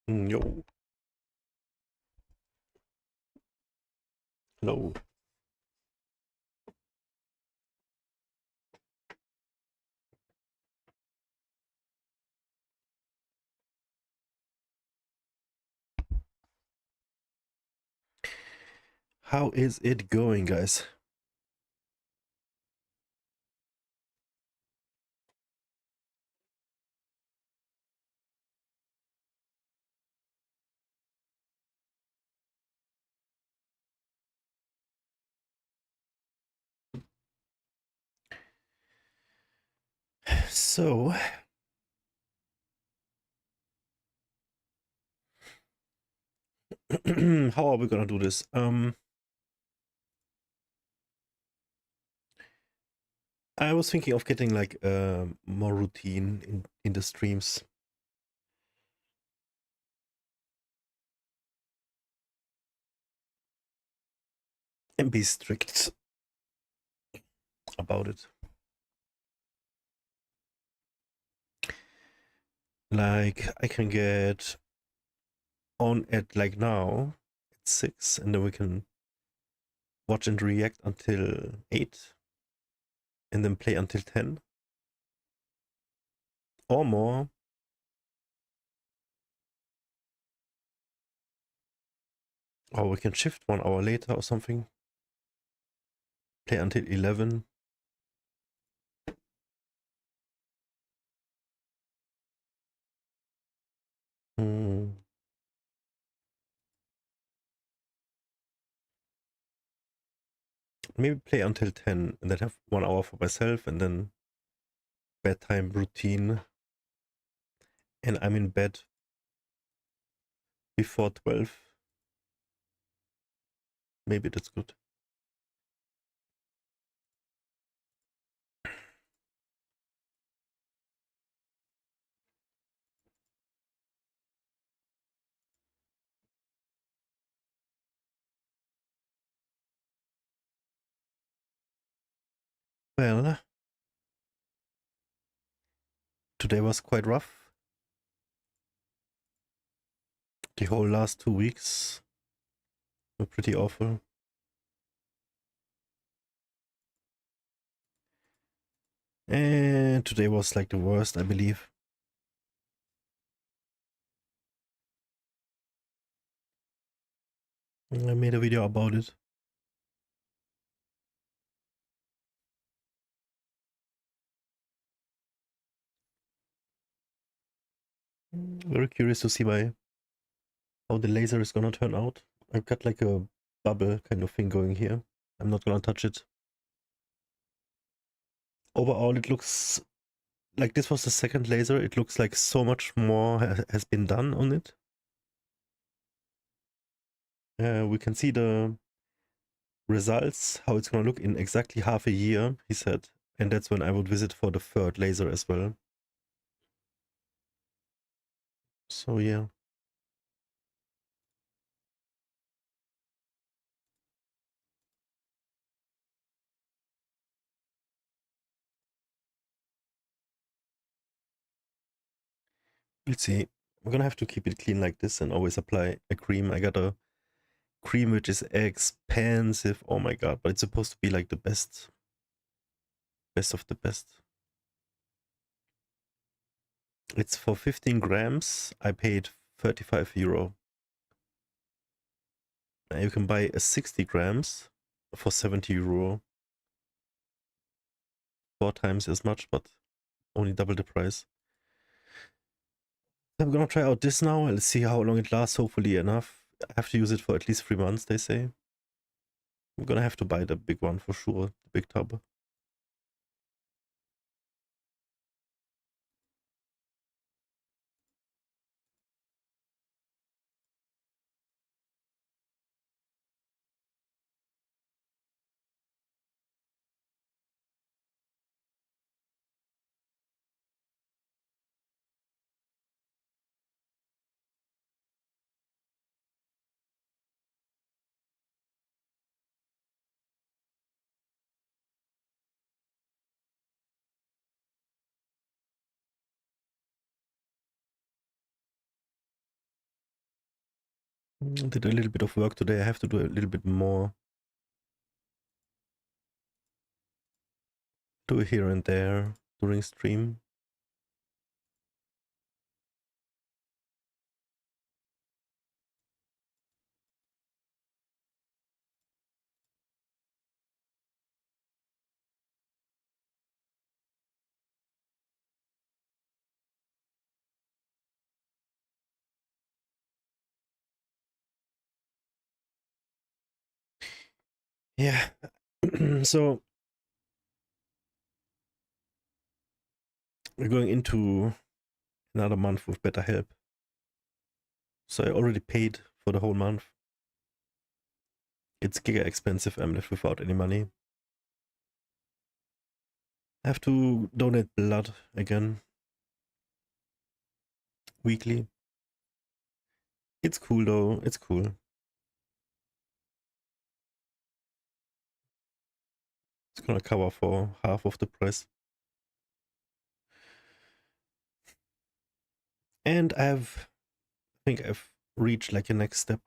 Yo, hello. How is it going, guys? So, how are we gonna do this? I was thinking of getting like more routine in the streams. And be strict about it. Like, I can get on at like now at 6, and then we can watch and react until 8, and then play until 10 or more. Or we can shift 1 hour later or something. Play until 11. Hmm. Maybe play until 10 and then have 1 hour for myself, and then bedtime routine. And I'm in bed before 12. Maybe that's good. Well, today was quite rough. The whole last 2 weeks were pretty awful. And today was like the worst, I believe. I made a video about it. Very curious to see how the laser is gonna turn out. I've got like a bubble kind of thing going here. I'm not gonna touch it. Overall, it looks like this was the second laser. It looks like so much more has been done on it. We can see the results, how it's gonna look in exactly half a year, he said. And that's when I would visit for the third laser as well. So yeah. We'll see. We're gonna have to keep it clean like this and always apply a cream. I got a cream which is expensive. Oh my god, but it's supposed to be like the best. Best of the best. It's for 15 grams. I paid 35 euro. You can buy a 60 grams for 70 euro. 4 times as much, but only double the price. I'm gonna try out this now. Let's see how long it lasts. Hopefully enough. I have to use it for at least 3 months, they say. I'm gonna have to buy the big one for sure, the big tub. Did a little bit of work today. I have to do a little bit more. Do it here and there during stream. Yeah. So we're going into another month with better help. So I already paid for the whole month. It's giga expensive. I'm left without any money. I have to donate blood again weekly. It's cool though. It's cool. It's gonna cover for half of the price. And I think I've reached like a next step.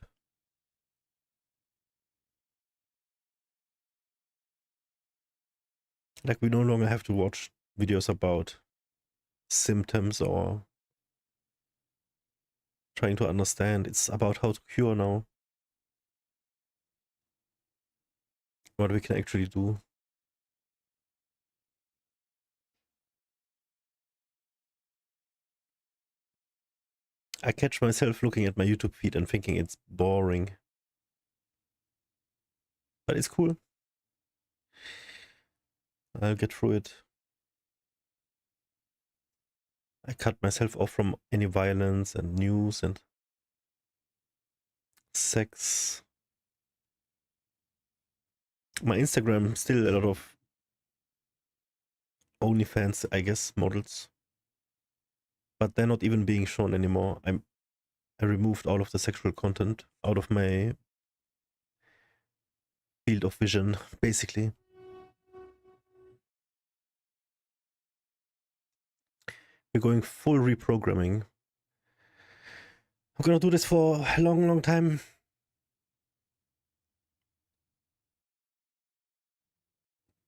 Like we no longer have to watch videos about symptoms or trying to understand. It's about how to cure now. What we can actually do. I catch myself looking at my YouTube feed and thinking it's boring. But it's cool. I'll get through it. I cut myself off from any violence and news and sex. My Instagram still a lot of OnlyFans, I guess, models. But they're not even being shown anymore. I removed all of the sexual content out of my field of vision, basically. We're going full reprogramming. I'm gonna do this for a long, long time.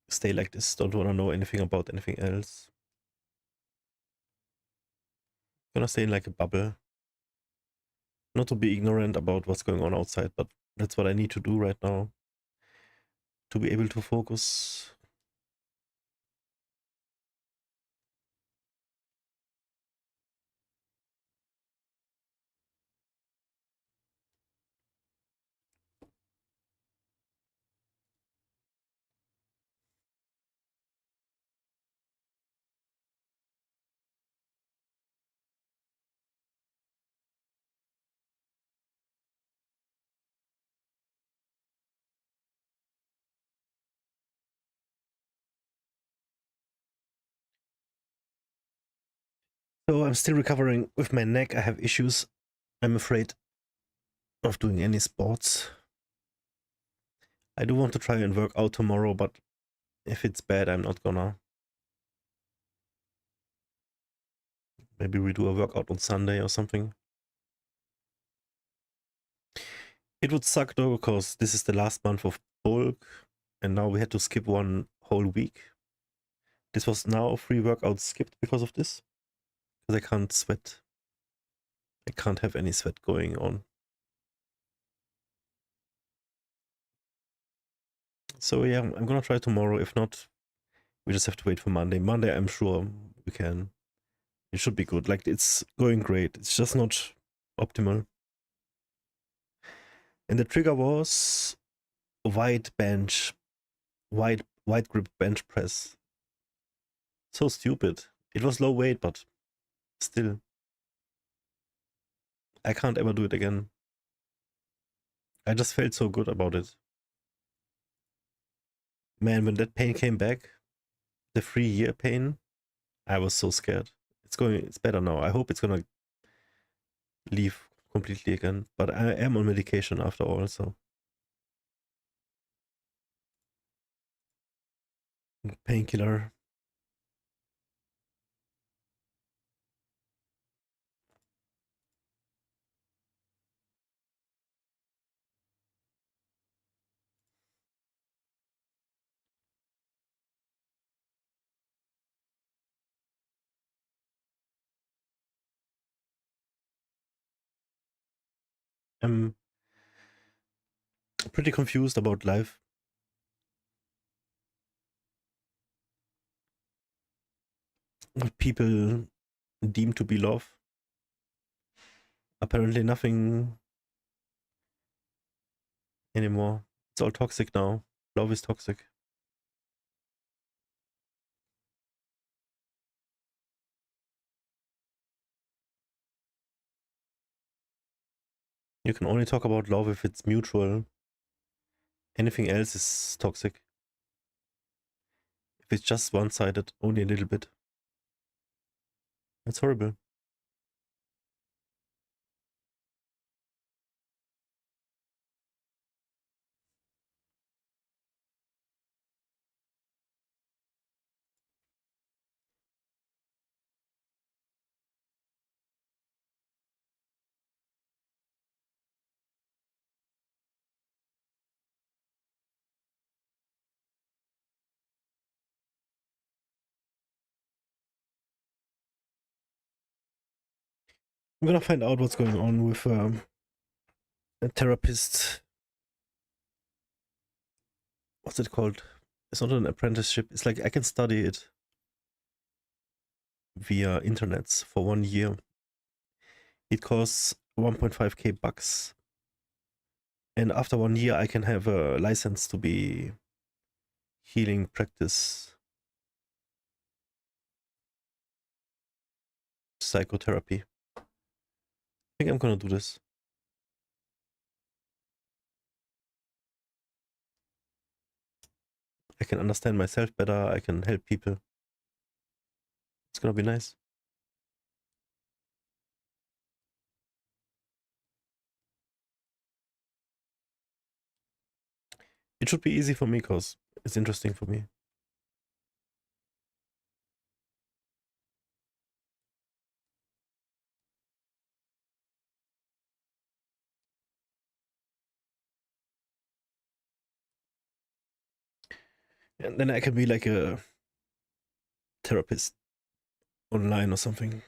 Stay like this. Don't wanna know anything about anything else. Gonna stay in like a bubble. Not to be ignorant about what's going on outside, but that's what I need to do right now to be able to focus. So I'm still recovering with my neck. I have issues. I'm afraid of doing any sports. I do want to try and work out tomorrow, but if it's bad, I'm not gonna. Maybe we do a workout on Sunday or something. It would suck though, because this is the last month of bulk, and now we had to skip one whole week. This was now 3 workouts skipped because of this. Because I can't sweat. I can't have any sweat going on. So yeah, I'm gonna try tomorrow. If not, we just have to wait for Monday. Monday, I'm sure we can. It should be good. Like, it's going great. It's just not optimal. And the trigger was wide grip bench press. So stupid. It was low weight, but still. I can't ever do it again. I just felt so good about it. Man, when that pain came back, the 3-year pain, I was so scared. It's better now. I hope it's gonna leave completely again. But I am on medication after all, so. Painkiller. I'm pretty confused about life. What people deem to be love. Apparently nothing anymore. It's all toxic now. Love is toxic. You can only talk about love if it's mutual. Anything else is toxic. If it's just one-sided, only a little bit. That's horrible. I'm gonna find out what's going on with a therapist. What's it called? It's not an apprenticeship. It's like I can study it via internets for 1 year. It costs 1.5k bucks. And after 1 year, I can have a license to be healing practice psychotherapy. I think I'm gonna do this. I can understand myself better. I can help people. It's gonna be nice. It should be easy for me because it's interesting for me. And then I can be like a therapist online or something.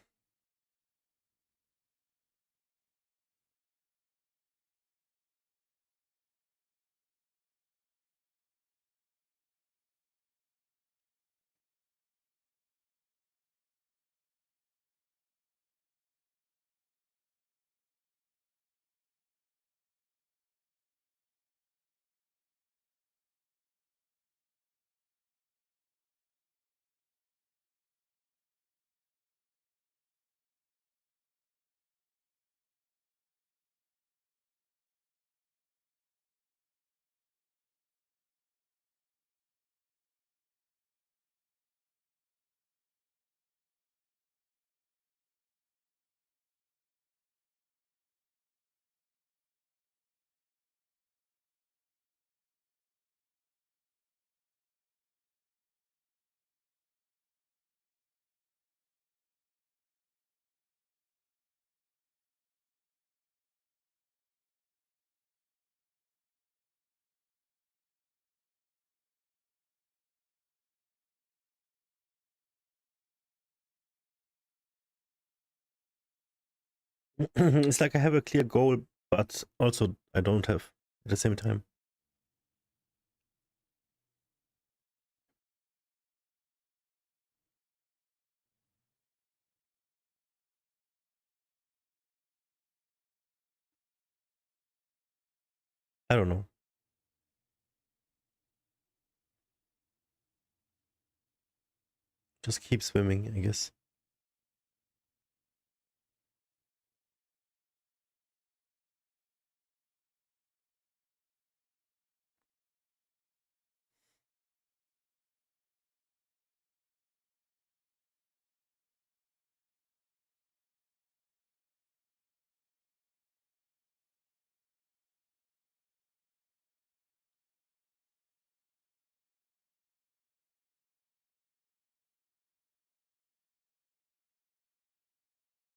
It's like I have a clear goal, but also I don't have at the same time. I don't know. Just keep swimming, I guess.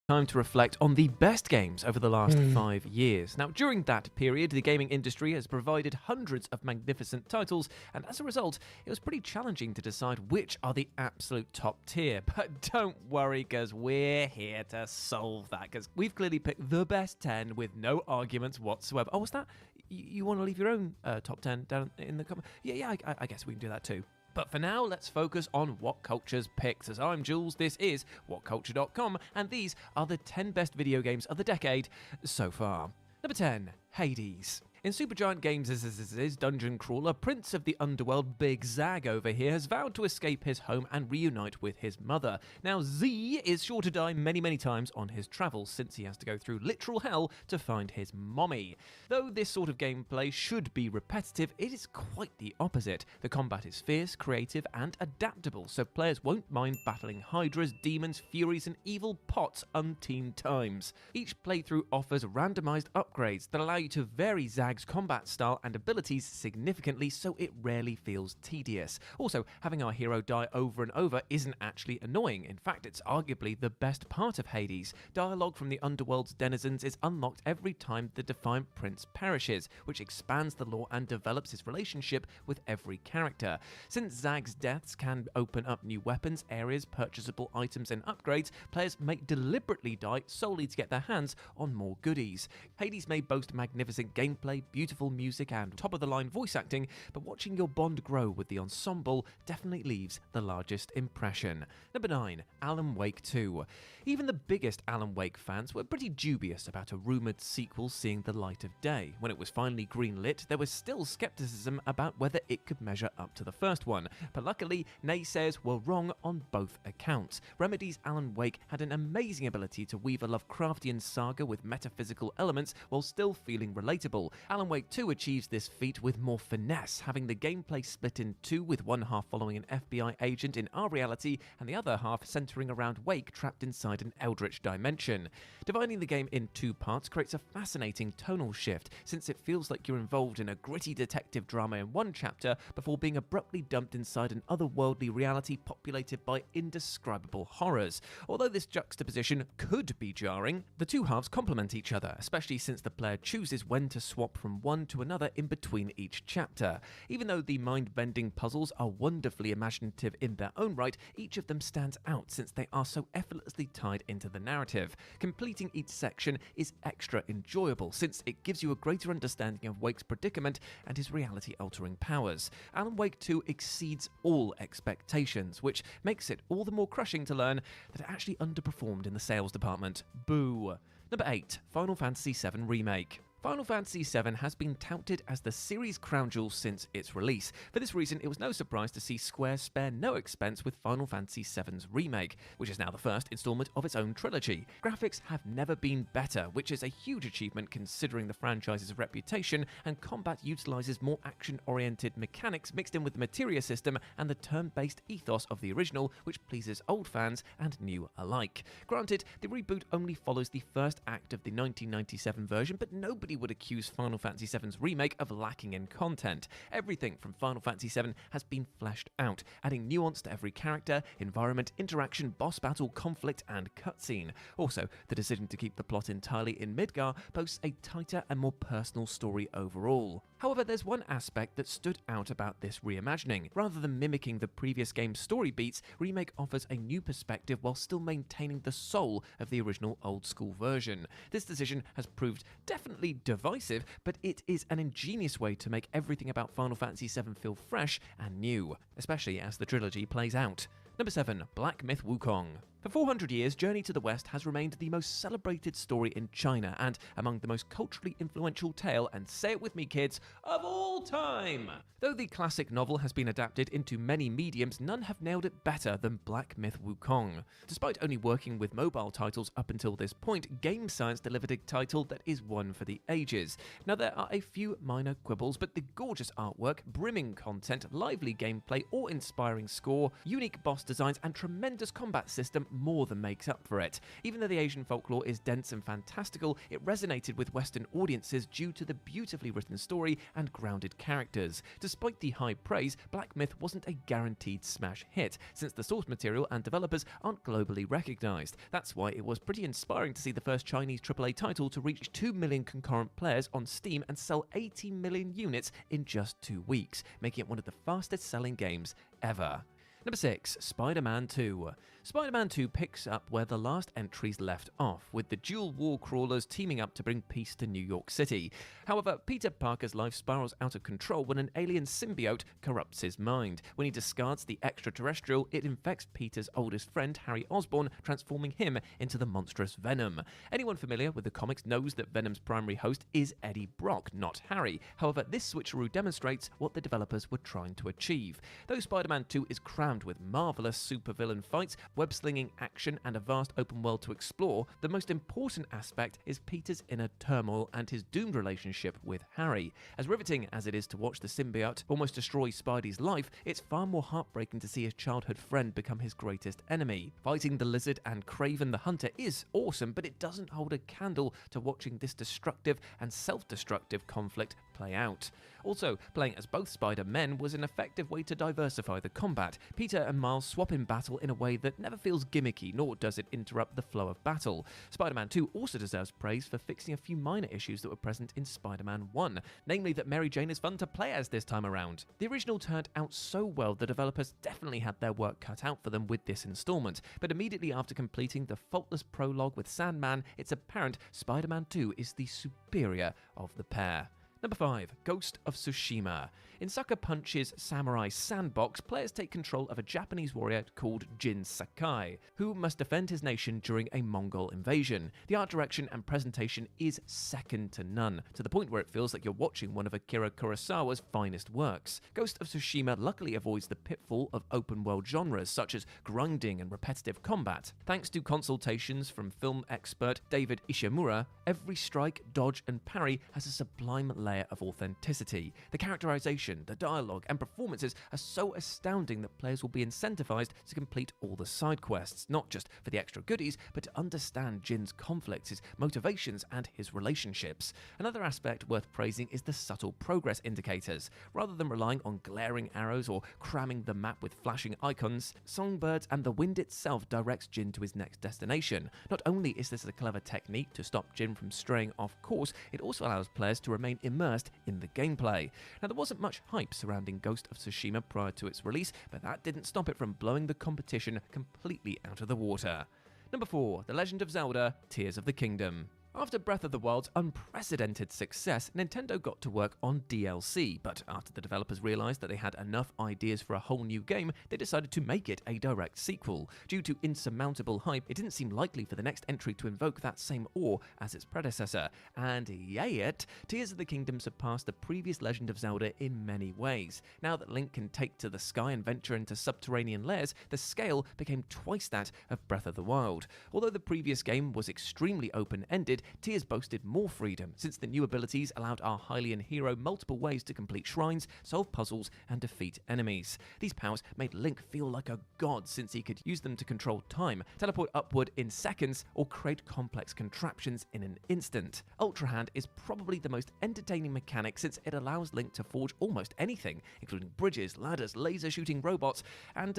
Time to reflect on the best games over the last 5 years. Now, during that period, the gaming industry has provided hundreds of magnificent titles, and as a result, it was pretty challenging to decide which are the absolute top tier. But don't worry, because we're here to solve that, because we've clearly picked the best 10 with no arguments whatsoever. Oh, was that? You want to leave your own top 10 down in the comments? Yeah, I guess we can do that too. But for now, let's focus on What Culture's picks. As I'm Jules, this is WhatCulture.com, and these are the 10 best video games of the decade so far. Number 10, Hades. In Supergiant Games' dungeon crawler, Prince of the Underworld Big Zag over here has vowed to escape his home and reunite with his mother. Now, Z is sure to die many times on his travels, since he has to go through literal hell to find his mommy. Though this sort of gameplay should be repetitive, it is quite the opposite. The combat is fierce, creative, and adaptable, so players won't mind battling hydras, demons, furies, and evil pots umpteen times. Each playthrough offers randomized upgrades that allow you to vary Zag's combat style and abilities significantly, so it rarely feels tedious. Also, having our hero die over and over isn't actually annoying. In fact, it's arguably the best part of Hades. Dialogue from the Underworld's denizens is unlocked every time the Defiant Prince perishes, which expands the lore and develops his relationship with every character. Since Zag's deaths can open up new weapons, areas, purchasable items, and upgrades, players may deliberately die solely to get their hands on more goodies. Hades may boast magnificent gameplay, beautiful music, and top-of-the-line voice acting, but watching your bond grow with the ensemble definitely leaves the largest impression. Number 9, Alan Wake 2. Even the biggest Alan Wake fans were pretty dubious about a rumoured sequel seeing the light of day. When it was finally greenlit, there was still skepticism about whether it could measure up to the first one, but luckily, naysayers were wrong on both accounts. Remedy's Alan Wake had an amazing ability to weave a Lovecraftian saga with metaphysical elements while still feeling relatable. Alan Wake 2 achieves this feat with more finesse, having the gameplay split in two, with one half following an FBI agent in our reality and the other half centering around Wake trapped inside an eldritch dimension. Dividing the game in two parts creates a fascinating tonal shift, since it feels like you're involved in a gritty detective drama in one chapter before being abruptly dumped inside an otherworldly reality populated by indescribable horrors. Although this juxtaposition could be jarring, the two halves complement each other, especially since the player chooses when to swap from one to another in between each chapter. Even though the mind-bending puzzles are wonderfully imaginative in their own right, each of them stands out since they are so effortlessly tied into the narrative. Completing each section is extra enjoyable since it gives you a greater understanding of Wake's predicament and his reality-altering powers. Alan Wake 2 exceeds all expectations, which makes it all the more crushing to learn that it actually underperformed in the sales department. Boo! Number 8, Final Fantasy VII Remake. Final Fantasy VII has been touted as the series' crown jewel since its release. For this reason, it was no surprise to see Square spare no expense with Final Fantasy VII's remake, which is now the first installment of its own trilogy. Graphics have never been better, which is a huge achievement considering the franchise's reputation, and combat utilizes more action-oriented mechanics mixed in with the materia system and the turn-based ethos of the original, which pleases old fans and new alike. Granted, the reboot only follows the first act of the 1997 version, but nobody would accuse Final Fantasy VII's remake of lacking in content. Everything from Final Fantasy VII has been fleshed out, adding nuance to every character, environment, interaction, boss battle, conflict, and cutscene. Also, the decision to keep the plot entirely in Midgar boasts a tighter and more personal story overall. However, there's one aspect that stood out about this reimagining. Rather than mimicking the previous game's story beats, Remake offers a new perspective while still maintaining the soul of the original old-school version. This decision has proved definitely divisive, but it is an ingenious way to make everything about Final Fantasy VII feel fresh and new, especially as the trilogy plays out. Number 7, Black Myth Wukong. For 400 years, Journey to the West has remained the most celebrated story in China and among the most culturally influential tale, and say it with me kids, of all time! Though the classic novel has been adapted into many mediums, none have nailed it better than Black Myth Wukong. Despite only working with mobile titles up until this point, Game Science delivered a title that is one for the ages. Now there are a few minor quibbles, but the gorgeous artwork, brimming content, lively gameplay, awe-inspiring score, unique boss designs, and tremendous combat system more than makes up for it. Even though the Asian folklore is dense and fantastical, it resonated with Western audiences due to the beautifully written story and grounded characters. Despite the high praise, Black Myth wasn't a guaranteed smash hit, since the source material and developers aren't globally recognized. That's why it was pretty inspiring to see the first Chinese AAA title to reach 2 million concurrent players on Steam and sell 80 million units in just 2 weeks, making it one of the fastest selling games ever. Number 6, Spider-Man 2. Spider-Man 2 picks up where the last entries left off, with the dual war crawlers teaming up to bring peace to New York City. However, Peter Parker's life spirals out of control when an alien symbiote corrupts his mind. When he discards the extraterrestrial, it infects Peter's oldest friend, Harry Osborn, transforming him into the monstrous Venom. Anyone familiar with the comics knows that Venom's primary host is Eddie Brock, not Harry. However, this switcheroo demonstrates what the developers were trying to achieve. Though Spider-Man 2 is crammed with marvelous supervillain fights, web-slinging action, and a vast open world to explore, the most important aspect is Peter's inner turmoil and his doomed relationship with Harry. As riveting as it is to watch the symbiote almost destroy Spidey's life, it's far more heartbreaking to see his childhood friend become his greatest enemy. Fighting the Lizard and Kraven the Hunter is awesome, but it doesn't hold a candle to watching this destructive and self-destructive conflict play out. Also, playing as both Spider-Men was an effective way to diversify the combat. Peter and Miles swap in battle in a way that never feels gimmicky, nor does it interrupt the flow of battle. Spider-Man 2 also deserves praise for fixing a few minor issues that were present in Spider-Man 1, namely that Mary Jane is fun to play as this time around. The original turned out so well the developers definitely had their work cut out for them with this installment, but immediately after completing the faultless prologue with Sandman, it's apparent Spider-Man 2 is the superior of the pair. Number 5, Ghost of Tsushima. In Sucker Punch's Samurai Sandbox, players take control of a Japanese warrior called Jin Sakai, who must defend his nation during a Mongol invasion. The art direction and presentation is second to none, to the point where it feels like you're watching one of Akira Kurosawa's finest works. Ghost of Tsushima luckily avoids the pitfall of open-world genres such as grinding and repetitive combat. Thanks to consultations from film expert David Ishimura, every strike, dodge, and parry has a sublime layer of authenticity. The characterization, the dialogue, and performances are so astounding that players will be incentivized to complete all the side quests, not just for the extra goodies, but to understand Jin's conflicts, his motivations, and his relationships. Another aspect worth praising is the subtle progress indicators. Rather than relying on glaring arrows or cramming the map with flashing icons, songbirds and the wind itself directs Jin to his next destination. Not only is this a clever technique to stop Jin from straying off course, it also allows players to remain immersed in the gameplay. Now, there wasn't much hype surrounding Ghost of Tsushima prior to its release, but that didn't stop it from blowing the competition completely out of the water. Number 4, The Legend of Zelda: Tears of the Kingdom. After Breath of the Wild's unprecedented success, Nintendo got to work on DLC, but after the developers realized that they had enough ideas for a whole new game, they decided to make it a direct sequel. Due to insurmountable hype, it didn't seem likely for the next entry to invoke that same awe as its predecessor, and yet, Tears of the Kingdom surpassed the previous Legend of Zelda in many ways. Now that Link can take to the sky and venture into subterranean lairs, the scale became twice that of Breath of the Wild. Although the previous game was extremely open-ended, Tears boasted more freedom, since the new abilities allowed our Hylian hero multiple ways to complete shrines, solve puzzles, and defeat enemies. These powers made Link feel like a god, since he could use them to control time, teleport upward in seconds, or create complex contraptions in an instant. Ultra Hand is probably the most entertaining mechanic, since it allows Link to forge almost anything, including bridges, ladders, laser-shooting robots, and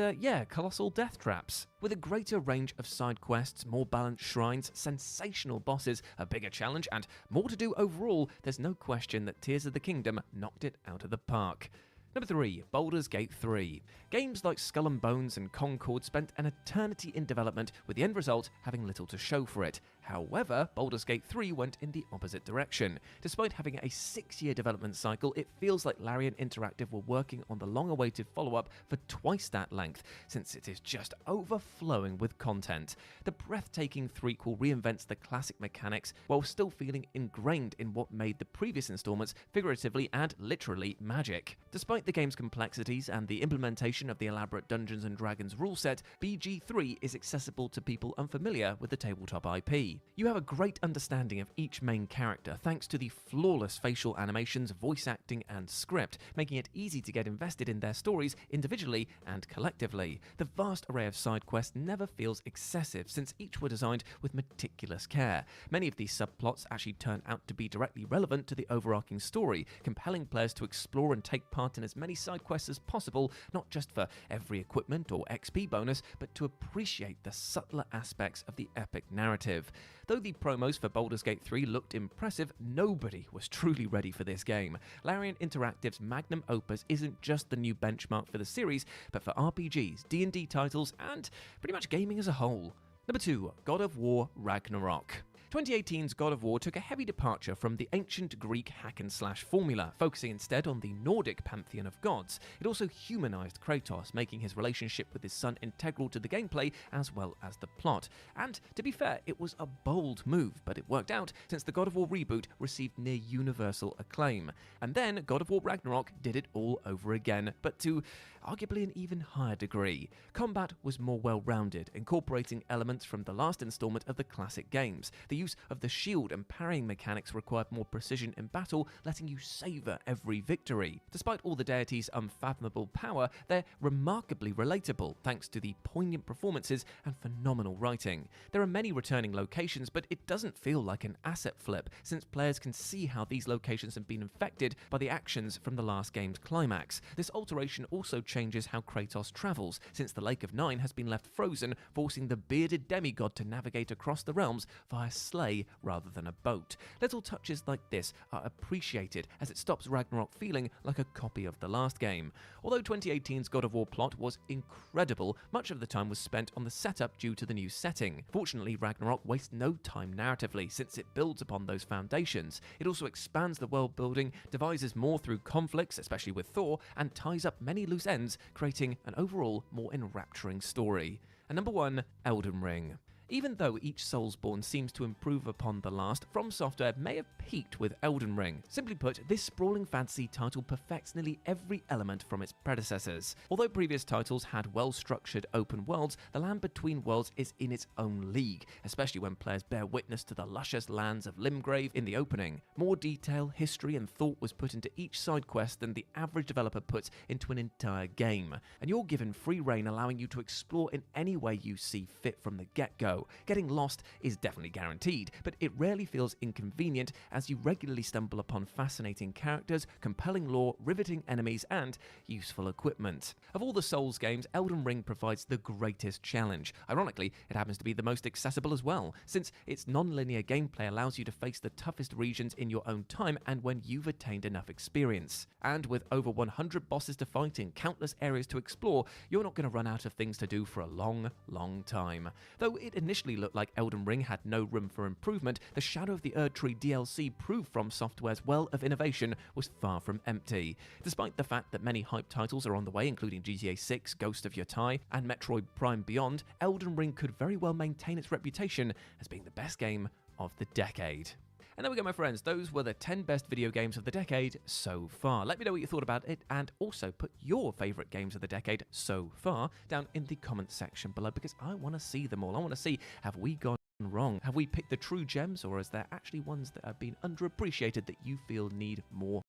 colossal death traps. With a greater range of side quests, more balanced shrines, sensational bosses, a bigger challenge, and more to do overall, there's no question that Tears of the Kingdom knocked it out of the park. Number 3, Baldur's Gate 3. Games like Skull and Bones and Concord spent an eternity in development, with the end result having little to show for it. However, Baldur's Gate 3 went in the opposite direction. Despite having a 6-year development cycle, it feels like Larian Interactive were working on the long-awaited follow-up for twice that length, since it is just overflowing with content. The breathtaking threequel reinvents the classic mechanics while still feeling ingrained in what made the previous installments figuratively and literally magic. Despite the game's complexities and the implementation of the elaborate Dungeons & Dragons rule set, BG3 is accessible to people unfamiliar with the tabletop IP. key. You have a great understanding of each main character thanks to the flawless facial animations, voice acting, and script, making it easy to get invested in their stories individually and collectively. The vast array of side quests never feels excessive since each were designed with meticulous care. Many of these subplots actually turn out to be directly relevant to the overarching story, compelling players to explore and take part in as many side quests as possible, not just for every equipment or XP bonus, but to appreciate the subtler aspects of the epic narrative. Though the promos for Baldur's Gate 3 looked impressive, nobody was truly ready for this game. Larian Interactive's magnum opus isn't just the new benchmark for the series, but for RPGs, D&D titles, and pretty much gaming as a whole. Number 2, God of War Ragnarok. 2018's God of War took a heavy departure from the ancient Greek hack-and-slash formula, focusing instead on the Nordic pantheon of gods. It also humanized Kratos, making his relationship with his son integral to the gameplay as well as the plot. And, to be fair, it was a bold move, but it worked out since the God of War reboot received near universal acclaim. And then God of War Ragnarok did it all over again, but to arguably an even higher degree. Combat was more well-rounded, incorporating elements from the last installment of the classic games. The use of the shield and parrying mechanics required more precision in battle, letting you savor every victory. Despite all the deities' unfathomable power, they're remarkably relatable, thanks to the poignant performances and phenomenal writing. There are many returning locations, but it doesn't feel like an asset flip, since players can see how these locations have been infected by the actions from the last game's climax. This alteration also changes how Kratos travels, since the Lake of Nine has been left frozen, forcing the bearded demigod to navigate across the realms via sleigh rather than a boat. Little touches like this are appreciated, as it stops Ragnarok feeling like a copy of the last game. Although 2018's God of War plot was incredible, much of the time was spent on the setup due to the new setting. Fortunately, Ragnarok wastes no time narratively, since it builds upon those foundations. It also expands the world building, devises more through conflicts, especially with Thor, and ties up many loose ends, creating an overall more enrapturing story. And number 1, Elden Ring. Even though each Soulsborne seems to improve upon the last, From Software may have peaked with Elden Ring. Simply put, this sprawling fantasy title perfects nearly every element from its predecessors. Although previous titles had well-structured open worlds, the land between worlds is in its own league, especially when players bear witness to the luscious lands of Limgrave in the opening. More detail, history, and thought was put into each side quest than the average developer puts into an entire game, and you're given free reign, allowing you to explore in any way you see fit from the get-go. Getting lost is definitely guaranteed, but it rarely feels inconvenient, as you regularly stumble upon fascinating characters, compelling lore, riveting enemies, and useful equipment. Of all the Souls games, Elden Ring provides the greatest challenge. Ironically, it happens to be the most accessible as well, since its non-linear gameplay allows you to face the toughest regions in your own time and when you've attained enough experience. And with over 100 bosses to fight in countless areas to explore, you're not going to run out of things to do for a long, long time. Though it initially looked like Elden Ring had no room for improvement, the Shadow of the Erdtree DLC proved From Software's well of innovation was far from empty. Despite the fact that many hype titles are on the way, including GTA 6, Ghost of Yotai, and Metroid Prime Beyond, Elden Ring could very well maintain its reputation as being the best game of the decade. And there we go, my friends. Those were the 10 best video games of the decade so far. Let me know what you thought about it, and also put your favourite games of the decade so far down in the comments section below, because I want to see them all. I want to see, have we gone wrong? Have we picked the true gems, or is there actually ones that have been underappreciated that you feel need more?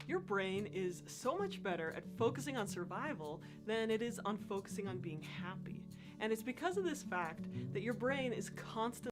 Your brain is so much better at focusing on survival than it is on focusing on being happy. And it's because of this fact that your brain is constantly...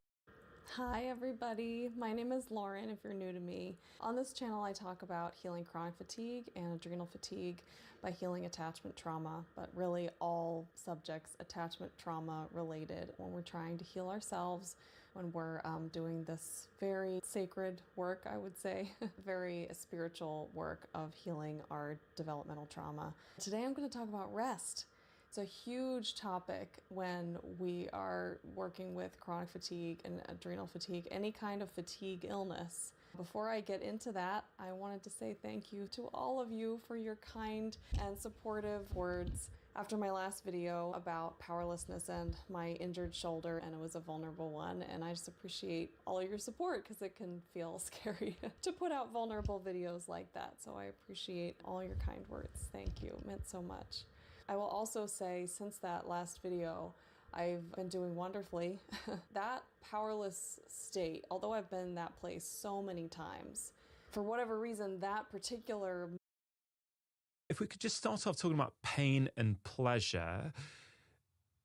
Hi everybody, my name is Lauren if you're new to me. On this channel I talk about healing chronic fatigue and adrenal fatigue by healing attachment trauma, but really all subjects attachment trauma related when we're trying to heal ourselves, when we're doing this very sacred work, I would say, very spiritual work of healing our developmental trauma. Today I'm going to talk about rest. It's a huge topic when we are working with chronic fatigue and adrenal fatigue, any kind of fatigue illness. Before I get into that, I wanted to say thank you to all of you for your kind and supportive words. After my last video about powerlessness and my injured shoulder, and it was a vulnerable one, and I just appreciate all of your support because it can feel scary to put out vulnerable videos like that. So I appreciate all your kind words. Thank you. It meant so much. I will also say, since that last video, I've been doing wonderfully. That powerless state, although I've been in that place so many times, for whatever reason, that particular... If we could just start off talking about pain and pleasure.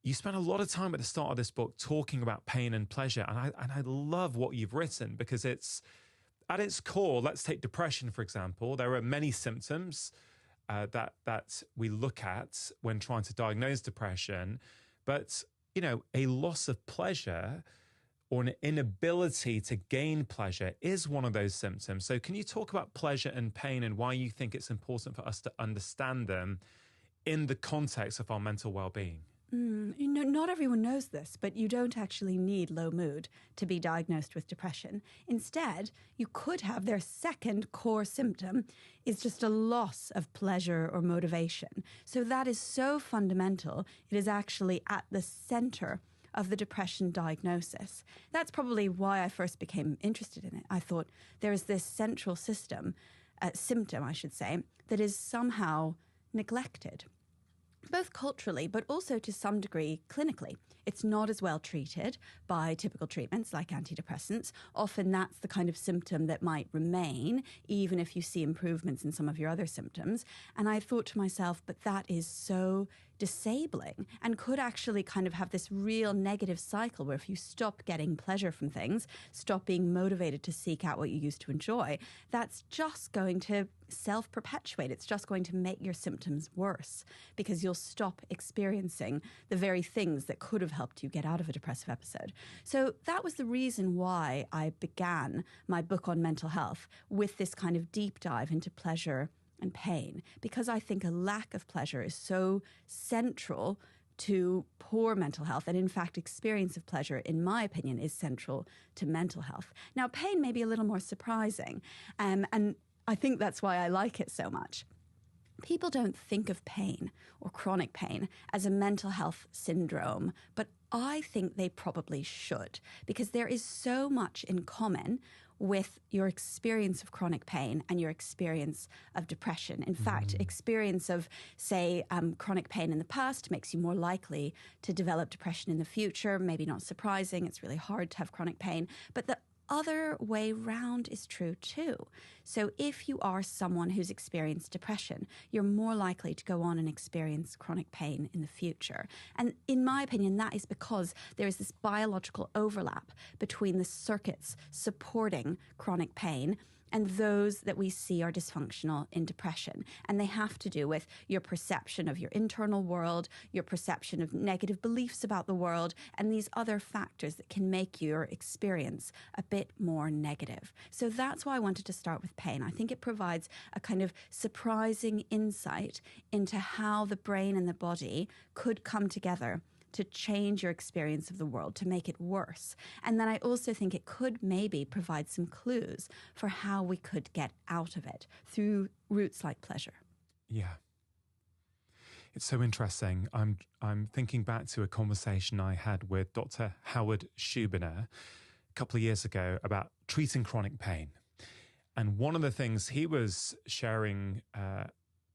You spent a lot of time at the start of this book talking about pain and pleasure, and I love what you've written, because it's, at its core, let's take depression, for example. There are many symptoms that we look at when trying to diagnose depression, but, you know, a loss of pleasure or an inability to gain pleasure is one of those symptoms. So can you talk about pleasure and pain and why you think it's important for us to understand them in the context of our mental well-being? You know, not everyone knows this, but you don't actually need low mood to be diagnosed with depression. Instead, you could have their second core symptom is just a loss of pleasure or motivation. So that is so fundamental. It is actually at the center of the depression diagnosis. That's probably why I first became interested in it. I thought there is this central symptom, I should say, that is somehow neglected, both culturally, but also to some degree clinically. It's not as well treated by typical treatments like antidepressants. Often that's the kind of symptom that might remain, even if you see improvements in some of your other symptoms. And I thought to myself, but that is so disabling and could actually kind of have this real negative cycle where if you stop getting pleasure from things, stop being motivated to seek out what you used to enjoy, that's just going to self-perpetuate. It's just going to make your symptoms worse because you'll stop experiencing the very things that could have helped you get out of a depressive episode. So that was the reason why I began my book on mental health with this kind of deep dive into pleasure and pain, because I think a lack of pleasure is so central to poor mental health. And in fact, experience of pleasure, in my opinion, is central to mental health. Now, pain may be a little more surprising, and I think that's why I like it so much. People don't think of pain or chronic pain as a mental health syndrome, but I think they probably should, because there is so much in common with your experience of chronic pain and your experience of depression. In fact, experience of, say, chronic pain in the past makes you more likely to develop depression in the future. Maybe not surprising. It's really hard to have chronic pain. But the other way round is true too. So if you are someone who's experienced depression, you're more likely to go on and experience chronic pain in the future. And in my opinion, that is because there is this biological overlap between the circuits supporting chronic pain and those that we see are dysfunctional in depression. And they have to do with your perception of your internal world, your perception of negative beliefs about the world, and these other factors that can make your experience a bit more negative. So that's why I wanted to start with pain. I think it provides a kind of surprising insight into how the brain and the body could come together to change your experience of the world, to make it worse. And then I also think it could maybe provide some clues for how we could get out of it through routes like pleasure. Yeah. It's so interesting. I'm thinking back to a conversation I had with Dr. Howard Schubiner a couple of years ago about treating chronic pain. And one of the things he was sharing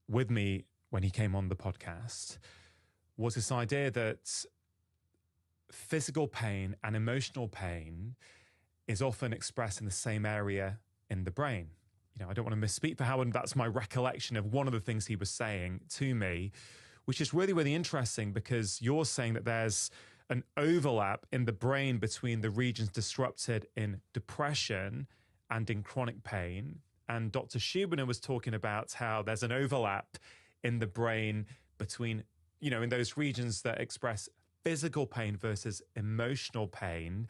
with me when he came on the podcast was this idea that physical pain and emotional pain is often expressed in the same area in the brain. You know, I don't want to misspeak for Howard, that's my recollection of one of the things he was saying to me, which is really, really interesting because you're saying that there's an overlap in the brain between the regions disrupted in depression and in chronic pain. And Dr. Schubiner was talking about how there's an overlap in the brain between, you know, in those regions that express physical pain versus emotional pain.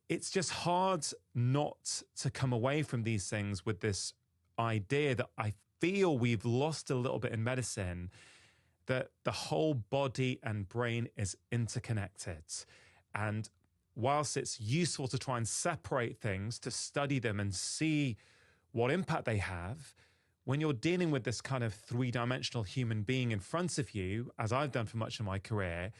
It's just hard not to come away from these things with this idea that I feel we've lost a little bit in medicine, that the whole body and brain is interconnected. And whilst it's useful to try and separate things, to study them and see what impact they have, when you're dealing with this kind of three-dimensional human being in front of you, as I've done for much of my career,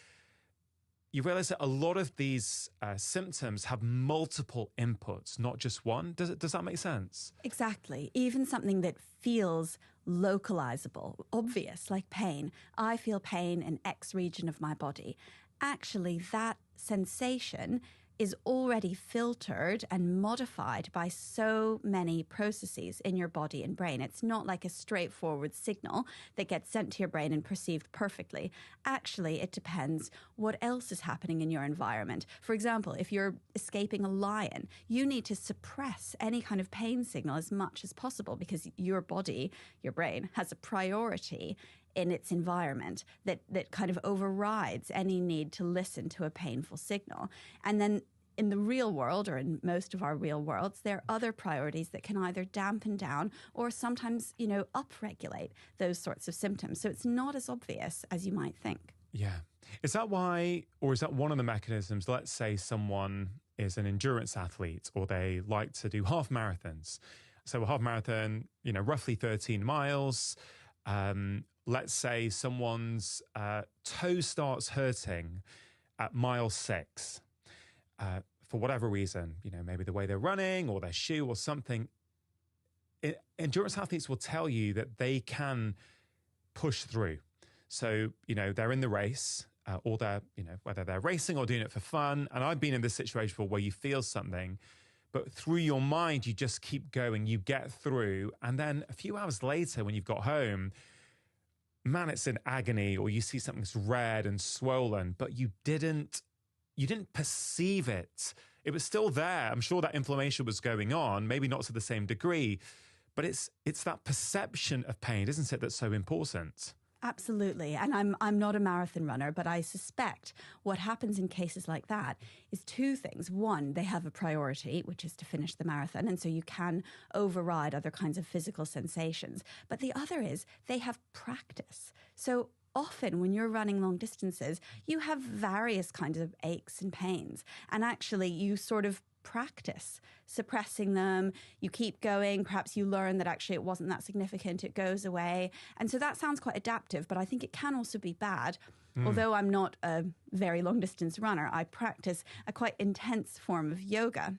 you realize that a lot of these symptoms have multiple inputs, not just one. Does that make sense? Exactly. Even something that feels localizable, obvious, like pain. I feel pain in X region of my body. actually that sensation is already filtered and modified by so many processes in your body and brain. It's not like a straightforward signal that gets sent to your brain and perceived perfectly. Actually, it depends what else is happening in your environment. For example, if you're escaping a lion, you need to suppress any kind of pain signal as much as possible because your body, your brain, has a priority in its environment that kind of overrides any need to listen to a painful signal. And then in the real world, or in most of our real worlds, there are other priorities that can either dampen down or sometimes, upregulate those sorts of symptoms. So it's not as obvious as you might think. Yeah. Is that why, or is that one of the mechanisms? Let's say someone is an endurance athlete or they like to do half marathons. So a half marathon, roughly 13 miles. Let's say someone's toe starts hurting at mile 6 for whatever reason, maybe the way they're running or their shoe or something. Endurance athletes will tell you that they can push through. So, they're in the race or they're, whether they're racing or doing it for fun. And I've been in this situation before where you feel something, but through your mind, you just keep going, you get through. And then a few hours later, when you've got home, man, it's in agony, or you see something that's red and swollen, but you didn't perceive it. It was still there. I'm sure that inflammation was going on, maybe not to the same degree, but it's that perception of pain, isn't it, that's so important? Absolutely. And I'm not a marathon runner, but I suspect what happens in cases like that is two things. One, they have a priority, which is to finish the marathon. And so you can override other kinds of physical sensations. But the other is they have practice. So often when you're running long distances, you have various kinds of aches and pains. And actually you sort of practice suppressing them. You keep going. Perhaps you learn that actually it wasn't that significant. It goes away. And so that sounds quite adaptive, but I think it can also be bad. Although I'm not a very long distance runner, I practice a quite intense form of yoga.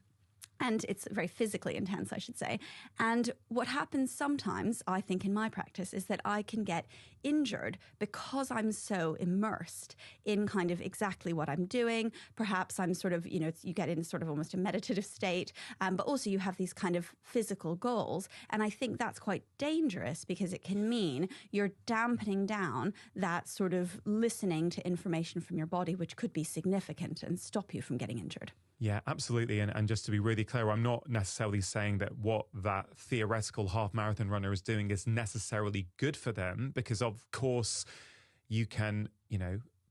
And it's very physically intense, I should say. And what happens sometimes, I think, in my practice, is that I can get injured because I'm so immersed in kind of exactly what I'm doing. Perhaps I'm sort of, you get in sort of almost a meditative state, but also you have these kind of physical goals. And I think that's quite dangerous because it can mean you're dampening down that sort of listening to information from your body, which could be significant and stop you from getting injured. Yeah, absolutely. And just to be really clear, I'm not necessarily saying that what that theoretical half marathon runner is doing is necessarily good for them, because of course you can,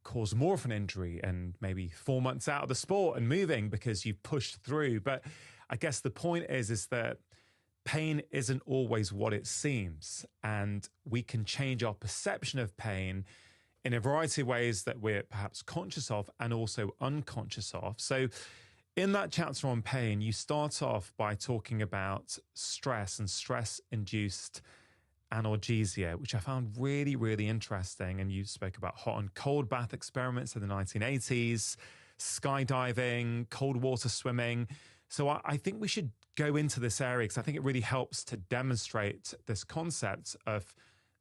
cause more of an injury and maybe 4 months out of the sport and moving because you've pushed through. But I guess the point is that pain isn't always what it seems. And we can change our perception of pain in a variety of ways that we're perhaps conscious of and also unconscious of. So in that chapter on pain, you start off by talking about stress and stress-induced analgesia, which I found really, really interesting. And you spoke about hot and cold bath experiments in the 1980s, skydiving, cold water swimming. So I think we should go into this area because I think it really helps to demonstrate this concept of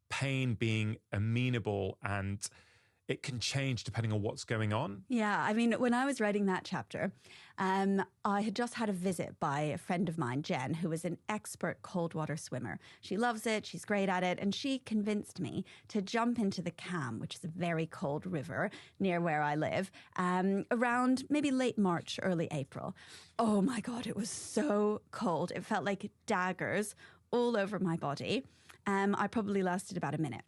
pain being amenable and it can change depending on what's going on. Yeah, I mean, when I was writing that chapter, I had just had a visit by a friend of mine, Jen, who is an expert cold water swimmer. She loves it, she's great at it, and she convinced me to jump into the Cam, which is a very cold river near where I live, around maybe late March, early April. Oh my God, it was so cold. It felt like daggers all over my body. I probably lasted about a minute.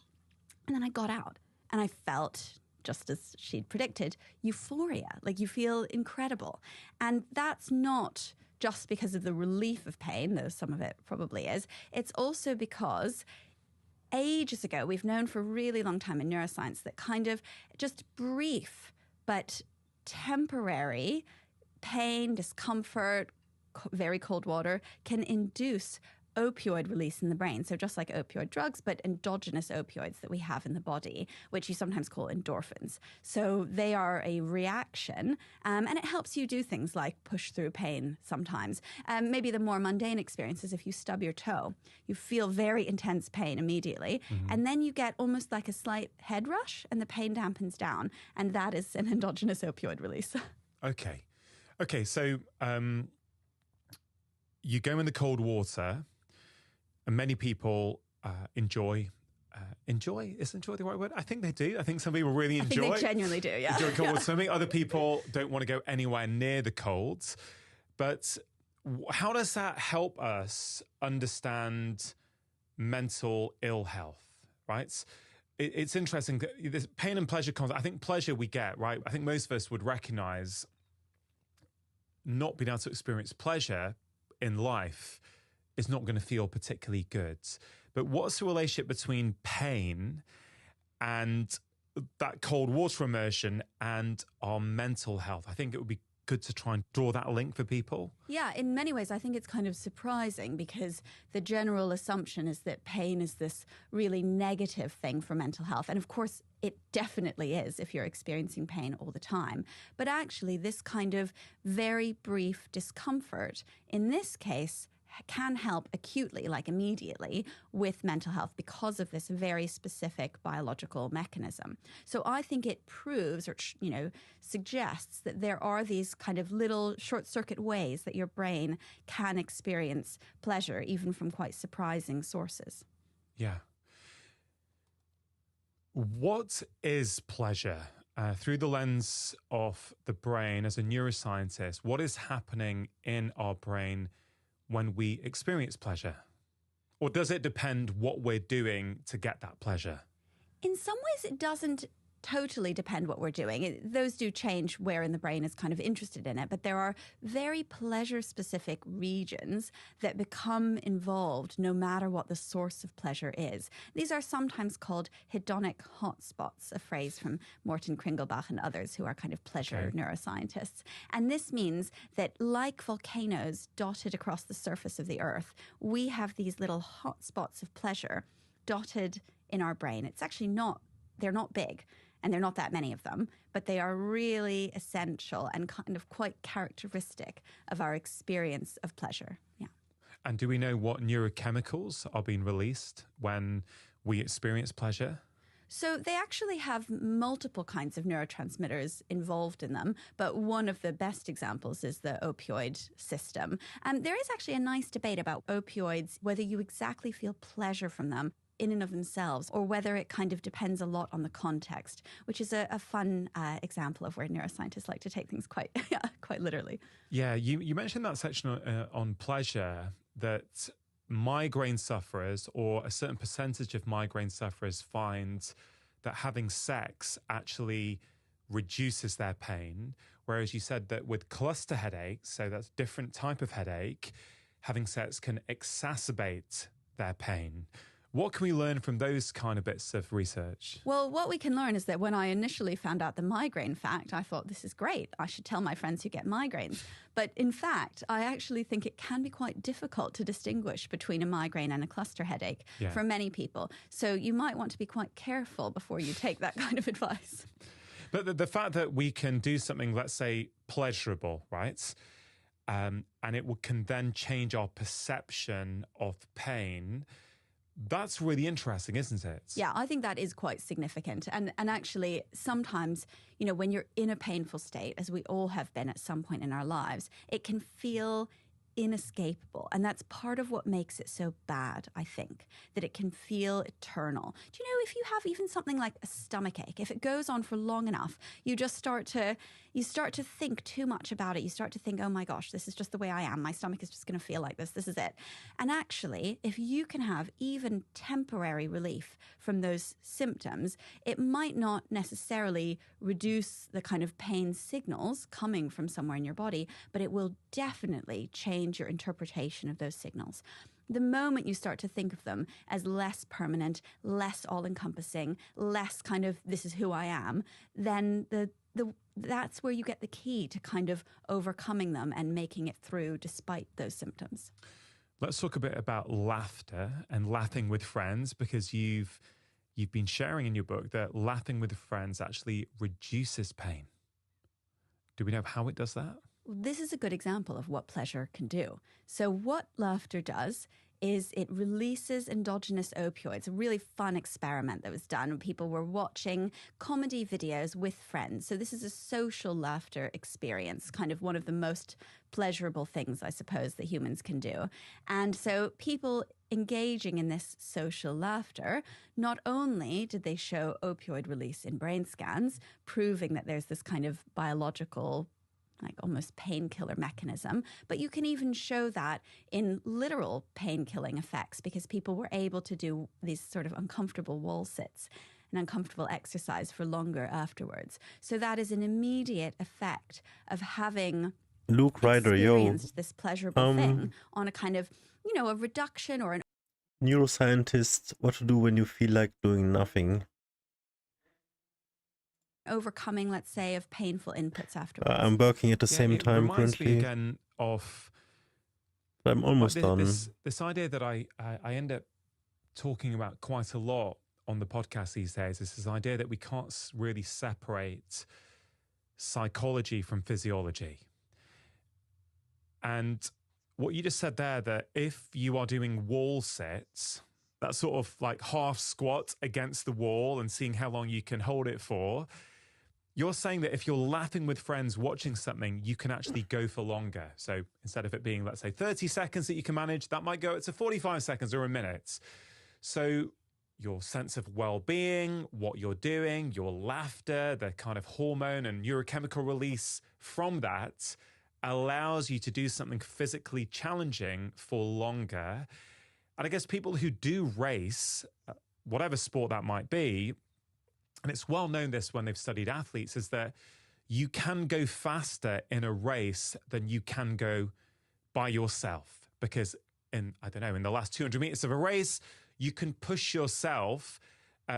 And then I got out. And I felt, just as she'd predicted, euphoria, like you feel incredible. And that's not just because of the relief of pain, though some of it probably is. It's also because ages ago, we've known for a really long time in neuroscience that kind of just brief but temporary pain, discomfort, very cold water can induce opioid release in the brain. So just like opioid drugs, but endogenous opioids that we have in the body, which you sometimes call endorphins. So they are a reaction, and it helps you do things like push through pain sometimes. Maybe the more mundane experience is if you stub your toe, you feel very intense pain immediately, and then you get almost like a slight head rush and the pain dampens down, and that is an endogenous opioid release. Okay, so you go in the cold water, and many people enjoy. Is enjoy the right word? I think they do. I think some people really enjoy. I think they genuinely do, yeah. Enjoy cold water swimming. Other people don't want to go anywhere near the colds. But how does that help us understand mental ill health, right? It's interesting that this pain and pleasure concept. I think pleasure we get, right? I think most of us would recognize not being able to experience pleasure in life is not going to feel particularly good. But what's the relationship between pain and that cold water immersion and our mental health? I think it would be good to try and draw that link for people. Yeah, in many ways, I think it's kind of surprising because the general assumption is that pain is this really negative thing for mental health. And of course, it definitely is if you're experiencing pain all the time. But actually, this kind of very brief discomfort, in this case, can help acutely, like immediately, with mental health because of this very specific biological mechanism. So I think it proves or, suggests that there are these kind of little short circuit ways that your brain can experience pleasure, even from quite surprising sources. Yeah. What is pleasure? Through the lens of the brain, as a neuroscientist, what is happening in our brain when we experience pleasure? Or does it depend what we're doing to get that pleasure? In some ways, it doesn't totally depend what we're doing. Those do change where in the brain is kind of interested in it, but there are very pleasure-specific regions that become involved no matter what the source of pleasure is. These are sometimes called hedonic hotspots, a phrase from Morten Kringelbach and others who are kind of pleasure neuroscientists. And this means that like volcanoes dotted across the surface of the Earth, we have these little hotspots of pleasure dotted in our brain. It's actually they're not big. And there are not that many of them, but they are really essential and kind of quite characteristic of our experience of pleasure. Yeah. And do we know what neurochemicals are being released when we experience pleasure? So they actually have multiple kinds of neurotransmitters involved in them, but one of the best examples is the opioid system. There is actually a nice debate about opioids, whether you exactly feel pleasure from them in and of themselves, or whether it kind of depends a lot on the context, which is a fun example of where neuroscientists like to take things quite literally. Yeah, you mentioned that section on pleasure, that migraine sufferers, or a certain percentage of migraine sufferers, find that having sex actually reduces their pain, whereas you said that with cluster headaches, so that's a different type of headache, having sex can exacerbate their pain. What can we learn from those kind of bits of research? Well, what we can learn is that when I initially found out the migraine fact, I thought, this is great. I should tell my friends who get migraines. But in fact, I actually think it can be quite difficult to distinguish between a migraine and a cluster headache for many people. So you might want to be quite careful before you take that kind of advice. But the fact that we can do something, let's say, pleasurable, right? And it can then change our perception of pain. That's really interesting, isn't it? Yeah, I think that is quite significant. And actually, sometimes, when you're in a painful state, as we all have been at some point in our lives, it can feel inescapable. And that's part of what makes it so bad, I think, that it can feel eternal. Do you know, if you have even something like a stomachache, if it goes on for long enough, you start to think too much about it. You start to think, oh my gosh, this is just the way I am. My stomach is just going to feel like this. This is it. And actually, if you can have even temporary relief from those symptoms, it might not necessarily reduce the kind of pain signals coming from somewhere in your body, but it will definitely change your interpretation of those signals. The moment you start to think of them as less permanent, less all-encompassing, less kind of, this is who I am, then that's where you get the key to kind of overcoming them and making it through despite those symptoms. let's talk a bit about laughter and laughing with friends, because you've been sharing in your book that laughing with friends actually reduces pain. Do we know how it does that? This is a good example of what pleasure can do. So what laughter does is it releases endogenous opioids, a really fun experiment that was done when people were watching comedy videos with friends. So this is a social laughter experience, kind of one of the most pleasurable things, I suppose, that humans can do. And so people engaging in this social laughter, not only did they show opioid release in brain scans, proving that there's this kind of biological like almost painkiller mechanism, but you can even show that in literal pain-killing effects because people were able to do these sort of uncomfortable wall sits and uncomfortable exercise for longer afterwards. So that is an immediate effect of having Luke Ryder, yo, experienced this pleasurable thing on a kind of, you know, a reduction or an neuroscientist, what to do when you feel like doing nothing. overcoming, let's say, of painful inputs afterwards. I'm working at the same it time reminds currently. me again of But I'm almost done. This idea that I end up talking about quite a lot on the podcast these days is this idea that we can't really separate psychology from physiology. And what you just said there, that if you are doing wall sits, that sort of like half squat against the wall and seeing how long you can hold it for, you're saying that if you're laughing with friends watching something, you can actually go for longer. So instead of it being, let's say, 30 seconds that you can manage, that might go up to 45 seconds or a minute. So your sense of well-being, what you're doing, your laughter, the kind of hormone and neurochemical release from that allows you to do something physically challenging for longer. And I guess people who do race, whatever sport that might be, and it's well known this when they've studied athletes, is that you can go faster in a race than you can go by yourself. Because in the last 200 meters of a race, you can push yourself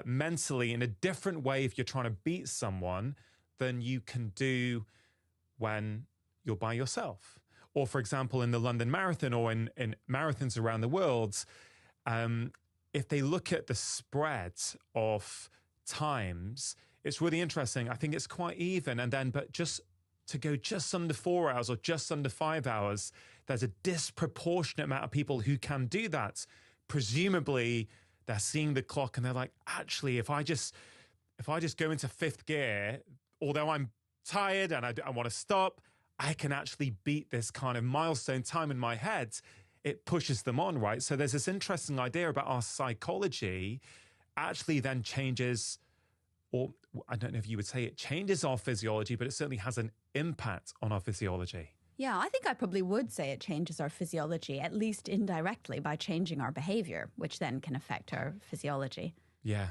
mentally in a different way if you're trying to beat someone than you can do when you're by yourself. Or for example, in the London Marathon or in marathons around the world, if they look at the spread of times, it's really interesting. I think it's quite even. And then, but just to go just under 4 hours or just under 5 hours, there's a disproportionate amount of people who can do that. Presumably, they're seeing the clock and they're like, actually, if I just go into fifth gear, although I'm tired and I want to stop, I can actually beat this kind of milestone time in my head. It pushes them on, right? So there's this interesting idea about our psychology actually then changes, or I don't know if you would say it changes our physiology, but it certainly has an impact on our physiology. Yeah, I think I probably would say it changes our physiology, at least indirectly, by changing our behavior, which then can affect our physiology. Yeah.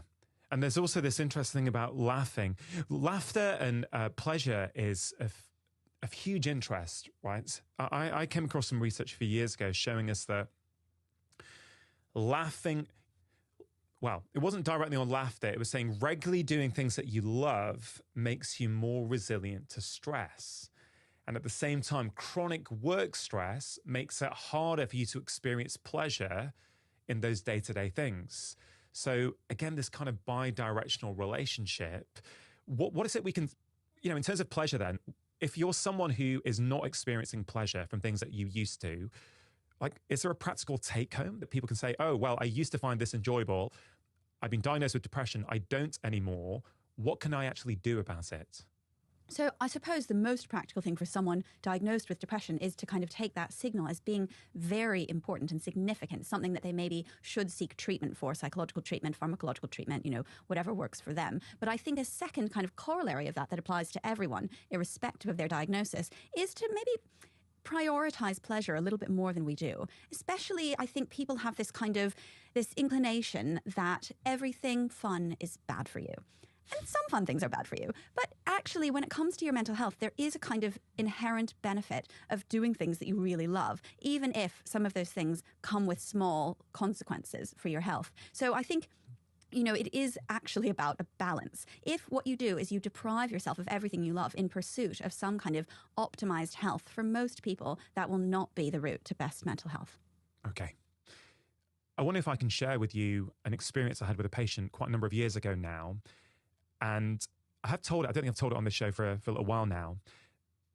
And there's also this interesting thing about laughing. Laughter and pleasure is of huge interest, right? I came across some research a few years ago showing us that laughing, well, it wasn't directly on laughter. It was saying regularly doing things that you love makes you more resilient to stress. And at the same time, chronic work stress makes it harder for you to experience pleasure in those day-to-day things. So again, this kind of bi-directional relationship. What is it we can, in terms of pleasure then, if you're someone who is not experiencing pleasure from things that you used to, like, is there a practical take home that people can say, oh, well, I used to find this enjoyable. I've been diagnosed with depression. I don't anymore. What can I actually do about it? So I suppose the most practical thing for someone diagnosed with depression is to kind of take that signal as being very important and significant, something that they maybe should seek treatment for, psychological treatment, pharmacological treatment, whatever works for them. But I think a second kind of corollary of that applies to everyone, irrespective of their diagnosis, is to maybe prioritize pleasure a little bit more than we do. Especially, I think people have this inclination that everything fun is bad for you. And some fun things are bad for you. But actually, when it comes to your mental health, there is a kind of inherent benefit of doing things that you really love, even if some of those things come with small consequences for your health. So I think, it is actually about a balance. If what you do is you deprive yourself of everything you love in pursuit of some kind of optimized health, for most people, that will not be the route to best mental health. Okay. I wonder if I can share with you an experience I had with a patient quite a number of years ago now. And I have told it, I don't think I've told it on this show for a little while now.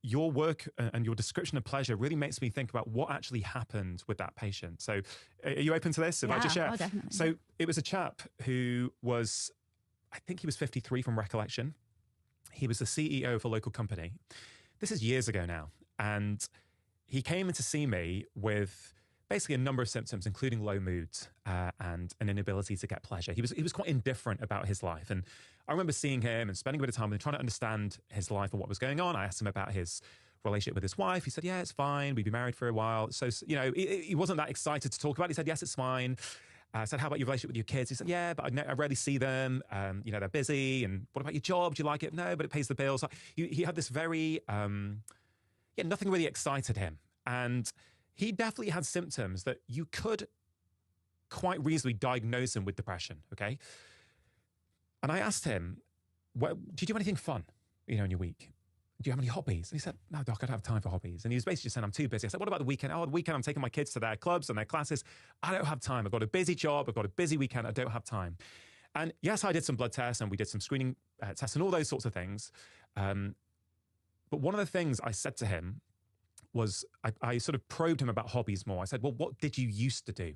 Your work and your description of pleasure really makes me think about what actually happened with that patient. So are you open to this? If I just share? Oh, definitely. So it was a chap who was, I think he was 53 from recollection. He was the CEO of a local company. This is years ago now. And he came in to see me with basically a number of symptoms, including low mood and an inability to get pleasure. He was quite indifferent about his life. And I remember seeing him and spending a bit of time with him, trying to understand his life and what was going on. I asked him about his relationship with his wife. He said, yeah, it's fine. We've been married for a while. So, you know, he wasn't that excited to talk about it. He said, yes, it's fine. I said, how about your relationship with your kids? He said, yeah, but I rarely see them. You know, they're busy. And what about your job? Do you like it? No, but it pays the bills. He had this very, nothing really excited him. And he definitely had symptoms that you could quite reasonably diagnose him with depression, okay? And I asked him, do you do anything fun, you know, in your week? Do you have any hobbies? And he said, no, doc, I don't have time for hobbies. And he was basically just saying, I'm too busy. I said, what about the weekend? Oh, the weekend, I'm taking my kids to their clubs and their classes. I don't have time. I've got a busy job. I've got a busy weekend. I don't have time. And yes, I did some blood tests and we did some screening tests and all those sorts of things. But one of the things I said to him was I sort of probed him about hobbies more. I said, well, what did you used to do?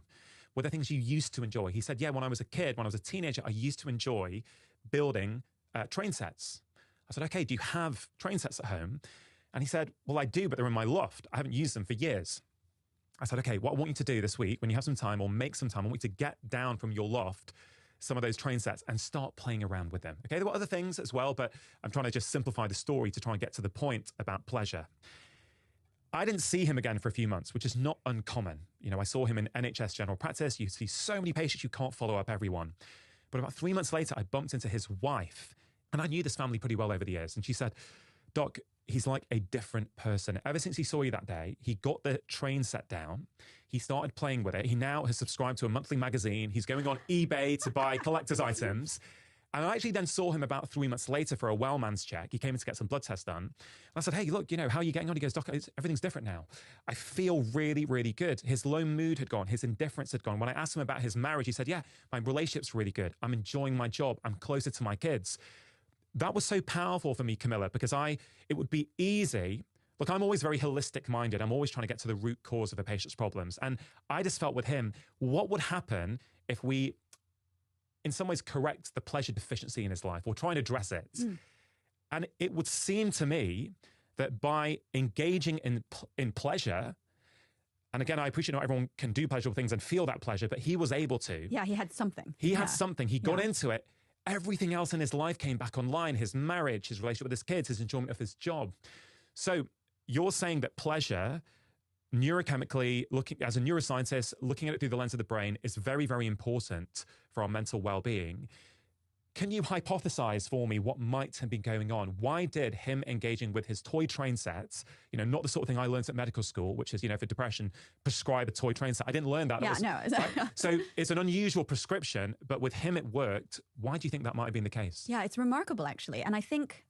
Were there things you used to enjoy? He said, yeah, when I was a kid, when I was a teenager, I used to enjoy building train sets. I said, okay, do you have train sets at home? And he said, well, I do, but they're in my loft. I haven't used them for years. I said, okay, what I want you to do this week, when you have some time or make some time, I want you to get down from your loft some of those train sets and start playing around with them. Okay, there were other things as well, but I'm trying to just simplify the story to try and get to the point about pleasure. I didn't see him again for a few months, which is not uncommon. You know, I saw him in NHS general practice. You see so many patients, you can't follow up everyone. But about 3 months later, I bumped into his wife. And I knew this family pretty well over the years. And she said, Doc, he's like a different person. Ever since he saw you that day, he got the train set down. He started playing with it. He now has subscribed to a monthly magazine. He's going on eBay to buy collector's items. And I actually then saw him about 3 months later for a well man's check. He came in to get some blood tests done. And I said, hey, look, you know, how are you getting on? He goes, Doc, everything's different now. I feel really, really good. His low mood had gone. His indifference had gone. When I asked him about his marriage, he said, yeah, my relationship's really good. I'm enjoying my job. I'm closer to my kids. That was so powerful for me, Camilla, because it would be easy. Look, I'm always very holistic minded. I'm always trying to get to the root cause of a patient's problems. And I just felt with him, what would happen if we, in some ways, correct the pleasure deficiency in his life or try and address it? And it would seem to me that by engaging in pleasure, and again, I appreciate not everyone can do pleasurable things and feel that pleasure, but he was able to. Yeah, he had something. He had something. He got into it. Everything else in his life came back online, his marriage, his relationship with his kids, his enjoyment of his job. So you're saying that pleasure, neurochemically, as a neuroscientist, looking at it through the lens of the brain is very, very important for our mental well-being. Can you hypothesize for me what might have been going on? Why did him engaging with his toy train sets, you know, not the sort of thing I learned at medical school, which is, you know, for depression, prescribe a toy train set. I didn't learn that. Yeah, So it's an unusual prescription, but with him it worked. Why do you think that might have been the case? Yeah, it's remarkable, actually. And I think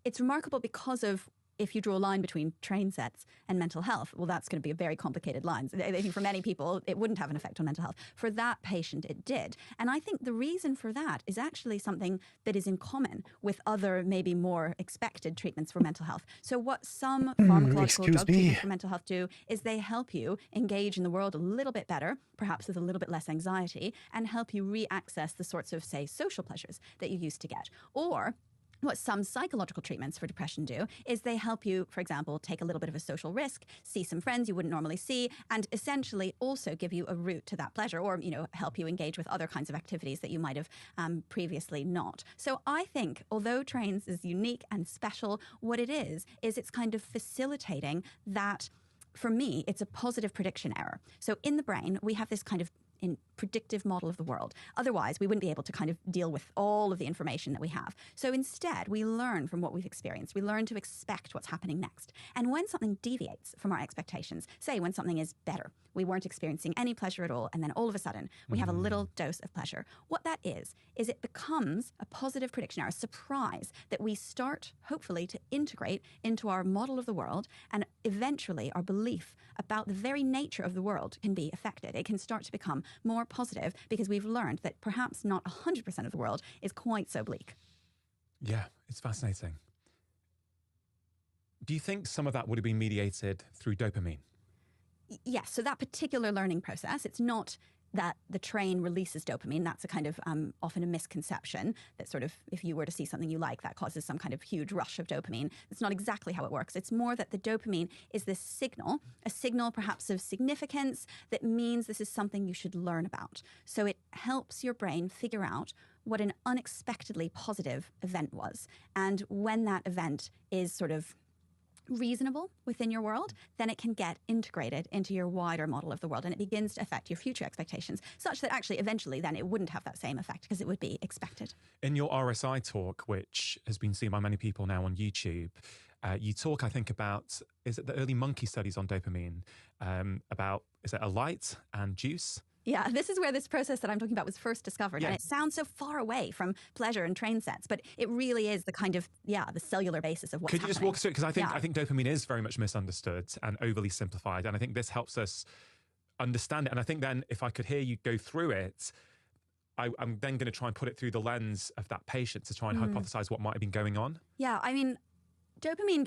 it's remarkable because of, if you draw a line between train sets and mental health, well, that's going to be a very complicated line. I think for many people, it wouldn't have an effect on mental health. For that patient, it did. And I think the reason for that is actually something that is in common with other, maybe more expected treatments for mental health. So what some pharmacological drug treatments for mental health do is they help you engage in the world a little bit better, perhaps with a little bit less anxiety, and help you re-access the sorts of, say, social pleasures that you used to get. Or what some psychological treatments for depression do is they help you, for example, take a little bit of a social risk, see some friends you wouldn't normally see, and essentially also give you a route to that pleasure, or, you know, help you engage with other kinds of activities that you might have previously not. So I think, although trains is unique and special, what it is it's kind of facilitating that. For me, it's a positive prediction error. So in the brain, we have this kind of predictive model of the world. Otherwise, we wouldn't be able to kind of deal with all of the information that we have. So instead, we learn from what we've experienced. We learn to expect what's happening next. And when something deviates from our expectations, say when something is better, we weren't experiencing any pleasure at all, and then all of a sudden, we have a little dose of pleasure. What that is it becomes a positive prediction, or a surprise that we start, hopefully, to integrate into our model of the world, and eventually our belief about the very nature of the world can be affected. It can start to become more positive because we've learned that perhaps not 100% of the world is quite so bleak. Yeah, it's fascinating. Do you think some of that would have been mediated through dopamine? Yes, so that particular learning process, it's not that the train releases dopamine. That's a kind of often a misconception that sort of, if you were to see something you like, that causes some kind of huge rush of dopamine. That's not exactly how it works. It's more that the dopamine is this signal, a signal perhaps of significance that means this is something you should learn about. So it helps your brain figure out what an unexpectedly positive event was. And when that event is sort of reasonable within your world, then it can get integrated into your wider model of the world, and it begins to affect your future expectations, such that actually eventually then it wouldn't have that same effect because it would be expected. In your RSI talk, which has been seen by many people now on YouTube, you talk, I think, about, is it the early monkey studies on dopamine, about, is it a light and juice? Yeah, this is where this process that I'm talking about was first discovered. Yeah. And it sounds so far away from pleasure and train sets, but it really is the kind of, the cellular basis of what's happening. Could you just walk us through it? Because I think dopamine is very much misunderstood and overly simplified. And I think this helps us understand it. And I think then if I could hear you go through it, I'm then going to try and put it through the lens of that patient to try and hypothesize what might have been going on. Yeah, I mean, dopamine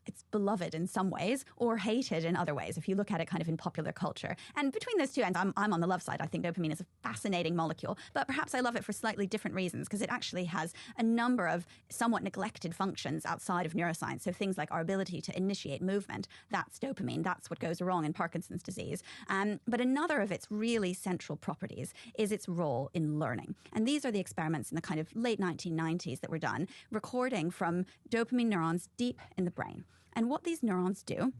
it's beloved in some ways or hated in other ways, if you look at it kind of in popular culture. And between those two ends, I'm on the love side. I think dopamine is a fascinating molecule, but perhaps I love it for slightly different reasons, because it actually has a number of somewhat neglected functions outside of neuroscience. So things like our ability to initiate movement, that's dopamine. That's what goes wrong in Parkinson's disease. But another of its really central properties is its role in learning. And these are the experiments in the kind of late 1990s that were done, recording from dopamine neurons deep in the brain. And what these neurons do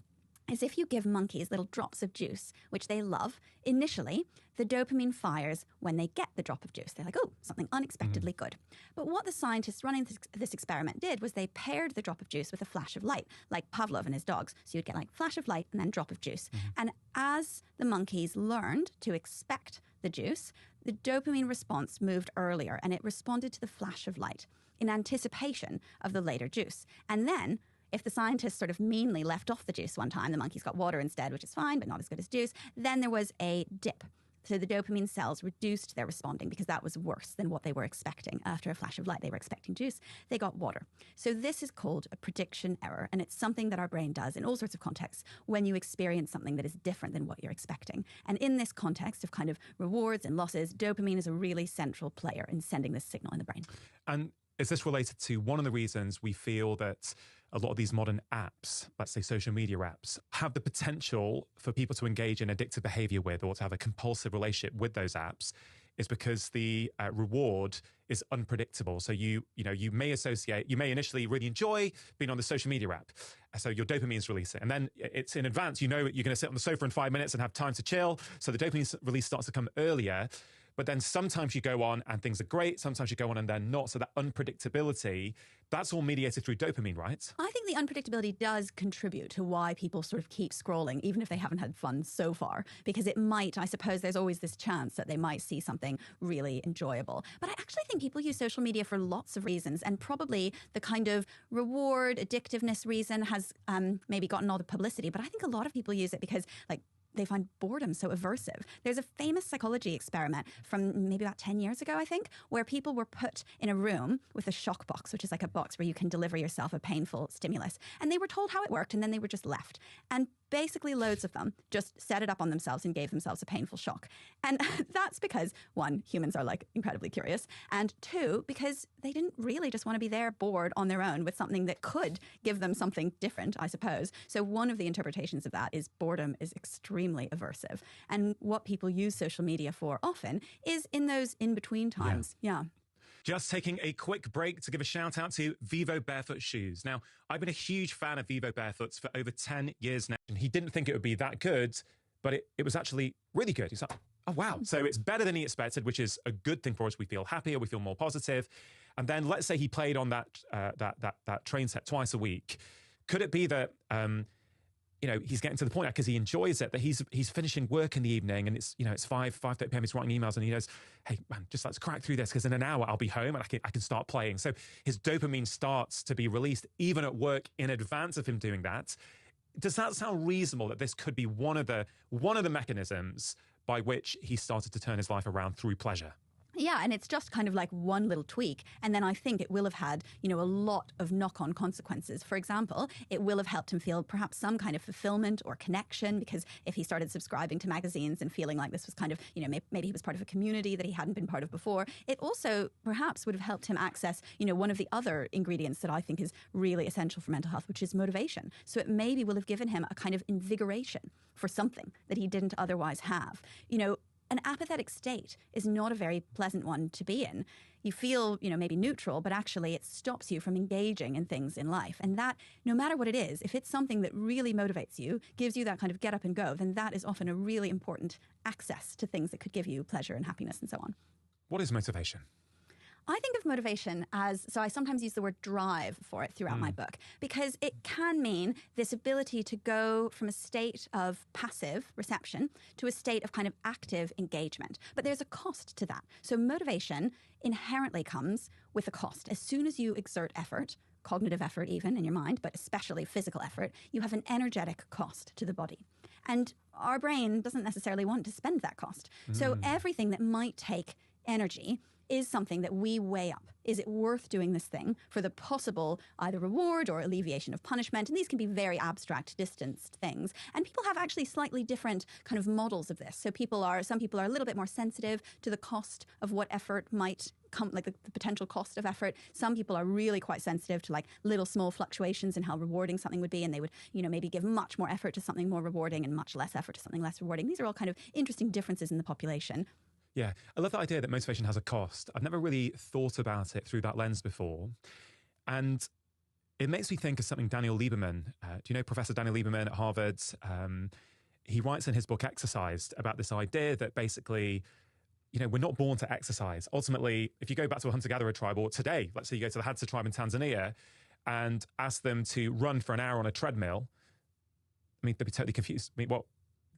is if you give monkeys little drops of juice, which they love, initially, the dopamine fires when they get the drop of juice. They're like, oh, something unexpectedly good. But what the scientists running this experiment did was they paired the drop of juice with a flash of light, like Pavlov and his dogs. So you'd get like flash of light and then drop of juice. And as the monkeys learned to expect the juice, the dopamine response moved earlier, and it responded to the flash of light in anticipation of the later juice. And then, if the scientists sort of meanly left off the juice one time, the monkeys got water instead, which is fine, but not as good as juice, then there was a dip. So the dopamine cells reduced their responding because that was worse than what they were expecting. After a flash of light, they were expecting juice. They got water. So this is called a prediction error, and it's something that our brain does in all sorts of contexts when you experience something that is different than what you're expecting. And in this context of kind of rewards and losses, dopamine is a really central player in sending this signal in the brain. And is this related to one of the reasons we feel that a lot of these modern apps, let's say social media apps, have the potential for people to engage in addictive behavior with, or to have a compulsive relationship with those apps, is because the reward is unpredictable. So you may initially really enjoy being on the social media app. So your dopamine is releasing. And then it's in advance, you know you're going to sit on the sofa in 5 minutes and have time to chill. So the dopamine release starts to come earlier. But then sometimes you go on and things are great. Sometimes you go on and they're not. So that unpredictability, that's all mediated through dopamine, right? I think the unpredictability does contribute to why people sort of keep scrolling, even if they haven't had fun so far, because it might, I suppose there's always this chance that they might see something really enjoyable. But I actually think people use social media for lots of reasons, and probably the kind of reward, addictiveness reason has maybe gotten all the publicity. But I think a lot of people use it because, like, they find boredom so aversive. There's a famous psychology experiment from maybe about 10 years ago, I think, where people were put in a room with a shock box, which is like a box where you can deliver yourself a painful stimulus. And they were told how it worked, and then they were just left. And basically loads of them just set it up on themselves and gave themselves a painful shock. And that's because, one, humans are like incredibly curious, and two, because they didn't really just want to be there bored on their own with something that could give them something different, I suppose. So one of the interpretations of that is boredom is extremely aversive. And what people use social media for often is in those in-between times. Yeah. Just taking a quick break to give a shout out to Vivo Barefoot Shoes. Now, I've been a huge fan of Vivo Barefoots for over 10 years now. And he didn't think it would be that good, but it was actually really good. He's like, Oh, wow. So it's better than he expected, which is a good thing for us. We feel happier, we feel more positive. And then let's say he played on that train set twice a week. Could it be that he's getting to the point because he enjoys it, that he's finishing work in the evening and it's 5:30 p.m. he's writing emails and he knows, hey man, just let's crack through this because in an hour I'll be home and I can start playing. So his dopamine starts to be released even at work in advance of him doing that. Does that sound reasonable that this could be one of the mechanisms by which he started to turn his life around through pleasure? Yeah, and it's just kind of like one little tweak. And then I think it will have had, a lot of knock-on consequences. For example, it will have helped him feel perhaps some kind of fulfillment or connection, because if he started subscribing to magazines and feeling like this was kind of, maybe he was part of a community that he hadn't been part of before, it also perhaps would have helped him access, one of the other ingredients that I think is really essential for mental health, which is motivation. So it maybe will have given him a kind of invigoration for something that he didn't otherwise have. An apathetic state is not a very pleasant one to be in. You feel, maybe neutral, but actually it stops you from engaging in things in life. And that, no matter what it is, if it's something that really motivates you, gives you that kind of get up and go, then that is often a really important access to things that could give you pleasure and happiness and so on. What is motivation? I think of motivation as, so I sometimes use the word drive for it throughout my book, because it can mean this ability to go from a state of passive reception to a state of kind of active engagement. But there's a cost to that. So motivation inherently comes with a cost. As soon as you exert effort, cognitive effort even in your mind, but especially physical effort, you have an energetic cost to the body. And our brain doesn't necessarily want to spend that cost. So everything that might take energy is something that we weigh up. Is it worth doing this thing for the possible either reward or alleviation of punishment? And these can be very abstract, distanced things. And people have actually slightly different kind of models of this. So some people are a little bit more sensitive to the cost of what effort might come, like the potential cost of effort. Some people are really quite sensitive to like little small fluctuations in how rewarding something would be. And they would, maybe give much more effort to something more rewarding and much less effort to something less rewarding. These are all kind of interesting differences in the population. Yeah, I love the idea that motivation has a cost. I've never really thought about it through that lens before. And it makes me think of something Daniel Lieberman, do you know Professor Daniel Lieberman at Harvard? He writes in his book Exercised about this idea that basically, we're not born to exercise. Ultimately, if you go back to a hunter-gatherer tribe, or today, let's say you go to the Hadza tribe in Tanzania and ask them to run for an hour on a treadmill, I mean, they'd be totally confused. I mean, well,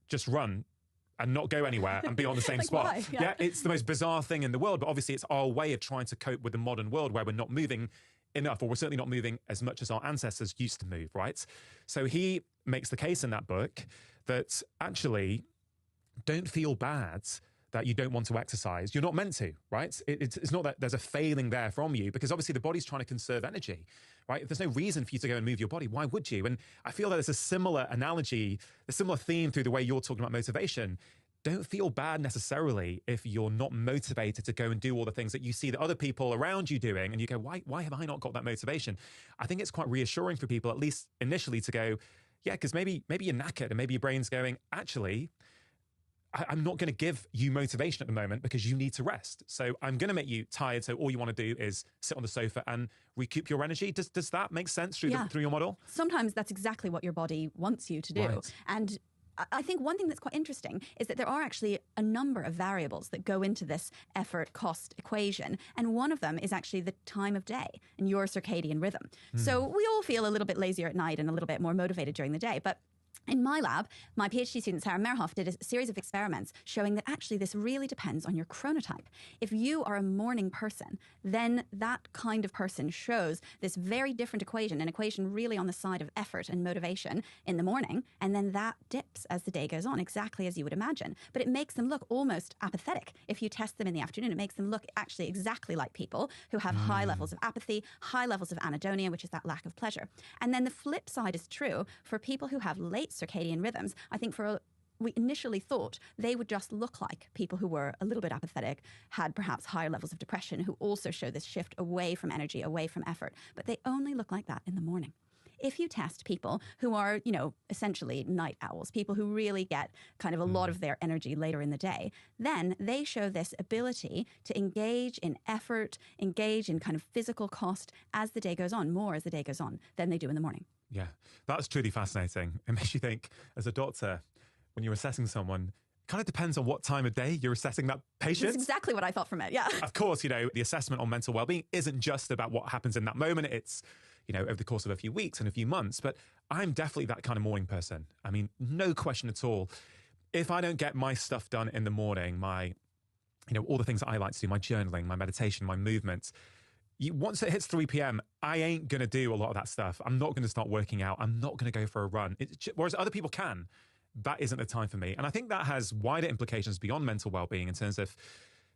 just run and not go anywhere and be on the same spot. Why? Yeah, it's the most bizarre thing in the world, but obviously it's our way of trying to cope with the modern world where we're not moving enough, or we're certainly not moving as much as our ancestors used to move, right? So he makes the case in that book that actually don't feel bad that you don't want to exercise. You're not meant to, right? It's not that there's a failing there from you, because obviously the body's trying to conserve energy, right? If there's no reason for you to go and move your body, why would you? And I feel that there's a similar analogy, a similar theme through the way you're talking about motivation. Don't feel bad necessarily if you're not motivated to go and do all the things that you see that other people around you doing, and you go, why have I not got that motivation? I think it's quite reassuring for people, at least initially, to go, yeah, because maybe you're knackered and maybe your brain's going, actually, I'm not going to give you motivation at the moment because you need to rest. So I'm going to make you tired. So all you want to do is sit on the sofa and recoup your energy. Does that make sense through your model? Sometimes that's exactly what your body wants you to do. Right. And I think one thing that's quite interesting is that there are actually a number of variables that go into this effort-cost equation. And one of them is actually the time of day and your circadian rhythm. So we all feel a little bit lazier at night and a little bit more motivated during the day. But in my lab, my PhD student, Sarah Merhoff, did a series of experiments showing that actually this really depends on your chronotype. If you are a morning person, then that kind of person shows this very different equation, an equation really on the side of effort and motivation in the morning, and then that dips as the day goes on, exactly as you would imagine. But it makes them look almost apathetic. If you test them in the afternoon, it makes them look actually exactly like people who have high levels of apathy, high levels of anhedonia, which is that lack of pleasure. And then the flip side is true for people who have late circadian rhythms. I think we initially thought they would just look like people who were a little bit apathetic, had perhaps higher levels of depression, who also show this shift away from energy, away from effort. But they only look like that in the morning. If you test people who are, essentially night owls, people who really get kind of a lot of their energy later in the day, then they show this ability to engage in effort, engage in kind of physical cost as the day goes on, more as the day goes on than they do in the morning. Yeah, that's truly fascinating. It makes you think, as a doctor, when you're assessing someone, kind of depends on what time of day you're assessing that patient. That's exactly what I thought from it. Yeah. Of course, the assessment on mental well-being isn't just about what happens in that moment. It's, over the course of a few weeks and a few months. But I'm definitely that kind of morning person. I mean, no question at all. If I don't get my stuff done in the morning, all the things that I like to do, my journaling, my meditation, my movements, once it hits 3 p.m., I ain't going to do a lot of that stuff. I'm not going to start working out. I'm not going to go for a run. Whereas other people can. That isn't the time for me. And I think that has wider implications beyond mental well-being in terms of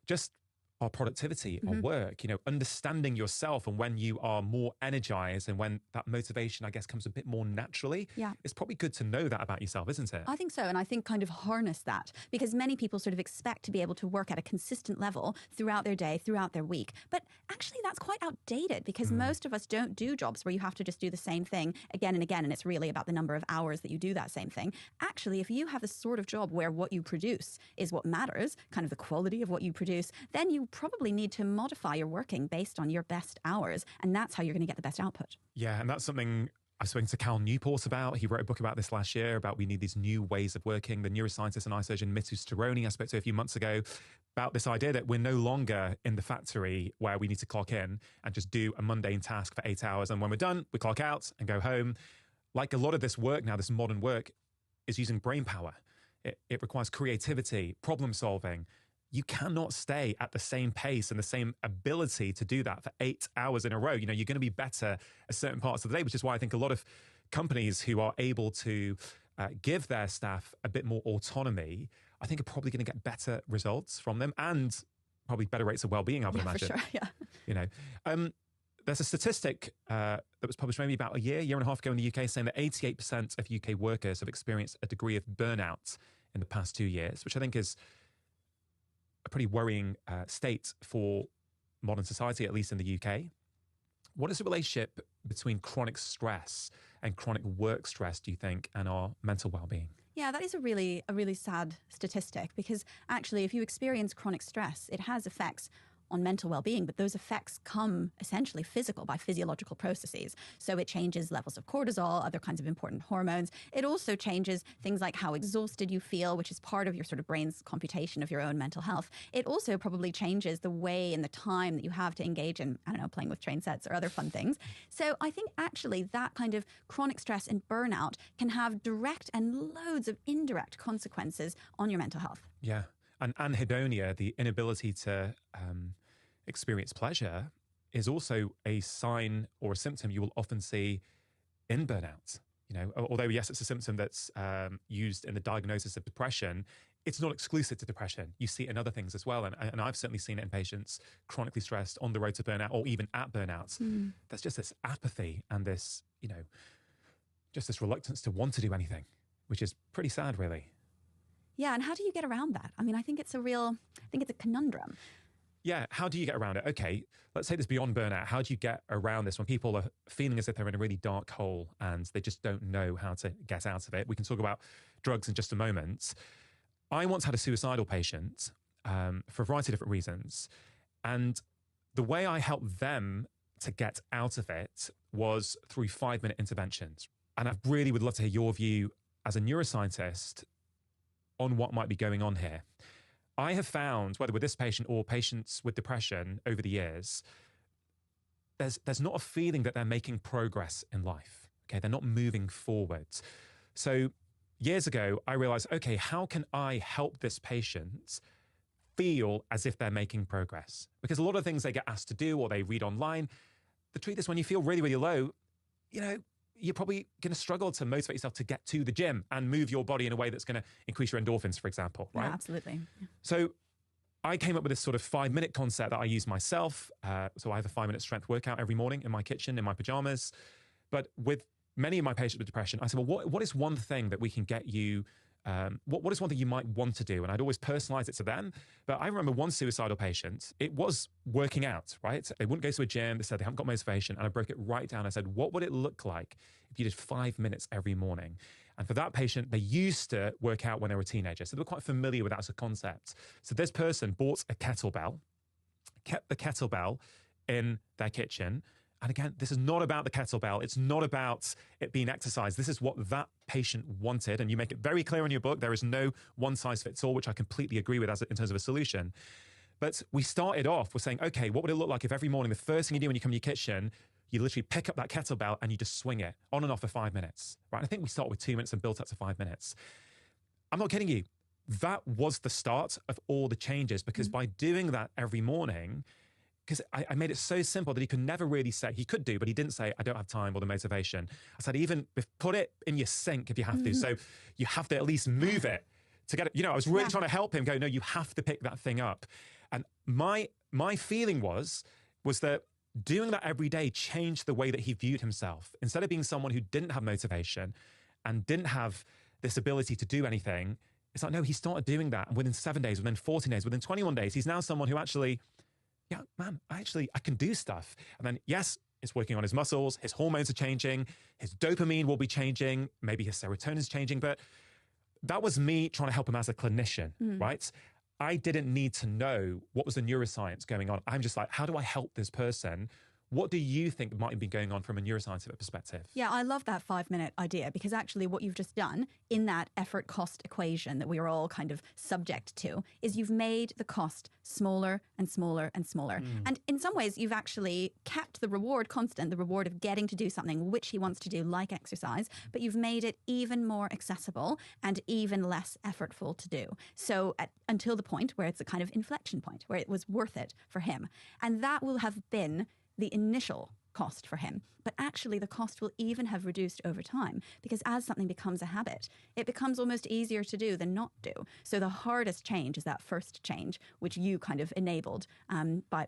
just our productivity, our work, understanding yourself, and when you are more energized and when that motivation, I guess, comes a bit more naturally. Yeah. It's probably good to know that about yourself, isn't it? I think so. And I think kind of harness that, because many people sort of expect to be able to work at a consistent level throughout their day, throughout their week. But actually that's quite outdated, because most of us don't do jobs where you have to just do the same thing again and again. And it's really about the number of hours that you do that same thing. Actually, if you have the sort of job where what you produce is what matters, kind of the quality of what you produce, then you probably need to modify your working based on your best hours. And that's how you're going to get the best output. Yeah, and that's something I've spoken to Cal Newport about. He wrote a book about this last year, about we need these new ways of working. The neuroscientist and eye surgeon Mitu Staroni I spoke to a few months ago about this idea that we're no longer in the factory where we need to clock in and just do a mundane task for 8 hours. And when we're done, we clock out and go home. Like a lot of this work now, this modern work, is using brain power. It requires creativity, problem solving. You cannot stay at the same pace and the same ability to do that for 8 hours in a row. You're going to be better at certain parts of the day, which is why I think a lot of companies who are able to give their staff a bit more autonomy, I think are probably going to get better results from them and probably better rates of well-being, I would imagine. For sure, yeah. There's a statistic that was published maybe about a year and a half ago in the UK saying that 88% of UK workers have experienced a degree of burnout in the past 2 years, which I think is a pretty worrying state for modern society, at least in the UK. What is the relationship between chronic stress and chronic work stress, do you think, and our mental well-being? Yeah, that is a really sad statistic, because actually if you experience chronic stress, it has effects on mental well-being, but those effects come essentially by physiological processes. So it changes levels of cortisol, other kinds of important hormones. It also changes things like how exhausted you feel, which is part of your sort of brain's computation of your own mental health. It also probably changes the way and the time that you have to engage in, playing with train sets or other fun things. So I think actually that kind of chronic stress and burnout can have direct and loads of indirect consequences on your mental health. Yeah. And anhedonia, the inability to experience pleasure, is also a sign or a symptom you will often see in burnout. Although yes, it's a symptom that's used in the diagnosis of depression, it's not exclusive to depression. You see it in other things as well. And I've certainly seen it in patients chronically stressed on the road to burnout or even at burnout. There's just this apathy and this, just this reluctance to want to do anything, which is pretty sad, really. Yeah, and how do you get around that? I think it's a conundrum. Yeah, how do you get around it? Okay, let's say this beyond burnout. How do you get around this when people are feeling as if they're in a really dark hole and they just don't know how to get out of it? We can talk about drugs in just a moment. I once had a suicidal patient for a variety of different reasons. And the way I helped them to get out of it was through 5-minute interventions. And I really would love to hear your view as a neuroscientist on what might be going on here. I have found, whether with this patient or patients with depression over the years, there's not a feeling that they're making progress in life. Okay, they're not moving forwards. So years ago, I realized, okay, how can I help this patient feel as if they're making progress? Because a lot of things they get asked to do or they read online, the truth is when you feel really, really low, you're probably going to struggle to motivate yourself to get to the gym and move your body in a way that's going to increase your endorphins, for example, right? Yeah, absolutely. So I came up with this sort of 5-minute concept that I use myself. So I have a 5-minute strength workout every morning in my kitchen, in my pajamas. But with many of my patients with depression, I said, well, what is one thing that we can get you, what is one thing you might want to do? And I'd always personalize it to them. But I remember one suicidal patient, it was working out, right? They wouldn't go to a gym. They said they haven't got motivation. And I broke it right down. I said, what would it look like if you did 5 minutes every morning? And for that patient, they used to work out when they were teenagers. So they were quite familiar with that as a concept. So this person bought a kettlebell, kept the kettlebell in their kitchen, And again, this is not about the kettlebell. It's not about it being exercise. This is what that patient wanted. And you make it very clear in your book. There is no one size fits all, which I completely agree with in terms of a solution. But we started off with saying, okay, what would it look like if every morning, the first thing you do when you come to your kitchen, you literally pick up that kettlebell and you just swing it on and off for 5 minutes, right? And I think we started with 2 minutes and built up to 5 minutes. I'm not kidding you. That was the start of all the changes, because by doing that every morning, because I made it so simple that he could never really say, he could do, but he didn't say, I don't have time or the motivation. I said, even put it in your sink if you have to. So you have to at least move it to get it. You know, I was really trying to help him go, no, you have to pick that thing up. And my feeling was that doing that every day changed the way that he viewed himself. Instead of being someone who didn't have motivation and didn't have this ability to do anything, it's like, no, he started doing that. And within 7 days, within 14 days, within 21 days, he's now someone who actually, yeah, man, I can do stuff. And then, yes, it's working on his muscles, his hormones are changing, his dopamine will be changing, maybe his serotonin is changing. But that was me trying to help him as a clinician, right? I didn't need to know what was the neuroscience going on. I'm just like, how do I help this person? What do you think might have been going on from a neuroscientific perspective? Yeah, I love that 5-minute idea, because actually what you've just done in that effort cost equation that we are all kind of subject to is you've made the cost smaller and smaller and smaller. And in some ways, you've actually kept the reward constant, the reward of getting to do something which he wants to do, like exercise, but you've made it even more accessible and even less effortful to do. So until the point where it's a kind of inflection point, where it was worth it for him. And that will have been the initial cost for him. But actually the cost will even have reduced over time, because as something becomes a habit, it becomes almost easier to do than not do. So the hardest change is that first change, which you kind of enabled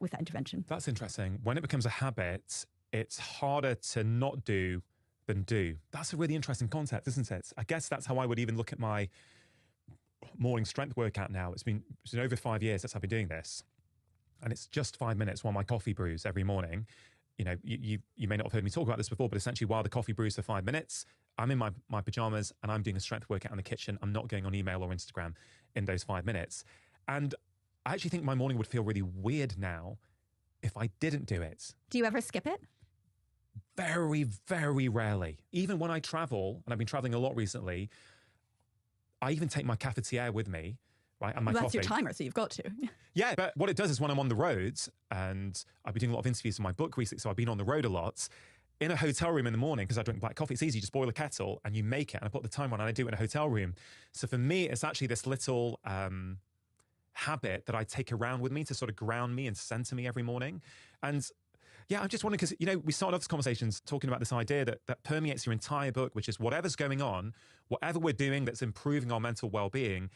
with that intervention. That's interesting. When it becomes a habit, it's harder to not do than do. That's a really interesting concept, isn't it? I guess that's how I would even look at my morning strength workout now. It's been over 5 years since I've been doing this. And it's just 5 minutes while my coffee brews every morning. You know, you may not have heard me talk about this before, but essentially while the coffee brews for 5 minutes, I'm in my pajamas and I'm doing a strength workout in the kitchen. I'm not going on email or Instagram in those 5 minutes. And I actually think my morning would feel really weird now if I didn't do it. Do you ever skip it? Very, very rarely. Even when I travel, and I've been traveling a lot recently, I even take my cafetiere with me. Right, and my That's coffee. your timer, so you've got to. Yeah, but what it does is when I'm on the road, and I've been doing a lot of interviews for my book recently, so I've been on the road a lot, in a hotel room in the morning, because I drink black coffee, it's easy, you just boil a kettle and you make it, and I put the timer on and I do it in a hotel room. So for me, it's actually this little habit that I take around with me to sort of ground me and center me every morning. And yeah, I'm just wondering, because, you know, we started off this conversations talking about this idea that permeates your entire book, which is whatever's going on, whatever we're doing that's improving our mental well-being,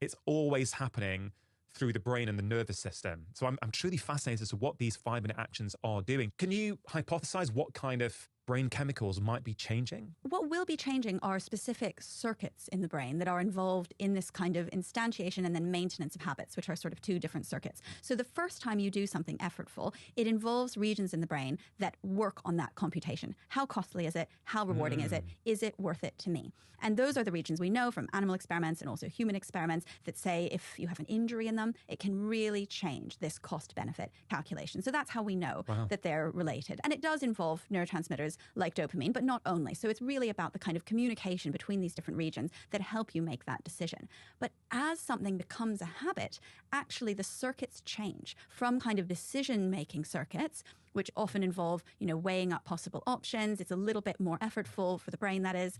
it's always happening through the brain and the nervous system. So I'm truly fascinated as to what these 5-minute actions are doing. Can you hypothesize what kind of brain chemicals might be changing? What will be changing are specific circuits in the brain that are involved in this kind of instantiation and then maintenance of habits, which are sort of two different circuits. So the first time you do something effortful, it involves regions in the brain that work on that computation. How costly is it? How rewarding is it? Is it worth it to me? And those are the regions we know from animal experiments and also human experiments that say if you have an injury in them, it can really change this cost-benefit calculation. So that's how we know that they're related. And it does involve neurotransmitters like dopamine, but not only. So it's really about the kind of communication between these different regions that help you make that decision. But as something becomes a habit, actually the circuits change from kind of decision-making circuits, which often involve, you know, weighing up possible options. It's a little bit more effortful for the brain, that is.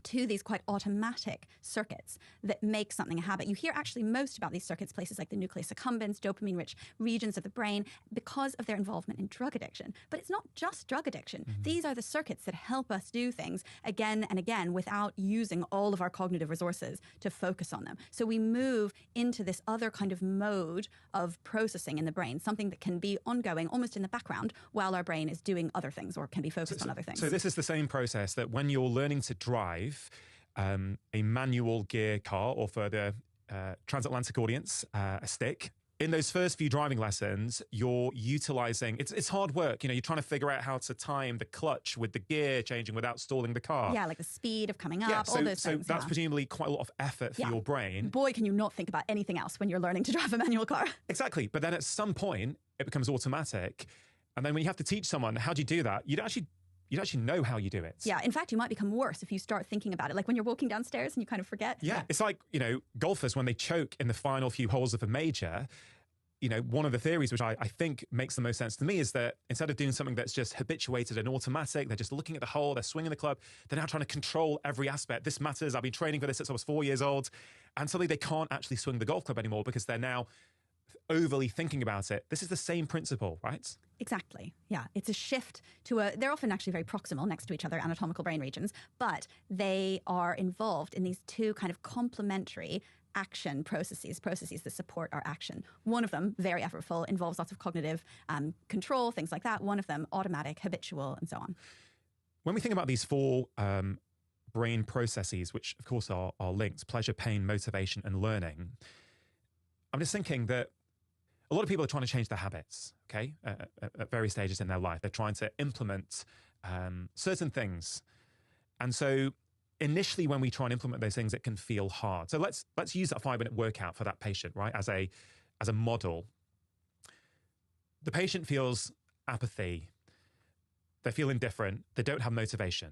To these quite automatic circuits that make something a habit. You hear actually most about these circuits, places like the nucleus accumbens, dopamine-rich regions of the brain, because of their involvement in drug addiction. But it's not just drug addiction. These are the circuits that help us do things again and again without using all of our cognitive resources to focus on them. So we move into this other kind of mode of processing in the brain, something that can be ongoing almost in the background while our brain is doing other things or can be focused on other things. So this is the same process that when you're learning to drive a manual gear car, or for the transatlantic audience, a stick. In those first few driving lessons, you're utilizing, it's hard work. You know, you're trying to figure out how to time the clutch with the gear changing without stalling the car. Yeah, like the speed of coming up, so, all those things. So that's presumably quite a lot of effort for your brain. Boy, can you not think about anything else when you're learning to drive a manual car. Exactly. But then at some point, it becomes automatic. And then when you have to teach someone, how do you do that? You'd actually know how you do it. Yeah, in fact, you might become worse if you start thinking about it. Like when you're walking downstairs and you kind of forget. Yeah, it's like, golfers, when they choke in the final few holes of a major, one of the theories which I think makes the most sense to me is that instead of doing something that's just habituated and automatic, they're just looking at the hole, they're swinging the club, they're now trying to control every aspect. This matters. I've been training for this since I was 4 years old. And suddenly they can't actually swing the golf club anymore because they're now overly thinking about it. This is the same principle, right? Exactly. Yeah. It's a shift to they're often actually very proximal next to each other, anatomical brain regions, but they are involved in these two kind of complementary action processes that support our action. One of them, very effortful, involves lots of cognitive control, things like that. One of them, automatic, habitual, and so on. When we think about these four brain processes, which of course are linked, pleasure, pain, motivation, and learning, I'm just thinking that a lot of people are trying to change their habits, okay, at various stages in their life. They're trying to implement certain things. And so initially when we try and implement those things, it can feel hard. So let's use that 5-minute workout for that patient, right, as a model. The patient feels apathy. They feel indifferent. They don't have motivation.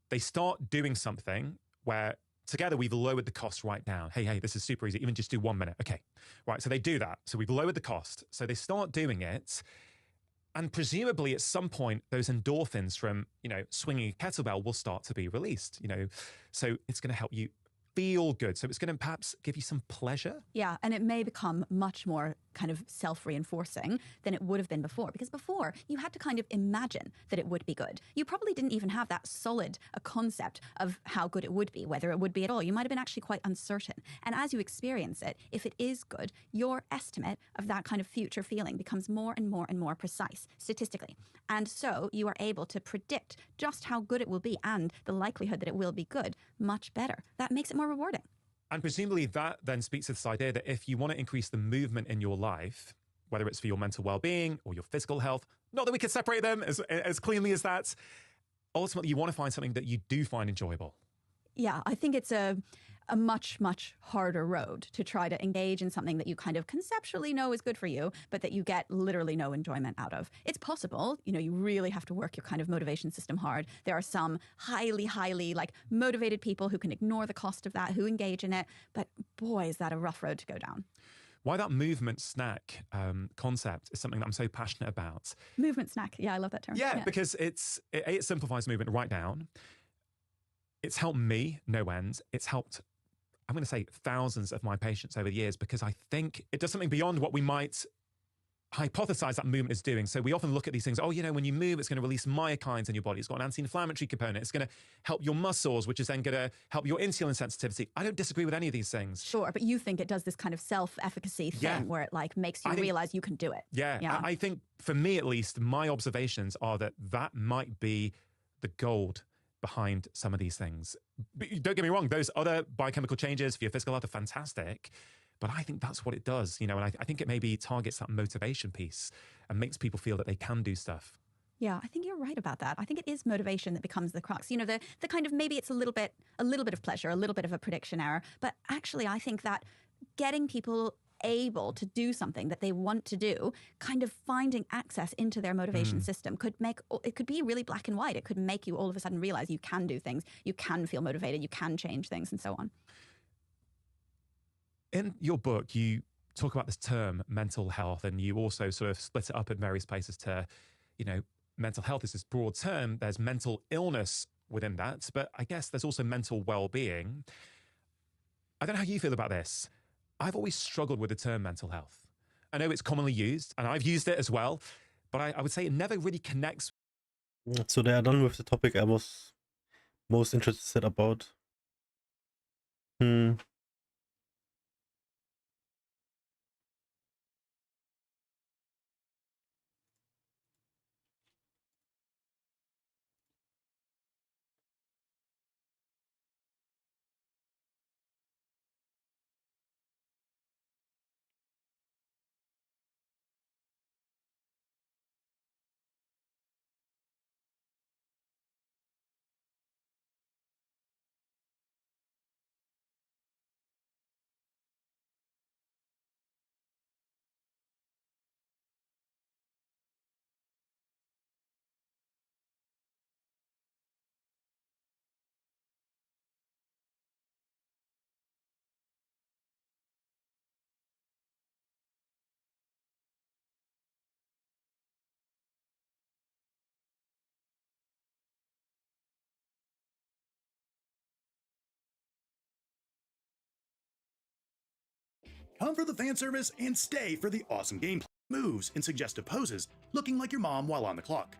They start doing something where together we've lowered the cost right down. Hey, this is super easy. Even just do 1 minute. Okay, right, so they do that. So we've lowered the cost. So they start doing it. And presumably at some point, those endorphins from, swinging a kettlebell will start to be released, So it's going to help you feel good. So it's going to perhaps give you some pleasure. Yeah, and it may become much more kind of self-reinforcing than it would have been before. Because before, you had to kind of imagine that it would be good. You probably didn't even have that solid a concept of how good it would be, whether it would be at all. You might have been actually quite uncertain. And as you experience it, if it is good, your estimate of that kind of future feeling becomes more and more and more precise statistically. And so you are able to predict just how good it will be and the likelihood that it will be good much better. That makes it more rewarding. And presumably that then speaks to this idea that if you want to increase the movement in your life, whether it's for your mental well-being or your physical health, not that we could separate them as cleanly as that, ultimately you want to find something that you do find enjoyable. Yeah, I think it's a much, much harder road to try to engage in something that you kind of conceptually know is good for you, but that you get literally no enjoyment out of. It's possible, you really have to work your kind of motivation system hard. There are some highly motivated people who can ignore the cost of that, who engage in it. But boy, is that a rough road to go down. Why that movement snack concept is something that I'm so passionate about. Movement snack. Yeah, I love that term. Yeah. Because it simplifies movement right down. It's helped me no end. It's helped, I'm going to say, thousands of my patients over the years, because I think it does something beyond what we might hypothesize that movement is doing. So we often look at these things, when you move, it's going to release myokines in your body. It's got an anti-inflammatory component. It's going to help your muscles, which is then going to help your insulin sensitivity. I don't disagree with any of these things. Sure, but you think it does this kind of self-efficacy thing where it makes you realize you can do it. Yeah. I think, for me at least, my observations are that might be the gold behind some of these things. But don't get me wrong, those other biochemical changes for your physical health are fantastic, but I think that's what it does, and I think it maybe targets that motivation piece and makes people feel that they can do stuff. Yeah, I think you're right about that. I think it is motivation that becomes the crux. The kind of, maybe it's a little bit of pleasure, a little bit of a prediction error, but actually I think that getting people able to do something that they want to do, kind of finding access into their motivation system could be really black and white. It could make you all of a sudden realize you can do things, you can feel motivated, you can change things, and so on. In your book, you talk about this term mental health, and you also sort of split it up in various places to, mental health is this broad term. There's mental illness within that, but I guess there's also mental well-being. I don't know how you feel about this. I've always struggled with the term mental health. I know it's commonly used, and I've used it as well, but I would say it never really connects. So they are done with the topic I was most interested about. Come for the fan service and stay for the awesome gameplay, moves, and suggestive poses, looking like your mom while on the clock.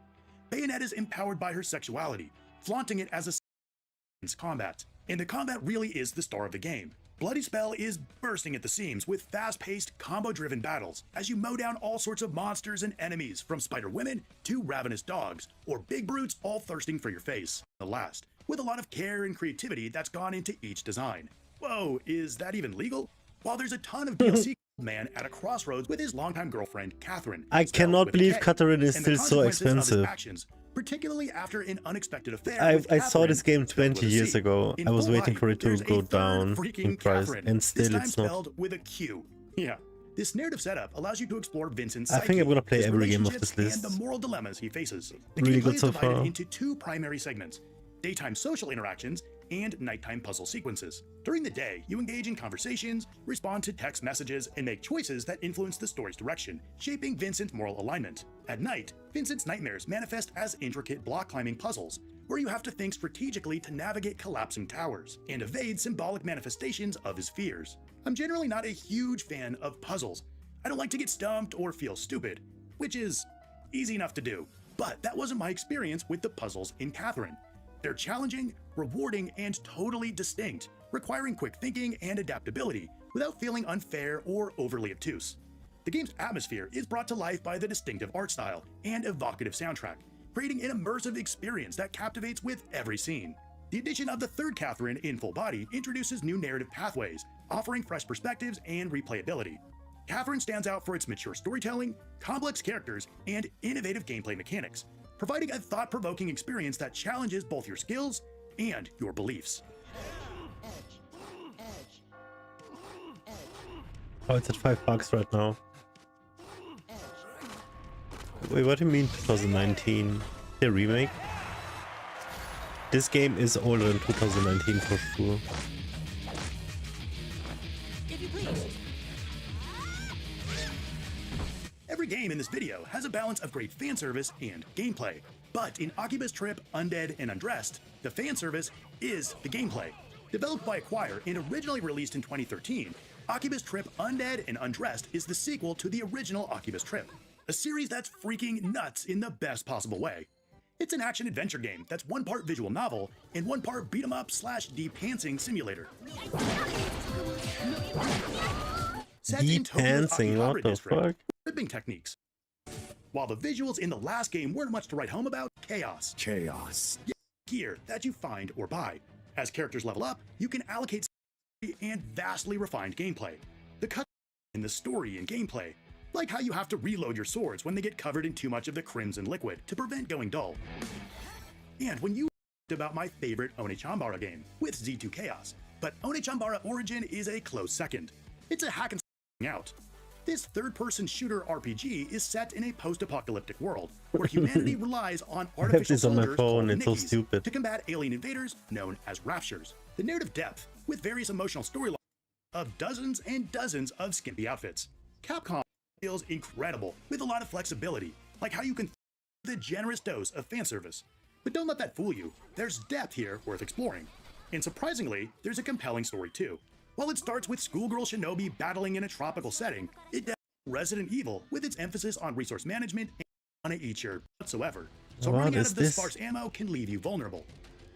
Bayonetta is empowered by her sexuality, flaunting it as a combat. And the combat really is the star of the game. Bloody Spell is bursting at the seams with fast-paced, combo-driven battles as you mow down all sorts of monsters and enemies, from spider women to ravenous dogs, or big brutes all thirsting for your face. The last, with a lot of care and creativity that's gone into each design. Whoa, is that even legal? While there's a ton of DLC, man at a crossroads with his longtime girlfriend, Catherine. I cannot believe Catherine is and the still so consequences of his expensive. actions, particularly after an unexpected affair I saw Catherine, this game spelled 20 with a years C. ago. In I was full waiting body, for it to there's a go third down freaking in price, Catherine, and this still time it's not. spelled with a Q. Yeah. This narrative setup allows you to explore Vincent's I think I'm gonna play his every game of relationships, this and the list. moral dilemmas he faces. The Really gameplay good is so divided far. into two primary segments: daytime social interactions and nighttime puzzle sequences. During the day, you engage in conversations, respond to text messages, and make choices that influence the story's direction, shaping Vincent's moral alignment. At night, Vincent's nightmares manifest as intricate block climbing puzzles, where you have to think strategically to navigate collapsing towers and evade symbolic manifestations of his fears. I'm generally not a huge fan of puzzles. I don't like to get stumped or feel stupid, which is easy enough to do, but that wasn't my experience with the puzzles in Catherine. They're challenging, rewarding, and totally distinct, requiring quick thinking and adaptability without feeling unfair or overly obtuse. The game's atmosphere is brought to life by the distinctive art style and evocative soundtrack, creating an immersive experience that captivates with every scene. The addition of the third Catherine in full body introduces new narrative pathways, offering fresh perspectives and replayability. Catherine stands out for its mature storytelling, complex characters, and innovative gameplay mechanics, providing a thought-provoking experience that challenges both your skills and your beliefs. Oh, it's at $5 right now. Wait, what do you mean 2019? The remake? This game is older than 2019 for sure. Every game in this video has a balance of great fan service and gameplay, but in Oculus Trip, Undead, and Undressed, the fan service is the gameplay. Developed by Acquire and originally released in 2013, Oculus Trip, Undead, and Undressed is the sequel to the original Oculus Trip, a series that's freaking nuts in the best possible way. It's an action-adventure game that's one part visual novel and one part beat-em-up/deep pantsing simulator. Set in Deep Tokyo's pantsing, what Akihabara the district, fuck? ripping techniques. While the visuals in the last game weren't much to write home about, chaos. Gear that you find or buy. As characters level up, you can allocate and vastly refined gameplay. The cut in the story and gameplay, like how you have to reload your swords when they get covered in too much of the crimson liquid to prevent going dull. And when you about my favorite Onechambara game with Z2 Chaos, but Onechambara Origin is a close second. It's a hack and out. This third-person shooter RPG is set in a post-apocalyptic world where humanity relies on I have artificial this on my soldiers phone, called it's so Nikis stupid. to combat alien invaders known as Raptures. The narrative depth, with various emotional storylines of dozens and dozens of skimpy outfits. Capcom feels incredible with a lot of flexibility, like how you can the generous dose of fan service. But don't let that fool you. There's depth here worth exploring. And surprisingly, there's a compelling story too. While it starts with schoolgirl shinobi battling in a tropical setting, it delves Resident Evil with its emphasis on resource management and on a eat your whatsoever. So What running out is of this this? sparse ammo can leave you vulnerable.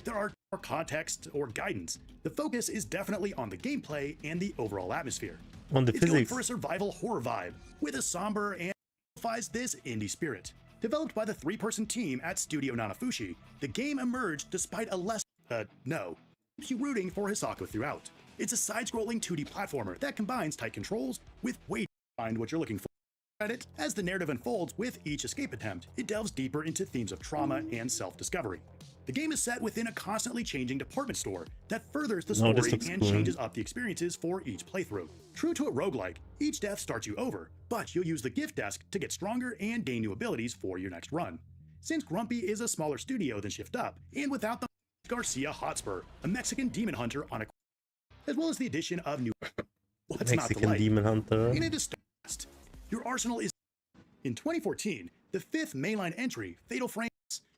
There are more context or guidance. The focus is definitely on the gameplay and the overall atmosphere. On the It's going physics. for a survival horror vibe with a somber and amplifies this indie spirit. Developed by the three-person team at Studio Nanafushi, the game emerged despite a less keeps you rooting for Hisako throughout. It's a side-scrolling 2D platformer that combines tight controls with weight to find what you're looking for. As the narrative unfolds with each escape attempt, it delves deeper into themes of trauma and self-discovery. The game is set within a constantly changing department store that furthers the Oh, this story looks and cool. changes up the experiences for each playthrough. True to a roguelike, each death starts you over, but you'll use the gift desk to get stronger and gain new abilities for your next run. Since Grumpy is a smaller studio than Shift Up, and without the Garcia Hotspur, a Mexican demon hunter on a as well as the addition of new what's not Mexican to like. Demon Hunter. In it is fast. Your arsenal is in 2014, the fifth mainline entry, Fatal Frames,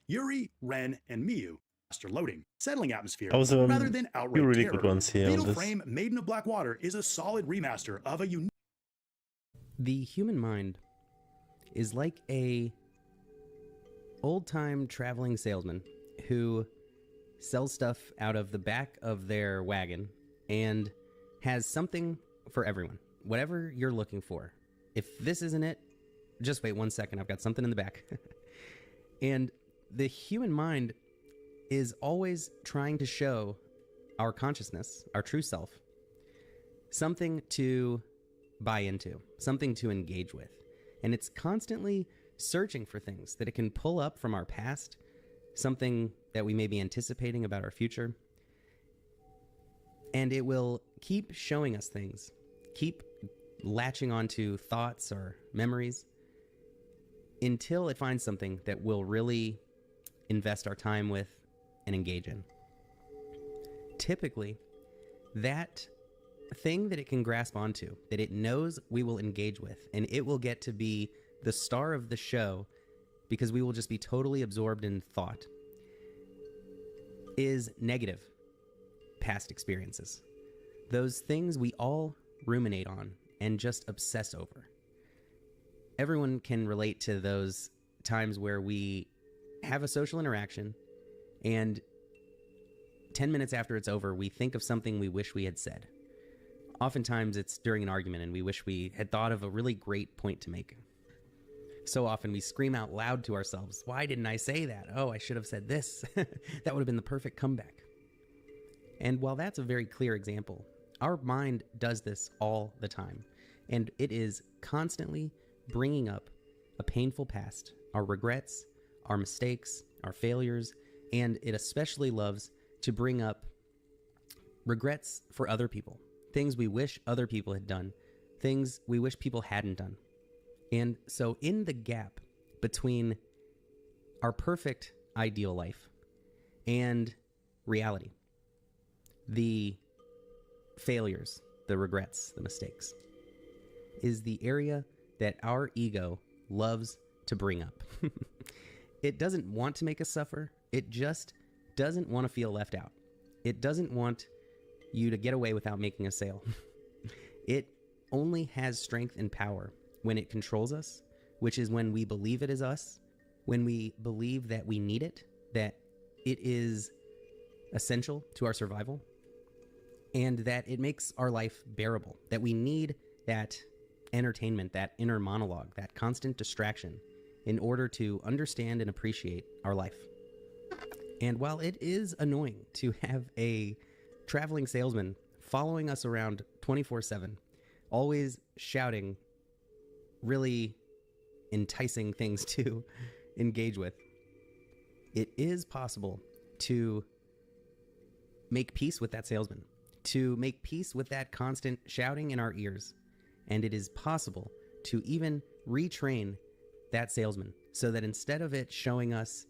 Yuri, Ren, and Miyu, faster loading, settling atmosphere, Also, rather than outright few really terror. good ones here on Fatal this. Frame Maiden of Black Water is a solid remaster of a unique The human mind is like a old-time traveling salesman who sells stuff out of the back of their wagon and has something for everyone. Whatever you're looking for. If this isn't it, just wait 1 second. I've got something in the back. And the human mind is always trying to show our consciousness, our true self, something to buy into, something to engage with. And it's constantly searching for things that it can pull up from our past, something that we may be anticipating about our future. And it will keep showing us things, keep latching onto thoughts or memories until it finds something that we'll really invest our time with and engage in. Typically, that thing that it can grasp onto, that it knows we will engage with, and it will get to be the star of the show because we will just be totally absorbed in thought, is negative past experiences. Those things we all ruminate on and just obsess over. Everyone can relate to those times where we have a social interaction and 10 minutes after it's over, we think of something we wish we had said. Oftentimes it's during an argument and we wish we had thought of a really great point to make. So often we scream out loud to ourselves, why didn't I say that? Oh, I should have said this. That would have been the perfect comeback. And while that's a very clear example, our mind does this all the time. And it is constantly bringing up a painful past, our regrets, our mistakes, our failures, and it especially loves to bring up regrets for other people, things we wish other people had done, things we wish people hadn't done. And so in the gap between our perfect ideal life and reality, the failures, the regrets, the mistakes, is the area that our ego loves to bring up. It doesn't want to make us suffer. It just doesn't want to feel left out. It doesn't want you to get away without making a sale. It only has strength and power when it controls us, which is when we believe it is us, when we believe that we need it, that it is essential to our survival, and that it makes our life bearable, that we need that entertainment, that inner monologue, that constant distraction in order to understand and appreciate our life. And while it is annoying to have a traveling salesman following us around 24/7, always shouting really enticing things to engage with, it is possible to make peace with that salesman, to make peace with that constant shouting in our ears. And it is possible to even retrain that salesman so that instead of it showing us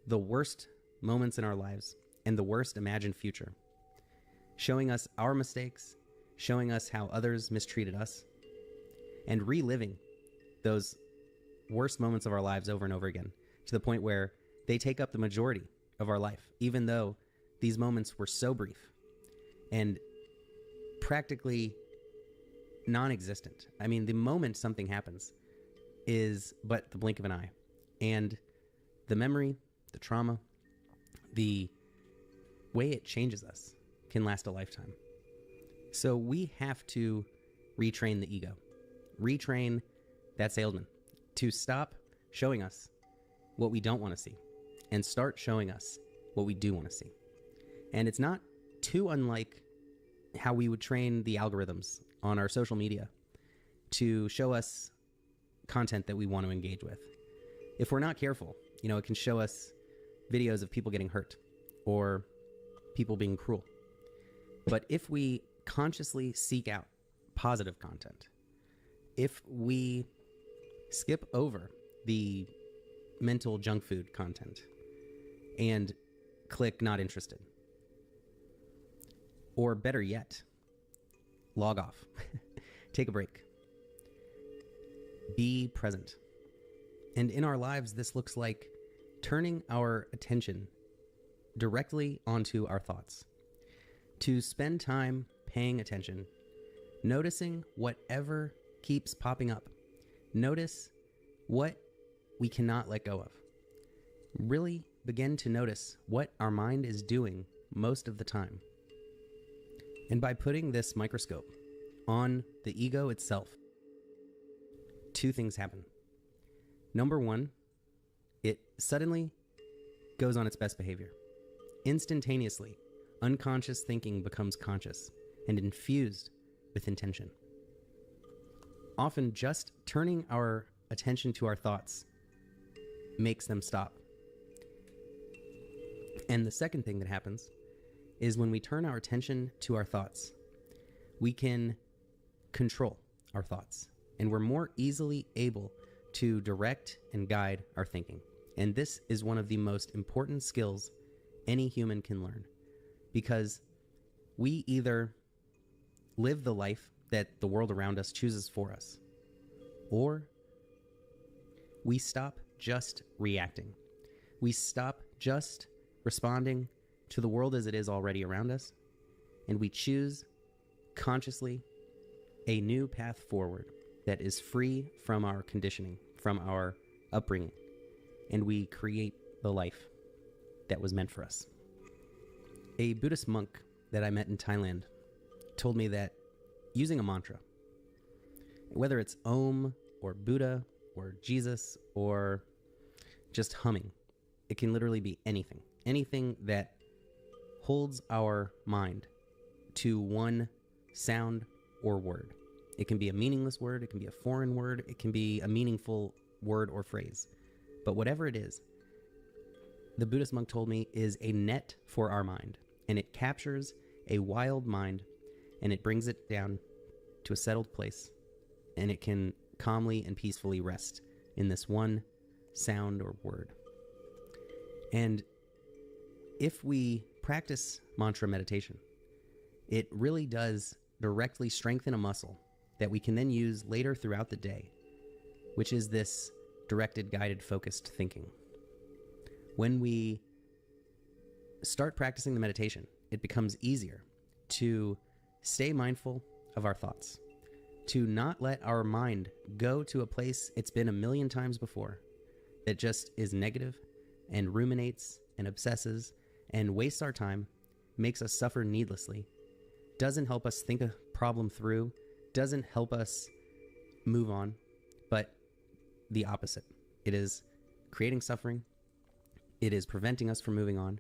the worst moments in our lives and the worst imagined future, showing us our mistakes, showing us how others mistreated us, and reliving those worst moments of our lives over and over again to the point where they take up the majority of our life, even though these moments were so brief and practically non-existent. I mean, the moment something happens is but the blink of an eye. And the memory, the trauma, the way it changes us can last a lifetime. So we have to retrain the ego, retrain that salesman to stop showing us what we don't want to see and start showing us what we do want to see. And it's not too unlike how we would train the algorithms on our social media to show us content that we want to engage with. If we're not careful, it can show us videos of people getting hurt or people being cruel. But if we consciously seek out positive content, if we skip over the mental junk food content and click not interested, or better yet, log off, take a break, be present. And in our lives, this looks like turning our attention directly onto our thoughts, to spend time paying attention, noticing whatever keeps popping up Notice what we cannot let go of. Really begin to notice what our mind is doing most of the time. And by putting this microscope on the ego itself, two things happen. Number one, it suddenly goes on its best behavior. Instantaneously, unconscious thinking becomes conscious and infused with intention. Often just turning our attention to our thoughts makes them stop. And the second thing that happens is when we turn our attention to our thoughts, we can control our thoughts, and we're more easily able to direct and guide our thinking. And this is one of the most important skills any human can learn, because we either live the life that the world around us chooses for us, or we stop just reacting. We stop just responding to the world as it is already around us, and we choose consciously a new path forward that is free from our conditioning, from our upbringing, and we create the life that was meant for us. A Buddhist monk that I met in Thailand told me that using a mantra, whether it's Om or Buddha or Jesus or just humming, it can literally be anything. Anything that holds our mind to one sound or word. It can be a meaningless word, it can be a foreign word, it can be a meaningful word or phrase. But whatever it is, the Buddhist monk told me, is a net for our mind. And it captures a wild mind and it brings it down to a settled place. And it can calmly and peacefully rest in this one sound or word. And if we practice mantra meditation, it really does directly strengthen a muscle that we can then use later throughout the day, which is this directed, guided, focused thinking. When we start practicing the meditation, it becomes easier to stay mindful of our thoughts, to not let our mind go to a place it's been a million times before that just is negative and ruminates and obsesses and wastes our time, makes us suffer needlessly, doesn't help us think a problem through, doesn't help us move on, but the opposite. It is creating suffering. It is preventing us from moving on.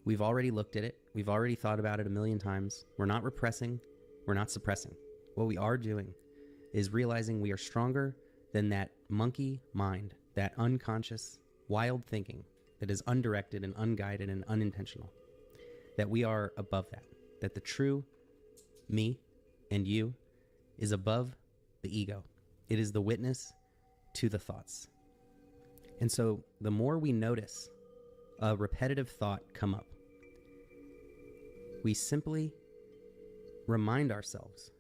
We've already looked at it. We've already thought about it a million times. We're not repressing. We're not suppressing. What we are doing is realizing we are stronger than that monkey mind, that unconscious, wild thinking that is undirected and unguided and unintentional. That we are above that. That the true me and you is above the ego. It is the witness to the thoughts. And so the more we notice a repetitive thought come up, we simply remind ourselves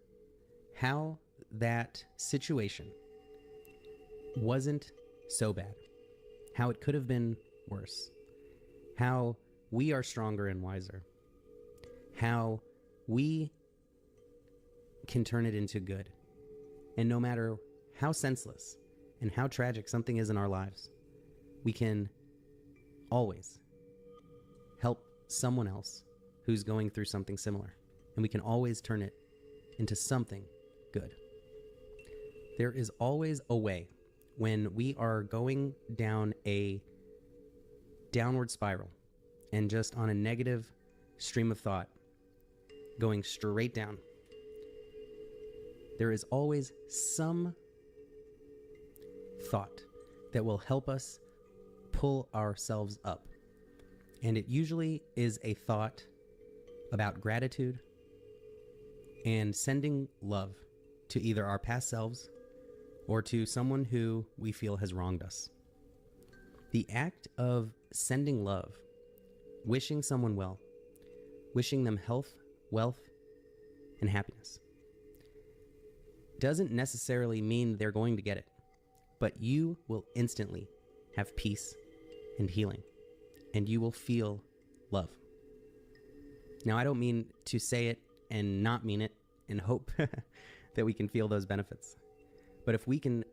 how that situation wasn't so bad, how it could have been worse, how we are stronger and wiser, how we can turn it into good. And no matter how senseless and how tragic something is in our lives, we can always help someone else who's going through something similar. And we can always turn it into something good. There is always a way when we are going down a downward spiral and just on a negative stream of thought, going straight down. There is always some thought that will help us pull ourselves up. And it usually is a thought about gratitude and sending love to either our past selves or to someone who we feel has wronged us. The act of sending love, wishing someone well, wishing them health, wealth, and happiness, doesn't necessarily mean they're going to get it, but you will instantly have peace and healing, and you will feel love. Now, I don't mean to say it and not mean it and hope that we can feel those benefits. But if we can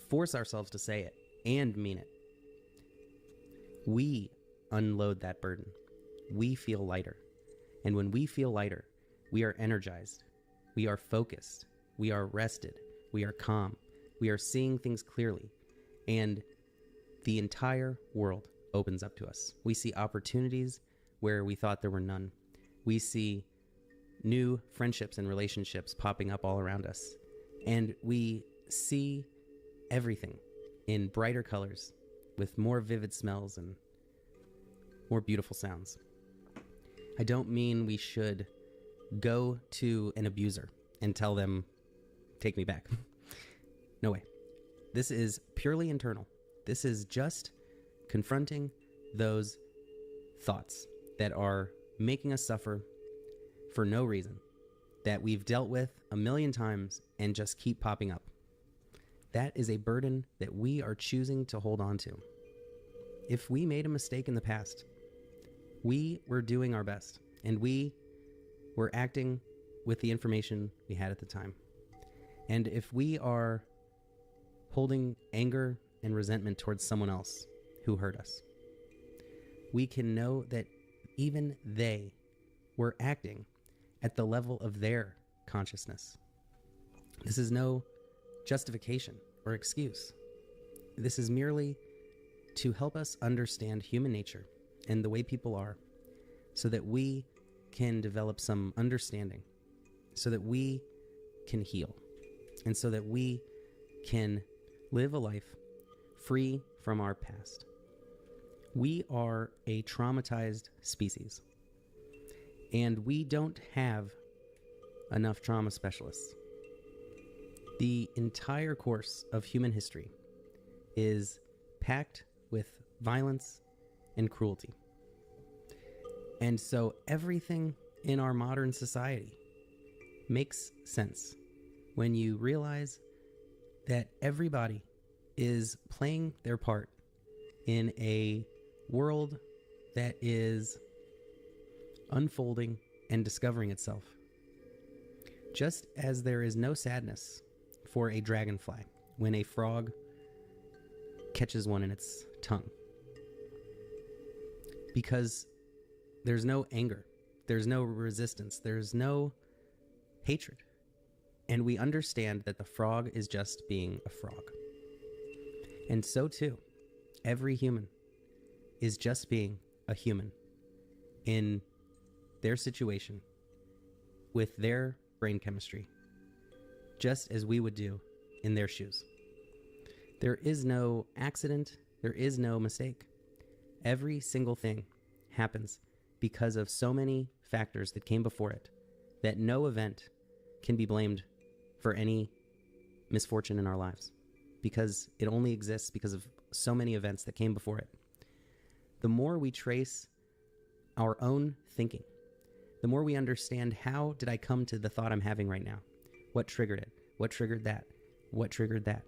force ourselves to say it and mean it. We unload that burden. We feel lighter. And when we feel lighter, we are energized. We are focused. We are rested. We are calm. We are seeing things clearly. And the entire world opens up to us. We see opportunities where we thought there were none. We see new friendships and relationships popping up all around us. And we see everything in brighter colors with more vivid smells and more beautiful sounds. I don't mean we should go to an abuser and tell them, take me back. No way. This is purely internal. This is just confronting those thoughts that are making us suffer for no reason, that we've dealt with a million times and just keep popping up. That is a burden that we are choosing to hold on to. If we made a mistake in the past, we were doing our best, and we were acting with the information we had at the time. And if we are holding anger and resentment towards someone else who hurt us, we can know that even they were acting at the level of their consciousness. This is no justification or excuse. This is merely to help us understand human nature and the way people are, so that we can develop some understanding, so that we can heal, and so that we can live a life free from our past. We are a traumatized species, and we don't have enough trauma specialists. The entire course of human history is packed with violence and cruelty. And so everything in our modern society makes sense when you realize that everybody is playing their part in a world that is unfolding and discovering itself. Just as there is no sadness for a dragonfly when a frog catches one in its tongue, because there's no anger, there's no resistance, there's no hatred. And we understand that the frog is just being a frog. And so too, every human is just being a human in their situation with their brain chemistry, just as we would do in their shoes. There is no accident, there is no mistake. Every single thing happens because of so many factors that came before it that no event can be blamed for any misfortune in our lives, because it only exists because of so many events that came before it. The more we trace our own thinking, the more we understand, how did I come to the thought I'm having right now? What triggered it? What triggered that? What triggered that?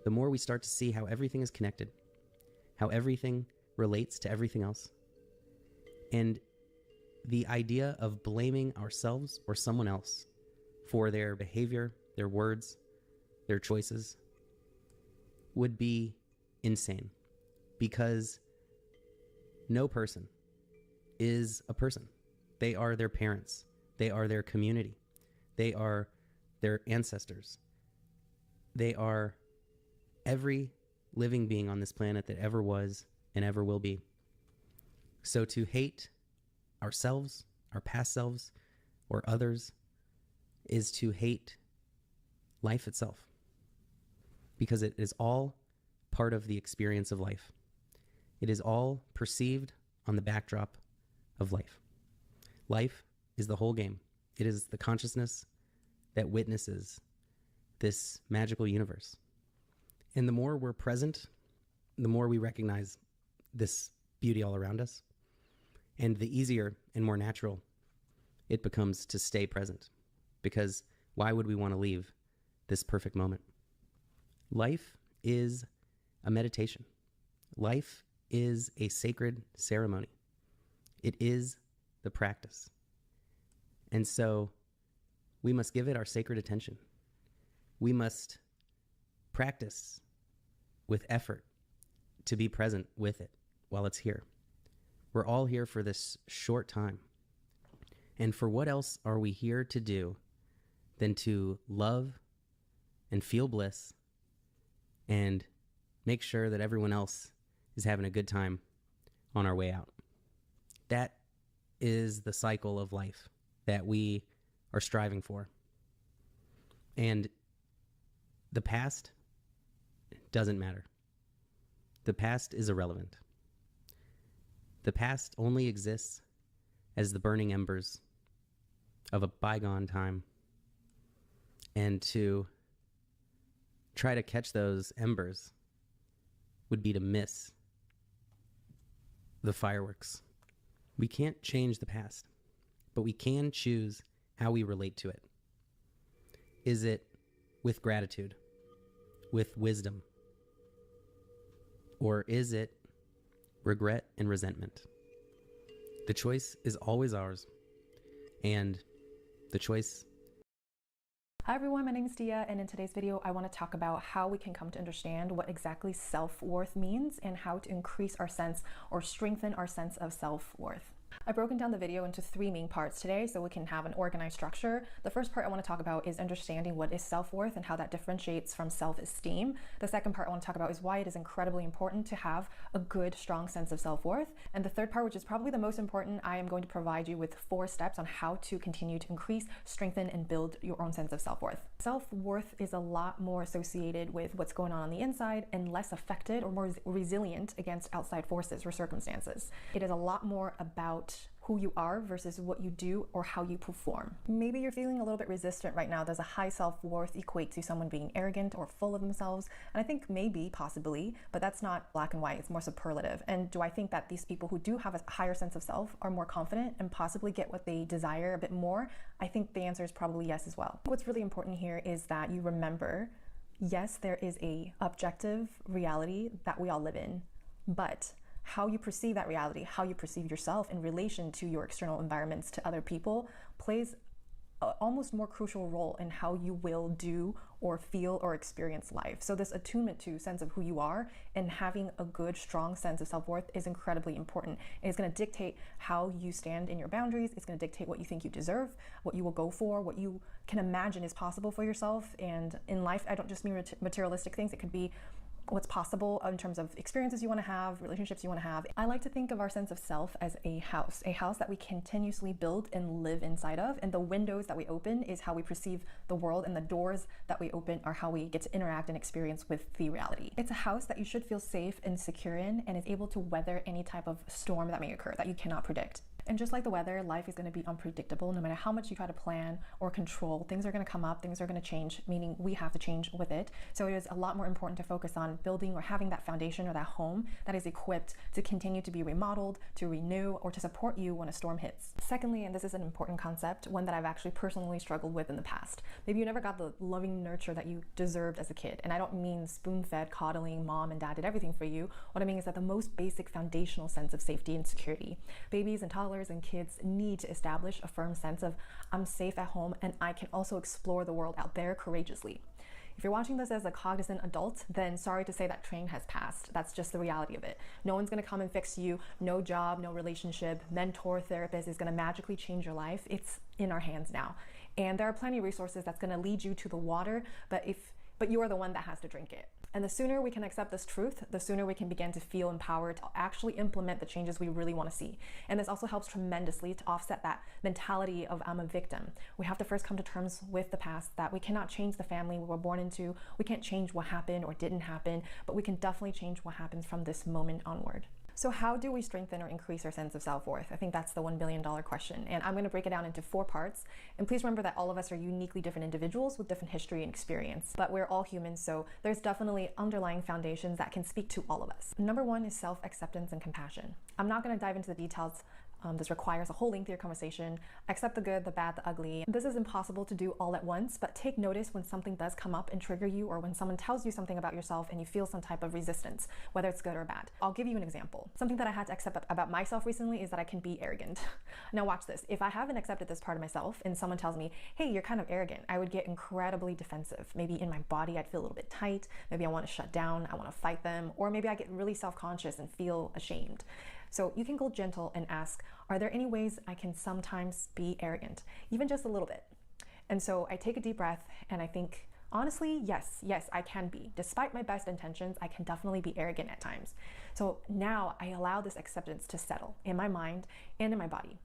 The more we start to see how everything is connected, how everything relates to everything else. And the idea of blaming ourselves or someone else for their behavior, their words, their choices would be insane, because no person is a person. They are their parents. They are their community. They are their ancestors. They are every living being on this planet that ever was and ever will be. So to hate ourselves, our past selves, or others is to hate life itself, because it is all part of the experience of life. It is all perceived on the backdrop of life. Life is the whole game. It is the consciousness that witnesses this magical universe. And the more we're present, the more we recognize this beauty all around us, and the easier and more natural it becomes to stay present. Because why would we want to leave this perfect moment? Life is a meditation. Life is a sacred ceremony. It is the practice. And so we must give it our sacred attention. We must practice with effort to be present with it while it's here. We're all here for this short time. And for what else are we here to do than to love and feel bliss and make sure that everyone else is having a good time on our way out? That is the cycle of life that we are striving for. And the past doesn't matter. The past is irrelevant. The past only exists as the burning embers of a bygone time. And to try to catch those embers would be to miss the fireworks. We can't change the past, but we can choose how we relate to it. Is it with gratitude, with wisdom, or is it regret and resentment? The choice is always ours, and the choice. Hi everyone, my name is Dia, and in today's video I want to talk about how we can come to understand what exactly self-worth means and how to increase our sense or strengthen our sense of self-worth. I've broken down the video into 3 main parts today so we can have an organized structure. The first part I want to talk about is understanding what is self-worth and how that differentiates from self-esteem. The second part I want to talk about is why it is incredibly important to have a good, strong sense of self-worth. And the third part, which is probably the most important, I am going to provide you with 4 steps on how to continue to increase, strengthen, and build your own sense of self-worth. Self-worth is a lot more associated with what's going on the inside and less affected or more resilient against outside forces or circumstances. It is a lot more about who you are versus what you do or how you perform. Maybe you're feeling a little bit resistant right now. Does a high self-worth equate to someone being arrogant or full of themselves? And I think maybe, possibly, but that's not black and white, it's more superlative. And do I think that these people who do have a higher sense of self are more confident and possibly get what they desire a bit more? I think the answer is probably yes as well. What's really important here is that you remember, yes, there is a objective reality that we all live in, but how you perceive that reality, how you perceive yourself in relation to your external environments, to other people, plays an almost more crucial role in how you will do or feel or experience life. So this attunement to sense of who you are and having a good, strong sense of self-worth is incredibly important. It's going to dictate how you stand in your boundaries. It's going to dictate what you think you deserve, what you will go for, what you can imagine is possible for yourself. And in life, I don't just mean materialistic things. It could be what's possible in terms of experiences you want to have, relationships you want to have. I like to think of our sense of self as a house that we continuously build and live inside of, and the windows that we open is how we perceive the world, and the doors that we open are how we get to interact and experience with the reality. It's a house that you should feel safe and secure in and is able to weather any type of storm that may occur that you cannot predict. And just like the weather, life is going to be unpredictable. No matter how much you try to plan or control, things are going to come up, things are going to change, meaning we have to change with it. So it is a lot more important to focus on building or having that foundation or that home that is equipped to continue to be remodeled, to renew, or to support you when a storm hits. Secondly, and this is an important concept, one that I've actually personally struggled with in the past. Maybe you never got the loving nurture that you deserved as a kid. And I don't mean spoon-fed, coddling, mom and dad did everything for you. What I mean is that the most basic foundational sense of safety and security. Babies and toddlers and kids need to establish a firm sense of I'm safe at home and I can also explore the world out there courageously. If you're watching this as a cognizant adult, then sorry to say that train has passed. That's just the reality of it. No one's gonna come and fix you. No job, no relationship, mentor, therapist is gonna magically change your life. It's in our hands now. And there are plenty of resources that's gonna lead you to the water, but you are the one that has to drink it. And the sooner we can accept this truth, the sooner we can begin to feel empowered to actually implement the changes we really want to see. And this also helps tremendously to offset that mentality of I'm a victim. We have to first come to terms with the past, that we cannot change the family we were born into. We can't change what happened or didn't happen, but we can definitely change what happens from this moment onward. So how do we strengthen or increase our sense of self-worth? I think that's the $1 billion question. And I'm going to break it down into 4 parts. And please remember that all of us are uniquely different individuals with different history and experience. But we're all humans, so there's definitely underlying foundations that can speak to all of us. Number 1 is self-acceptance and compassion. I'm not going to dive into the details This requires a whole lengthier conversation. Accept the good, the bad, the ugly. This is impossible to do all at once, but take notice when something does come up and trigger you, or when someone tells you something about yourself and you feel some type of resistance, whether it's good or bad. I'll give you an example. Something that I had to accept about myself recently is that I can be arrogant. Now watch this. If I haven't accepted this part of myself and someone tells me, hey, you're kind of arrogant, I would get incredibly defensive. Maybe in my body, I'd feel a little bit tight. Maybe I want to shut down. I want to fight them. Or maybe I get really self-conscious and feel ashamed. So you can go gentle and ask, are there any ways I can sometimes be arrogant? Even just a little bit. And so I take a deep breath and I think, honestly, yes, I can be. Despite my best intentions, I can definitely be arrogant at times. So now I allow this acceptance to settle in my mind and in my body.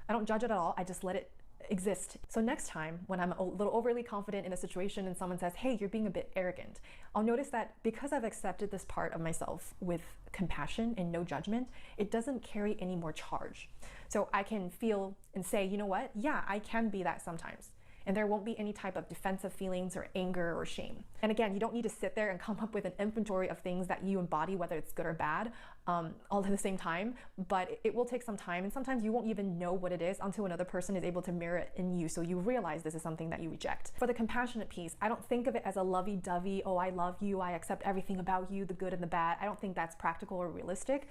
I don't judge it at all. I just let it exist. So next time when I'm a little overly confident in a situation and someone says, hey, you're being a bit arrogant, I'll notice that because I've accepted this part of myself with compassion and no judgment, it doesn't carry any more charge. So I can feel and say, you know what? Yeah, I can be that sometimes. And there won't be any type of defensive feelings or anger or shame. And again, you don't need to sit there and come up with an inventory of things that you embody, whether it's good or bad, all at the same time, but it will take some time. And sometimes you won't even know what it is until another person is able to mirror it in you. So you realize this is something that you reject. For the compassionate piece, I don't think of it as a lovey-dovey, oh, I love you, I accept everything about you, the good and the bad. I don't think that's practical or realistic.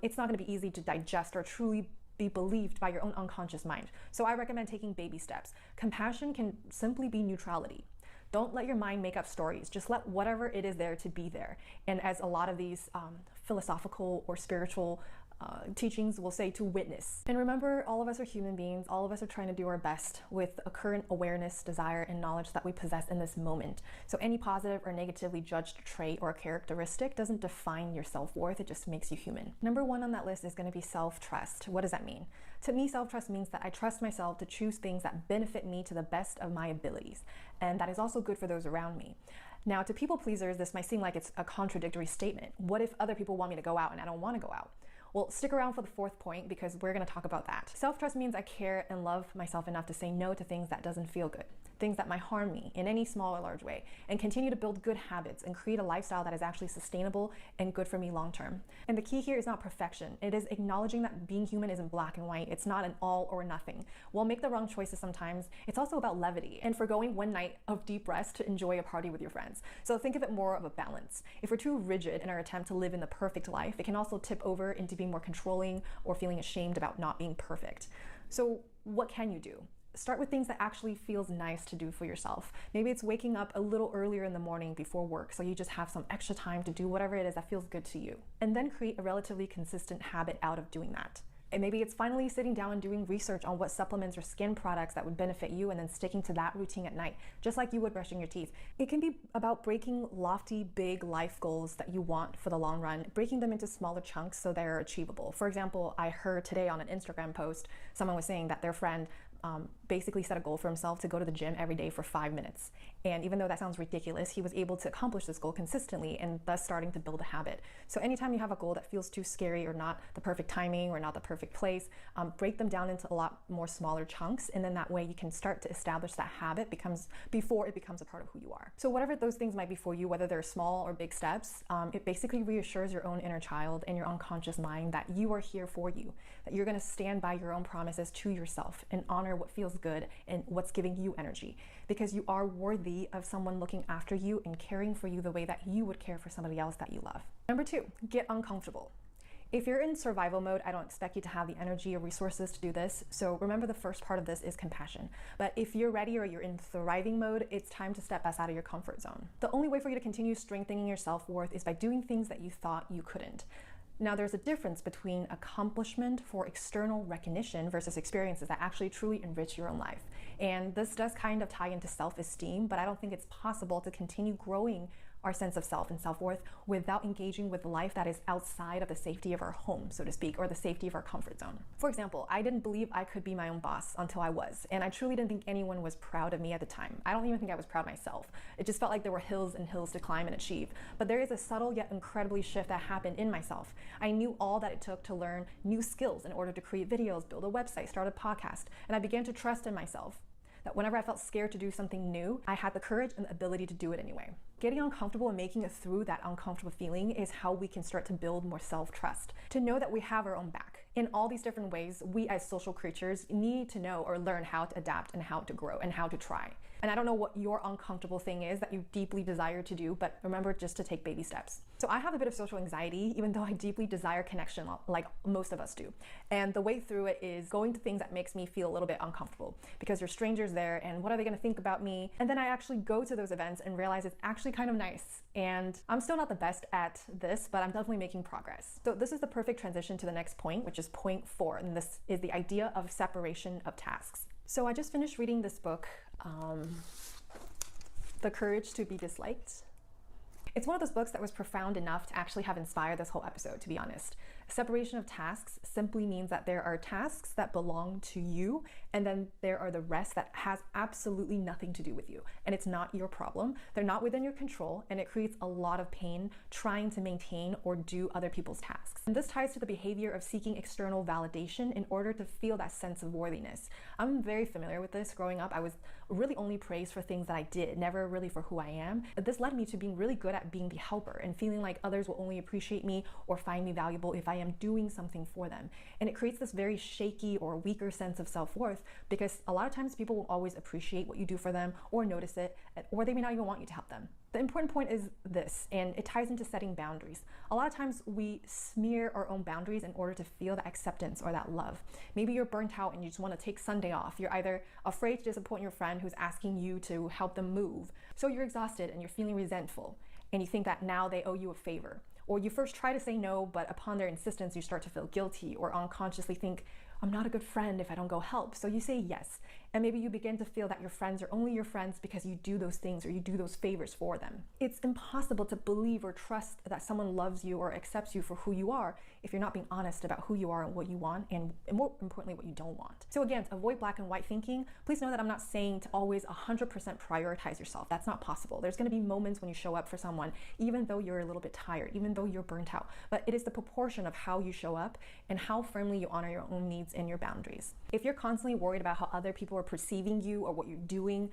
It's not gonna be easy to digest or truly be believed by your own unconscious mind. So I recommend taking baby steps. Compassion can simply be neutrality. Don't let your mind make up stories. Just let whatever it is there to be there. And as a lot of these philosophical or spiritual teachings will say, to witness. And remember, all of us are human beings. All of us are trying to do our best with a current awareness, desire, and knowledge that we possess in this moment. So any positive or negatively judged trait or characteristic doesn't define your self-worth. It just makes you human. Number one on that list is going to be self-trust. What does that mean? To me, self-trust means that I trust myself to choose things that benefit me to the best of my abilities. And that is also good for those around me. Now, to people pleasers, this might seem like it's a contradictory statement. What if other people want me to go out and I don't want to go out? Well, stick around for the fourth point because we're going to talk about that. Self-trust means I care and love myself enough to say no to things that doesn't feel good, things that might harm me in any small or large way, and continue to build good habits and create a lifestyle that is actually sustainable and good for me long term. And the key here is not perfection. It is acknowledging that being human isn't black and white. It's not an all or nothing. We'll make the wrong choices sometimes. It's also about levity and forgoing one night of deep rest to enjoy a party with your friends. So think of it more of a balance. If we're too rigid in our attempt to live in the perfect life, it can also tip over into being more controlling or feeling ashamed about not being perfect. So what can you do? Start with things that actually feels nice to do for yourself. Maybe it's waking up a little earlier in the morning before work so you just have some extra time to do whatever it is that feels good to you. And then create a relatively consistent habit out of doing that. And maybe it's finally sitting down and doing research on what supplements or skin products that would benefit you and then sticking to that routine at night, just like you would brushing your teeth. It can be about breaking lofty, big life goals that you want for the long run, breaking them into smaller chunks so they're achievable. For example, I heard today on an Instagram post, someone was saying that their friend basically set a goal for himself to go to the gym every day for 5 minutes. And even though that sounds ridiculous, he was able to accomplish this goal consistently and thus starting to build a habit. So anytime you have a goal that feels too scary or not the perfect timing or not the perfect place, break them down into a lot more smaller chunks. And then that way you can start to establish that habit before it becomes a part of who you are. So whatever those things might be for you, whether they're small or big steps, it basically reassures your own inner child and your unconscious mind that you are here for you, that you're going to stand by your own promises to yourself and honor what feels good and what's giving you energy, because you are worthy of someone looking after you and caring for you the way that you would care for somebody else that you love. Number two, get uncomfortable. If you're in survival mode, I don't expect you to have the energy or resources to do this. So remember, the first part of this is compassion. But if you're ready or you're in thriving mode, it's time to step out of your comfort zone. The only way for you to continue strengthening your self-worth is by doing things that you thought you couldn't. Now, there's a difference between accomplishment for external recognition versus experiences that actually truly enrich your own life. And this does kind of tie into self-esteem, but I don't think it's possible to continue growing our sense of self and self-worth without engaging with life that is outside of the safety of our home, so to speak, or the safety of our comfort zone. For example, I didn't believe I could be my own boss until I was, and I truly didn't think anyone was proud of me at the time. I don't even think I was proud of myself. It just felt like there were hills and hills to climb and achieve. But there is a subtle yet incredibly shift that happened in myself. I knew all that it took to learn new skills in order to create videos, build a website, start a podcast, and I began to trust in myself. That whenever I felt scared to do something new, I had the courage and the ability to do it anyway. Getting uncomfortable and making it through that uncomfortable feeling is how we can start to build more self-trust, to know that we have our own back. In all these different ways, we as social creatures need to know or learn how to adapt and how to grow and how to try. And I don't know what your uncomfortable thing is that you deeply desire to do, but remember just to take baby steps. So I have a bit of social anxiety, even though I deeply desire connection like most of us do. And the way through it is going to things that makes me feel a little bit uncomfortable because there's strangers there and what are they gonna think about me? And then I actually go to those events and realize it's actually kind of nice. And I'm still not the best at this, but I'm definitely making progress. So this is the perfect transition to the next point, which is point 4. And this is the idea of separation of tasks. So I just finished reading this book, The Courage to be Disliked. It's one of those books that was profound enough to actually have inspired this whole episode, to be honest. Separation of tasks simply means that there are tasks that belong to you, and then there are the rest that has absolutely nothing to do with you. And it's not your problem. They're not within your control, and it creates a lot of pain trying to maintain or do other people's tasks. And this ties to the behavior of seeking external validation in order to feel that sense of worthiness. I'm very familiar with this. Growing up, I was really only praised for things that I did, never really for who I am. But this led me to being really good at being the helper and feeling like others will only appreciate me or find me valuable if I am doing something for them. And it creates this very shaky or weaker sense of self-worth because a lot of times people won't always appreciate what you do for them or notice it, or they may not even want you to help them. The important point is this, and it ties into setting boundaries. A lot of times we smear our own boundaries in order to feel that acceptance or that love. Maybe you're burnt out and you just want to take Sunday off. You're either afraid to disappoint your friend who's asking you to help them move. So you're exhausted and you're feeling resentful and you think that now they owe you a favor. Or you first try to say no, but upon their insistence, you start to feel guilty or unconsciously think, I'm not a good friend if I don't go help. So you say yes. And maybe you begin to feel that your friends are only your friends because you do those things or you do those favors for them. It's impossible to believe or trust that someone loves you or accepts you for who you are if you're not being honest about who you are and what you want, and more importantly, what you don't want. So again, to avoid black and white thinking, please know that I'm not saying to always 100% prioritize yourself. That's not possible. There's gonna be moments when you show up for someone, even though you're a little bit tired, even though you're burnt out. But it is the proportion of how you show up and how firmly you honor your own needs and your boundaries. If you're constantly worried about how other people are perceiving you or what you're doing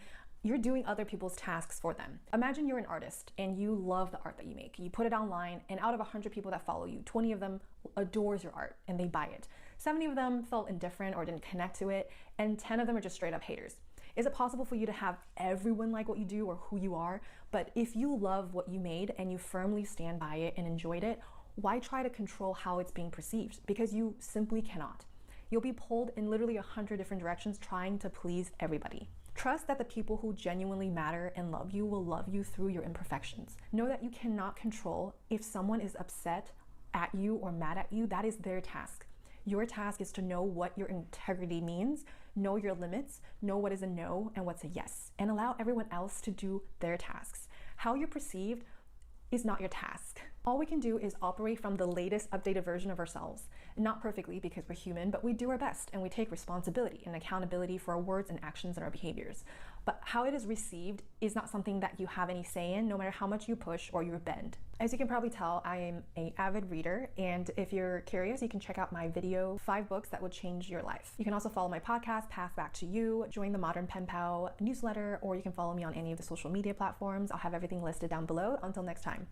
other people's tasks for them. Imagine you're an artist and you love the art that you make. You put it online, and out of 100 people that follow you, 20 of them adores your art and they buy it. 70 of them felt indifferent or didn't connect to it, and 10 of them are just straight up haters. Is it possible for you to have everyone like what you do or who you are? But if you love what you made and you firmly stand by it and enjoyed it, why try to control how it's being perceived? Because you simply cannot. You'll be pulled in literally 100 different directions trying to please everybody. Trust that the people who genuinely matter and love you will love you through your imperfections. Know that you cannot control if someone is upset at you or mad at you. That is their task. Your task is to know what your integrity means, know your limits, know what is a no and what's a yes, and allow everyone else to do their tasks. How you're perceived is not your task. All we can do is operate from the latest updated version of ourselves. Not perfectly because we're human, but we do our best and we take responsibility and accountability for our words and actions and our behaviors. But how it is received is not something that you have any say in, no matter how much you push or you bend. As you can probably tell, I am an avid reader, and if you're curious, you can check out my video, 5 books that would change your life. You can also follow my podcast, Path Back to You, join the Modern Pen Pal newsletter, or you can follow me on any of the social media platforms. I'll have everything listed down below. Until next time.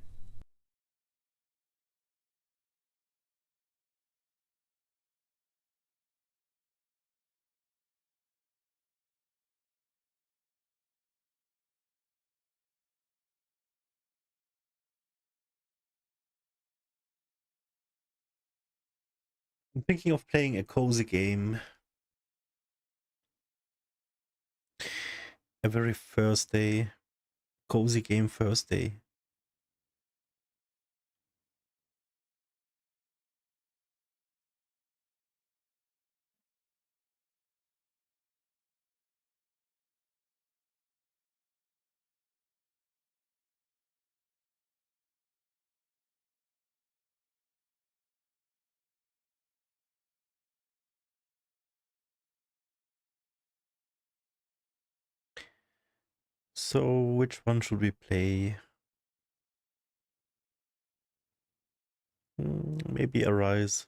I'm thinking of playing a cozy game. A very Thursday, cozy game Thursday. So, which one should we play? Maybe Arise.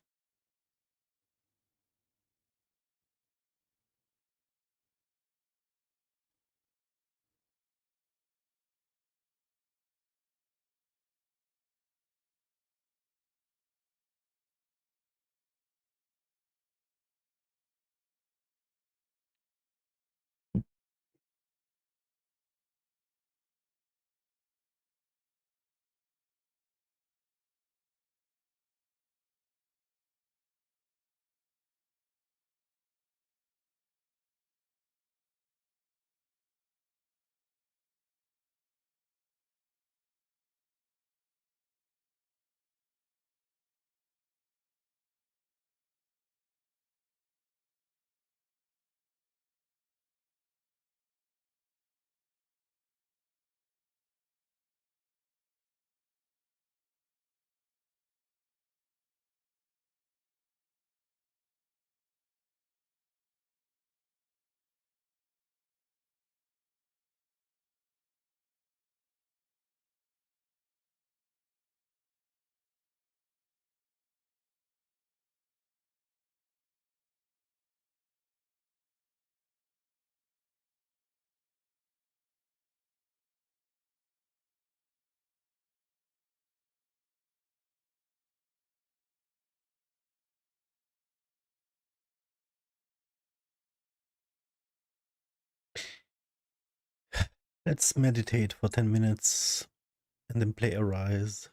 Let's meditate for 10 minutes and then play Arise.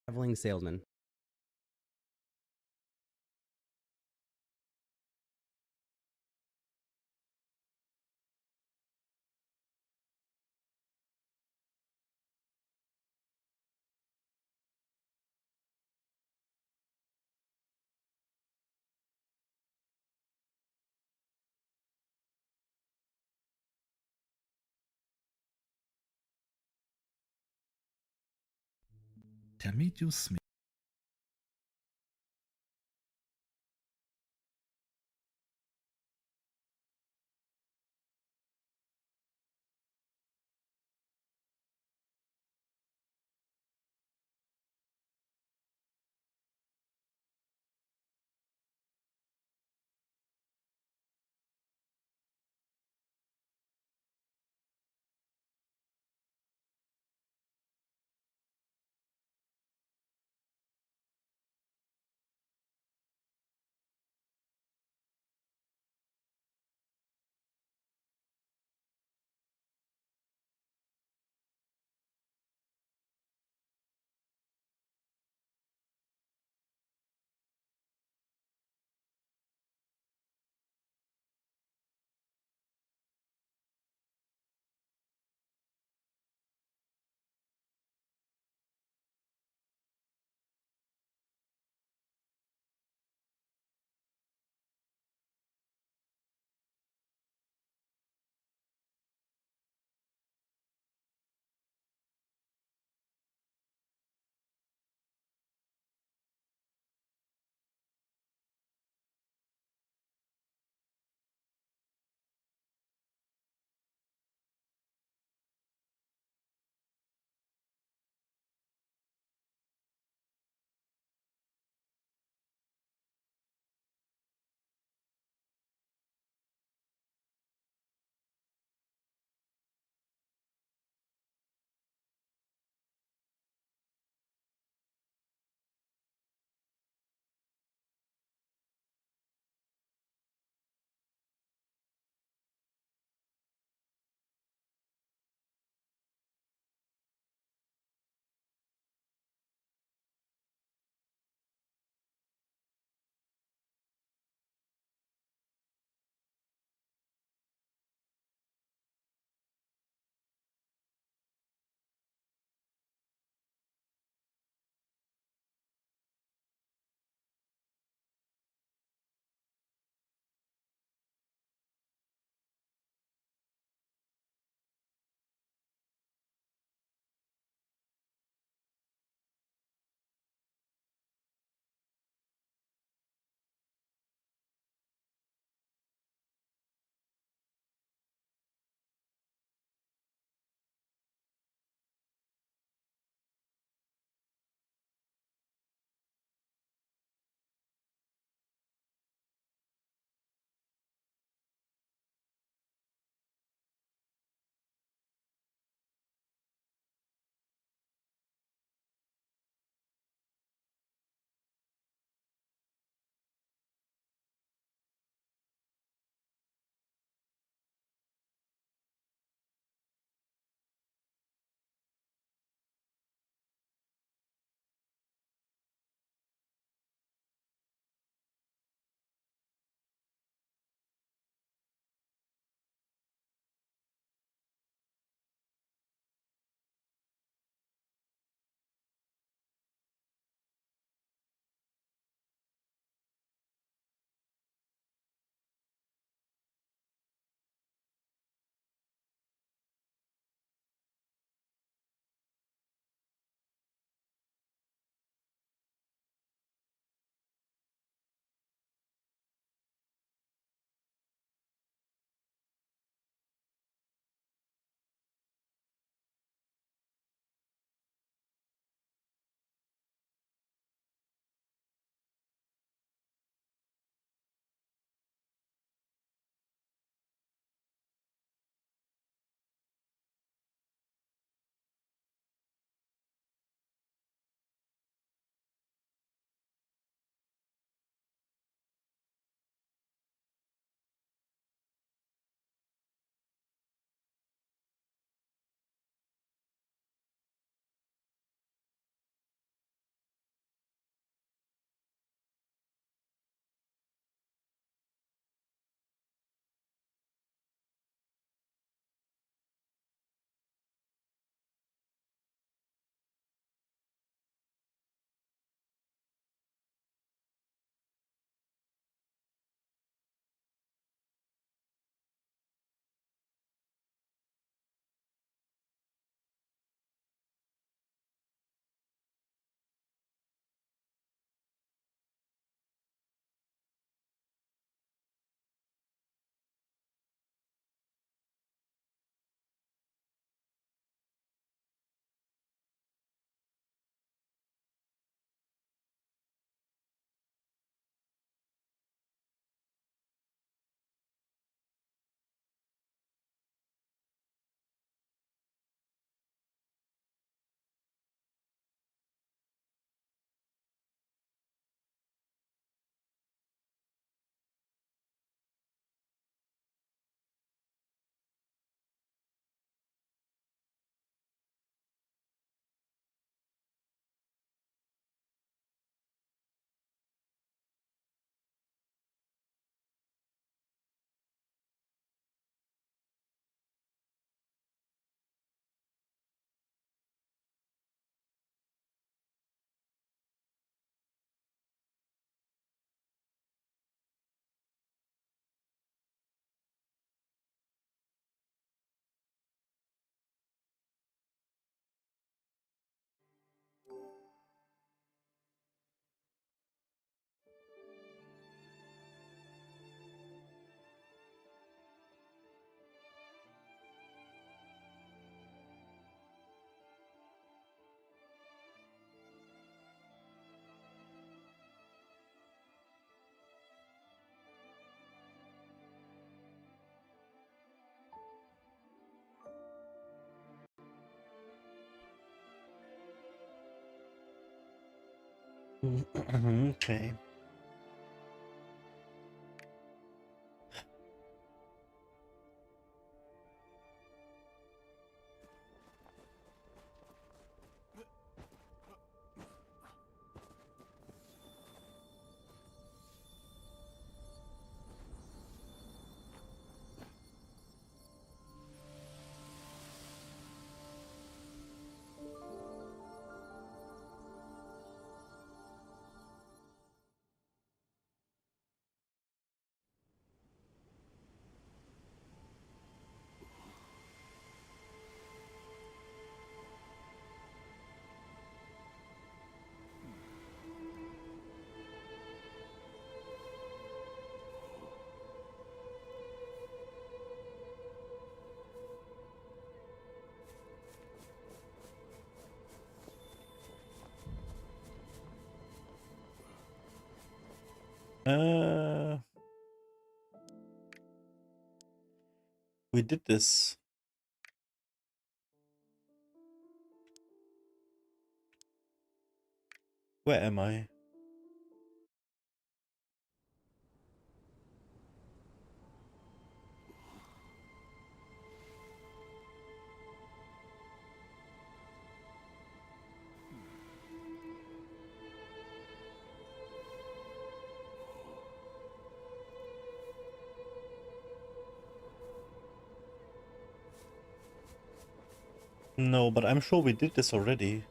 Traveling salesman. Termitius Okay. We did this. Where am I? No, but I'm sure we did this already.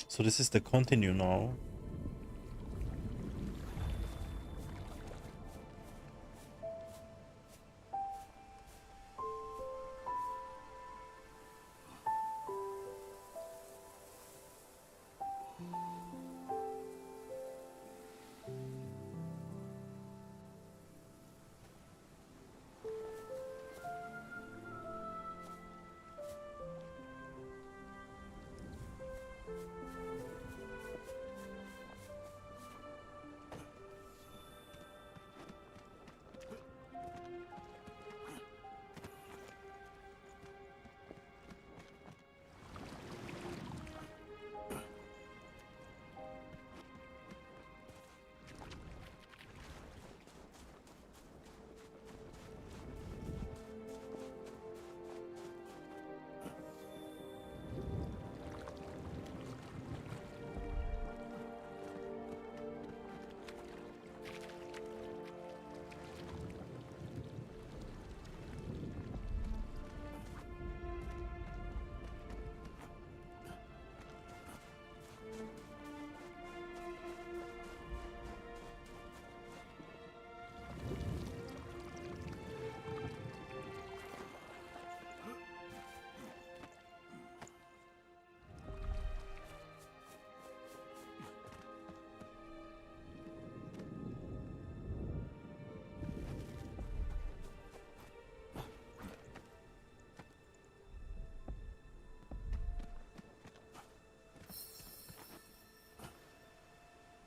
So this is the continue now.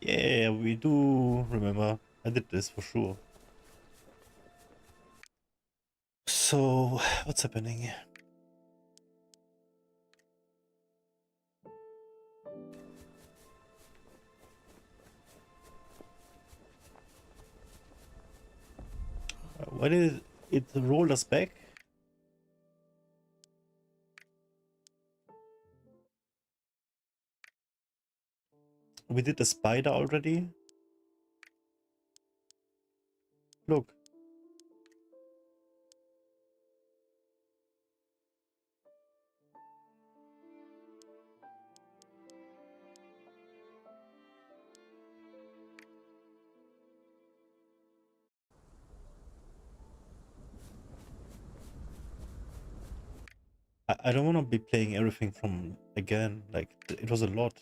Yeah, we do remember. I did this for sure. So, what's happening? Why did it roll us back? We did the spider already. Look. I don't want to be playing everything from again. Like, it was a lot.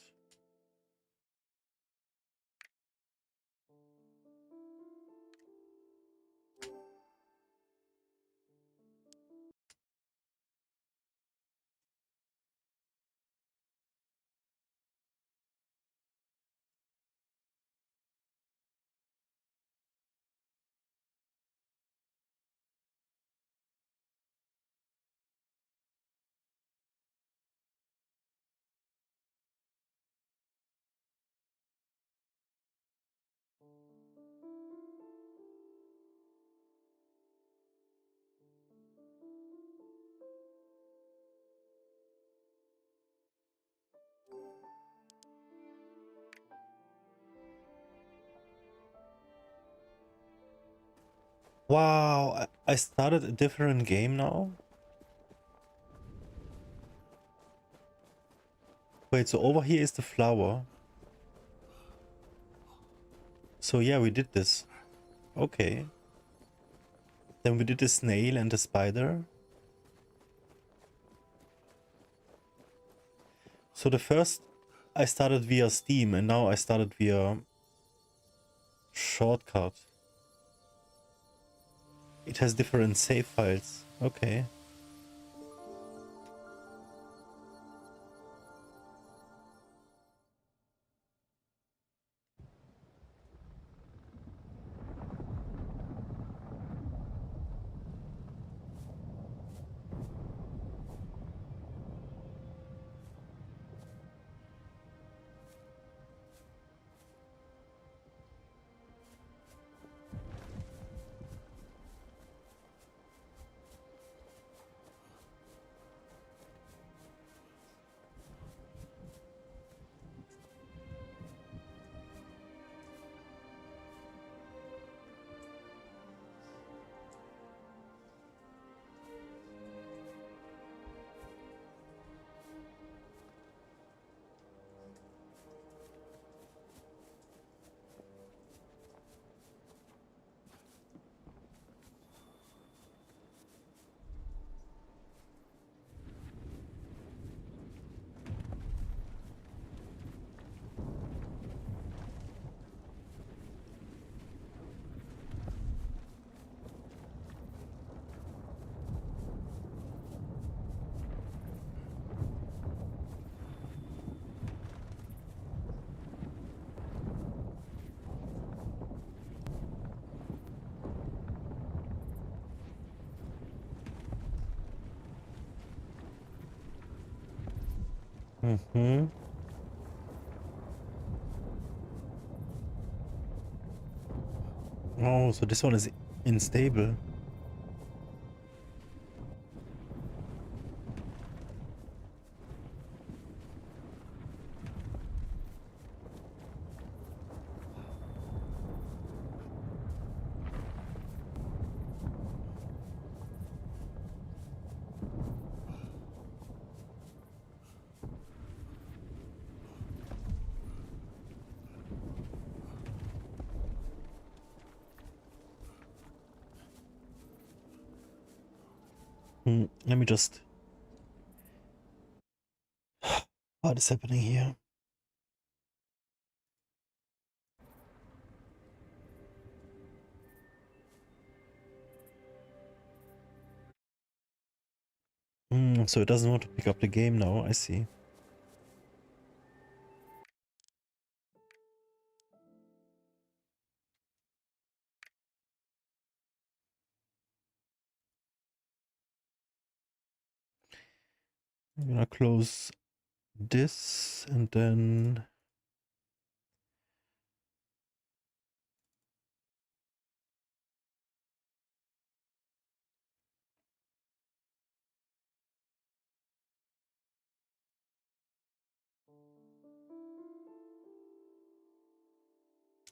Wow, I started a different game now? Wait, so over here is the flower. So yeah, we did this. Okay. Then we did the snail and the spider. So the first I started via Steam and now I started via shortcut. It has different save files. Okay. Mm-hmm. Oh, so this one is unstable. Let me just... What is happening here? So it doesn't want to pick up the game now, I see. I'm gonna close this and then...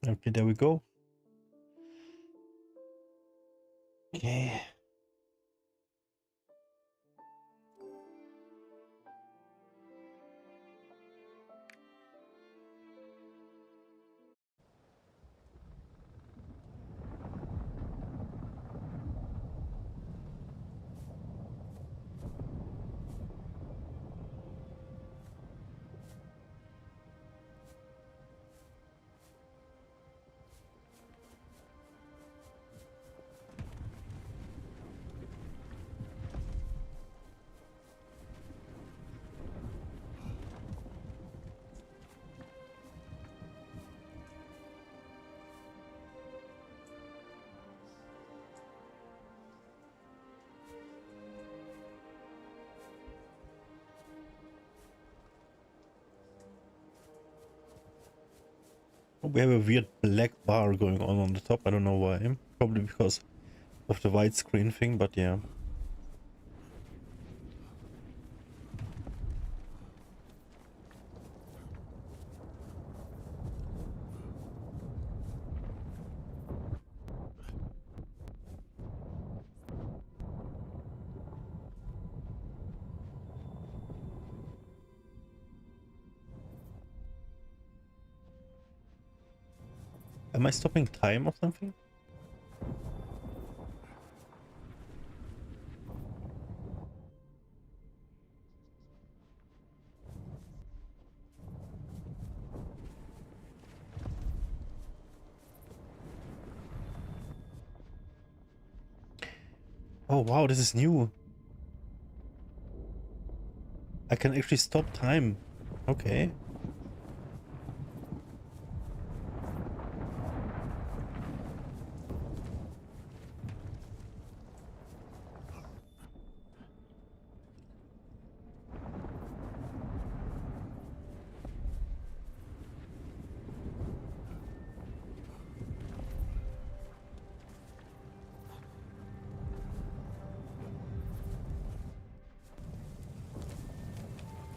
Okay, there we go. Okay. We have a weird black bar going on the top. I don't know why. Probably because of the widescreen thing, but yeah. Am I stopping time or something? Oh wow, this is new. I can actually stop time. Okay.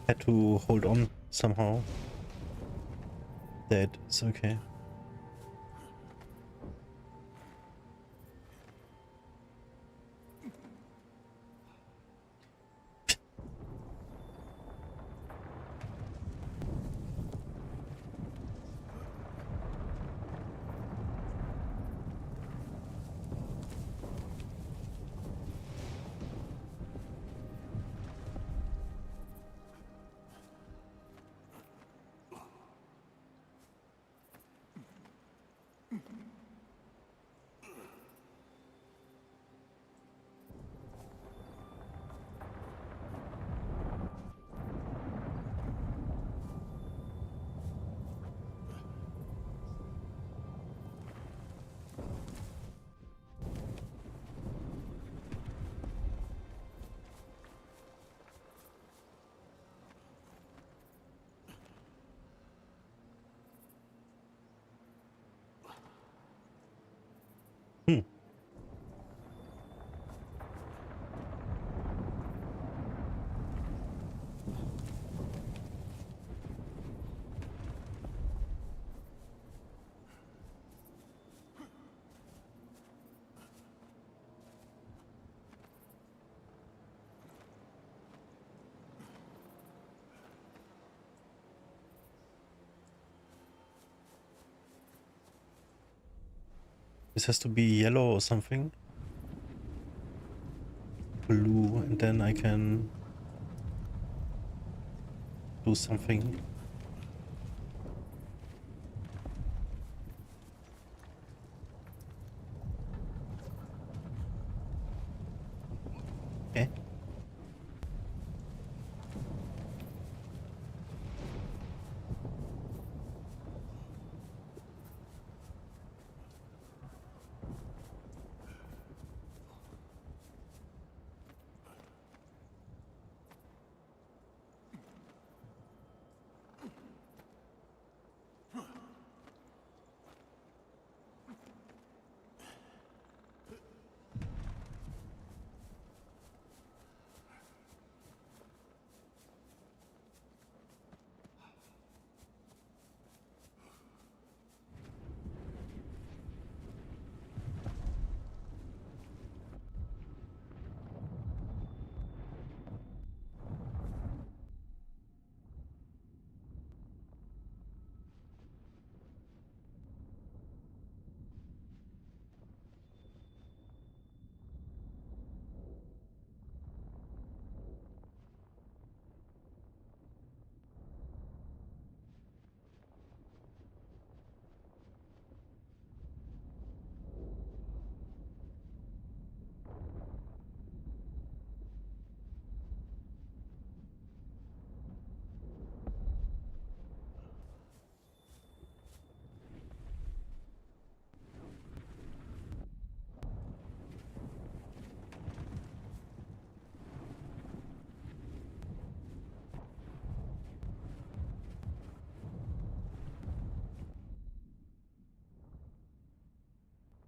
Had to hold on somehow. Dead. It's okay. Hmm. This has to be yellow or something. Blue, and then I can do something. Okay.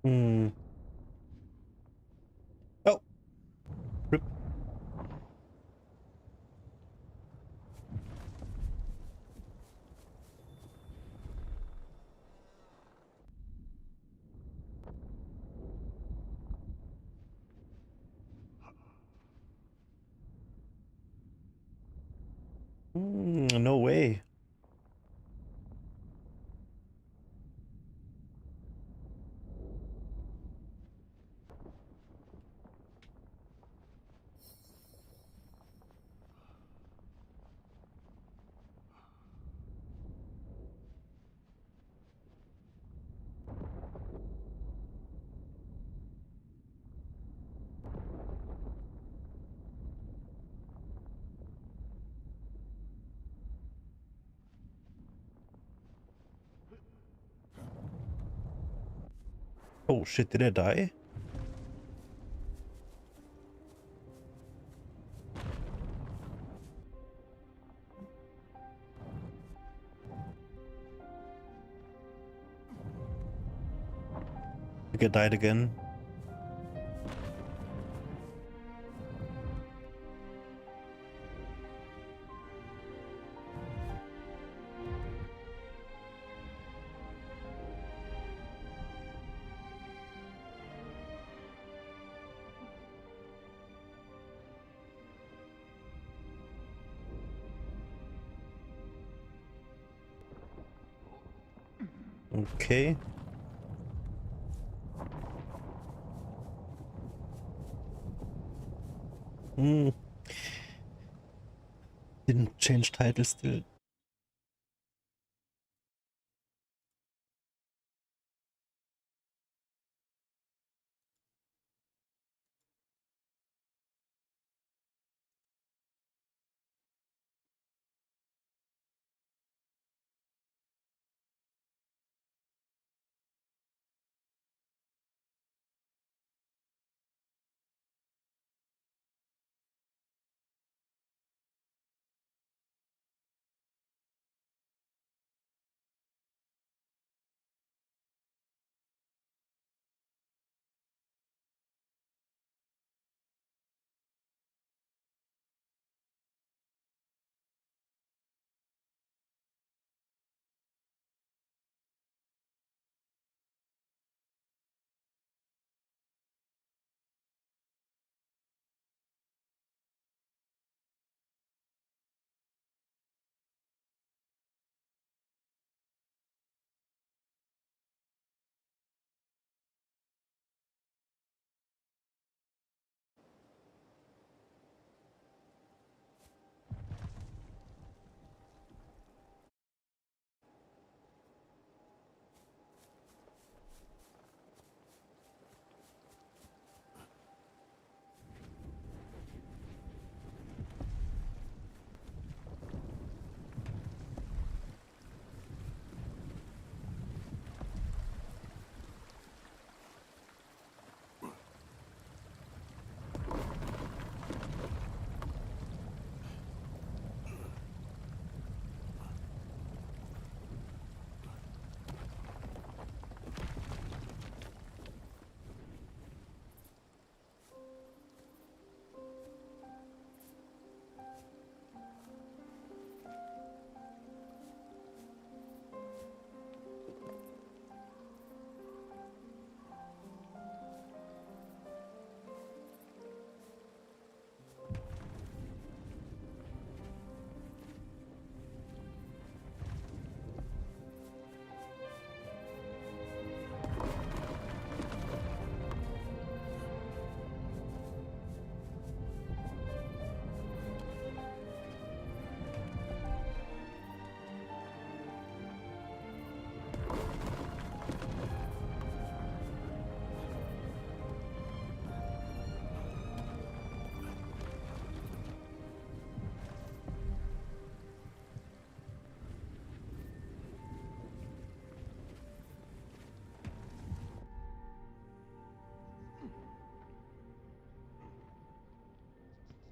Hmm. Oh. Rip. No way. Oh shit, did I die? I think I died again. Okay. Hmm. Didn't change title still.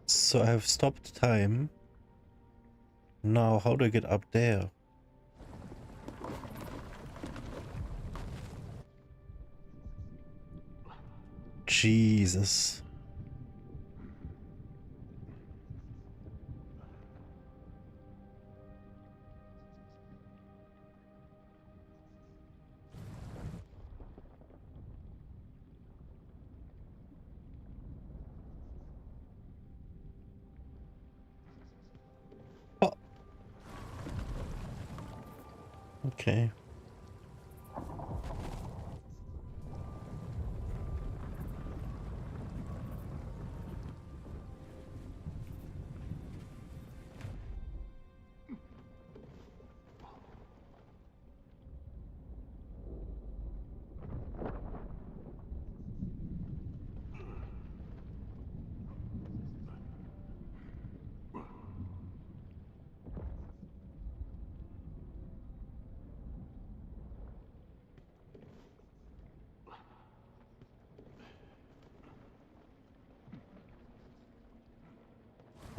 So I have stopped time. Now, how do I get up there? Jesus. Oh. Okay.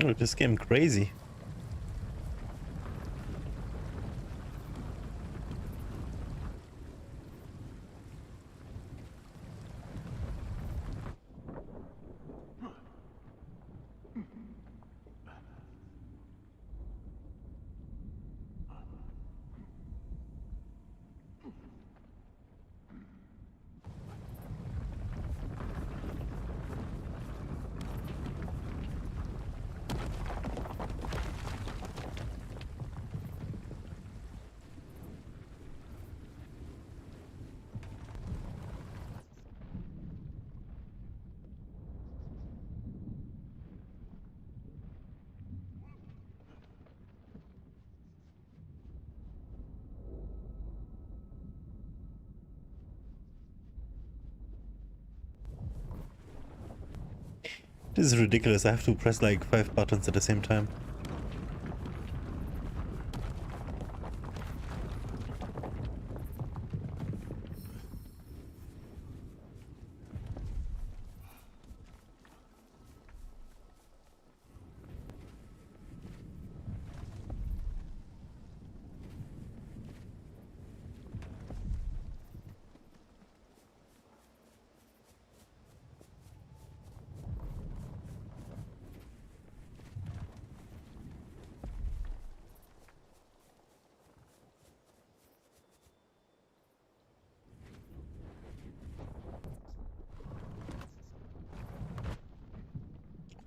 Oh, this game crazy. This is ridiculous. I have to press like 5 buttons at the same time.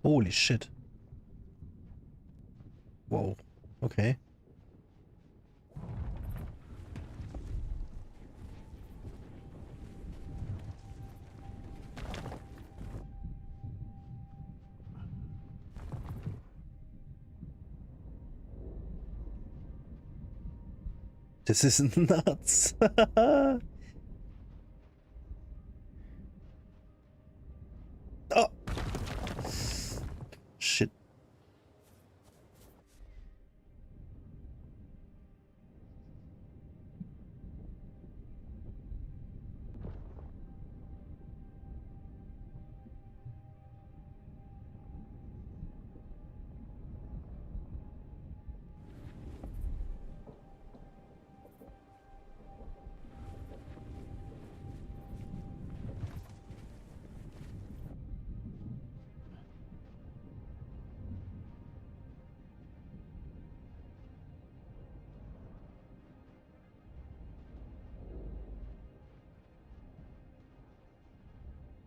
Holy shit. Whoa. Okay. This is nuts. Oh. Shit.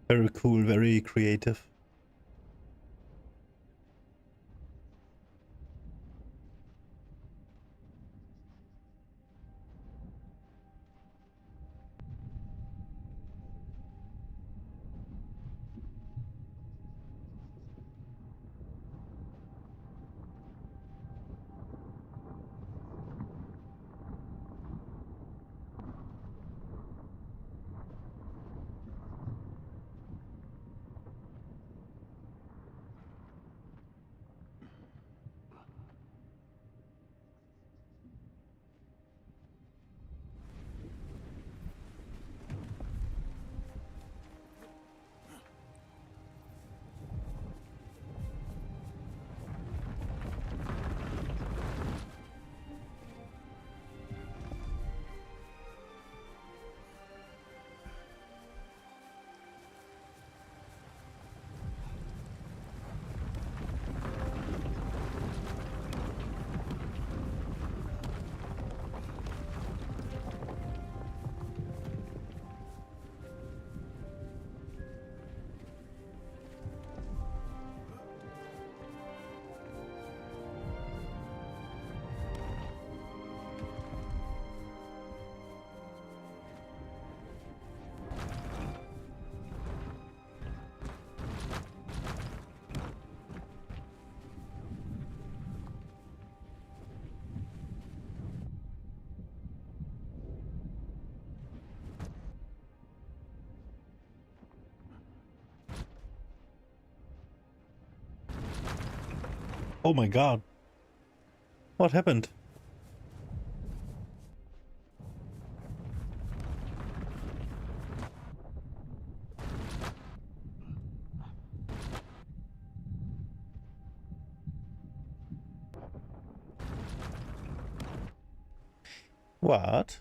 Very cool, very creative. Oh my god. What happened? What?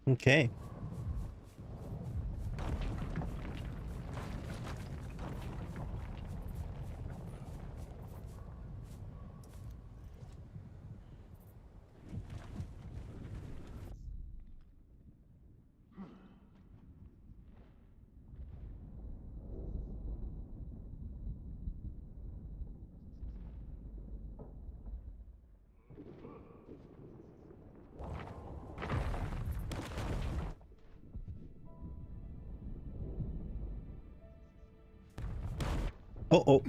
Okay. Oh, oh.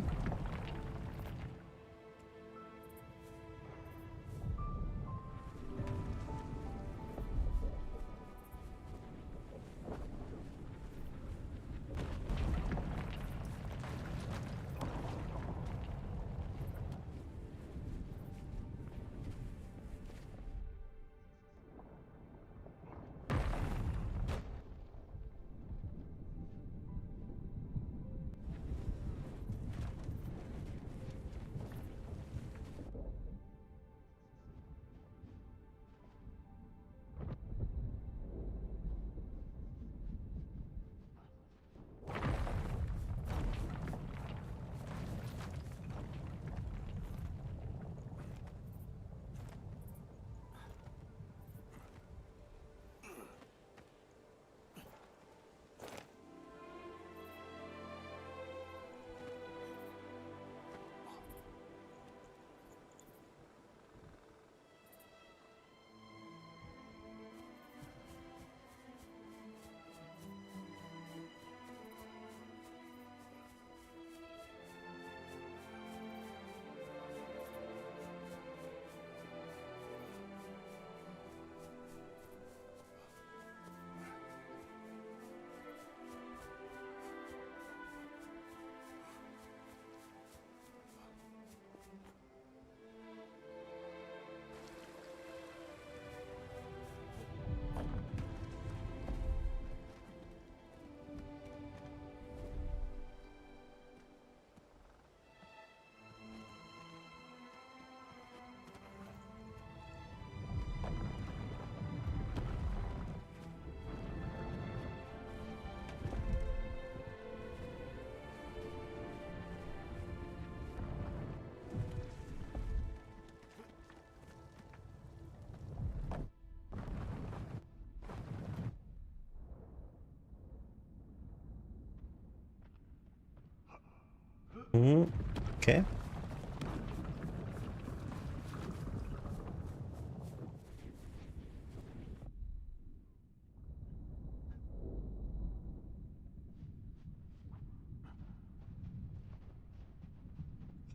Okay.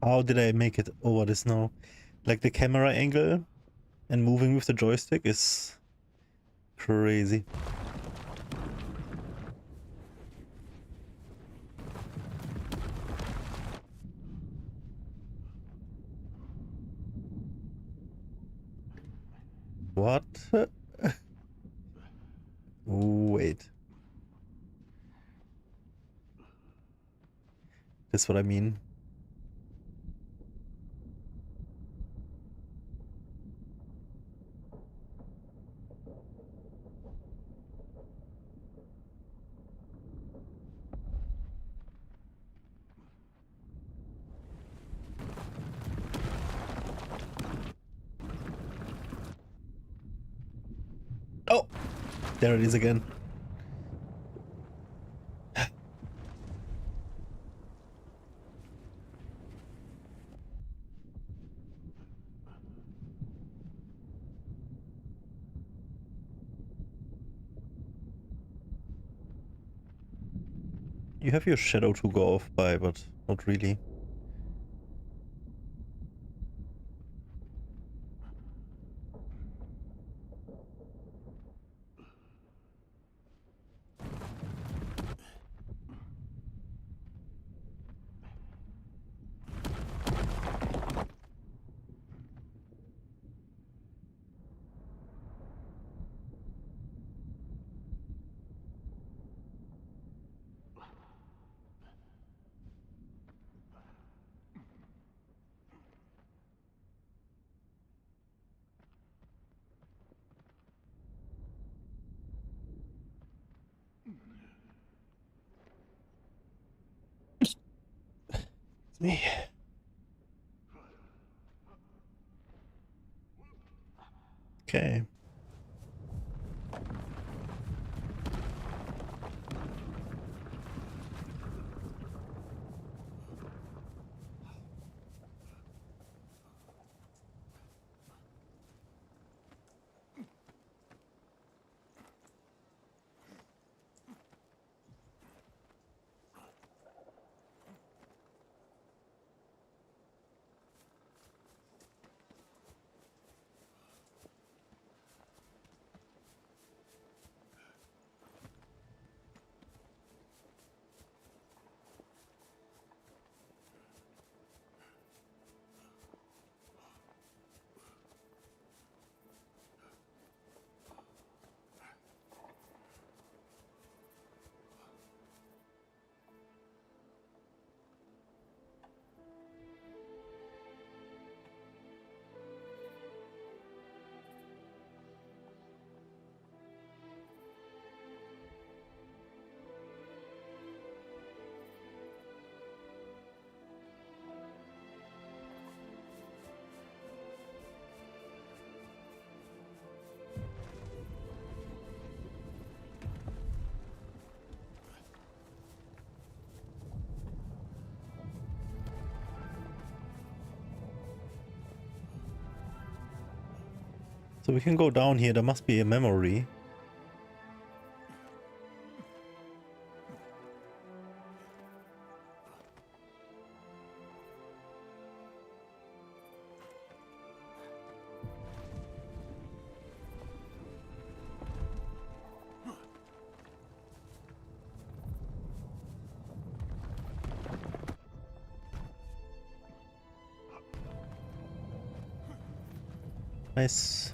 How did I make it over this now? Like the camera angle and moving with the joystick is crazy. What? Wait. That's what I mean. There it is again. You have your shadow to go off by, but not really. It's me. Okay. So we can go down here. There must be a memory. Nice.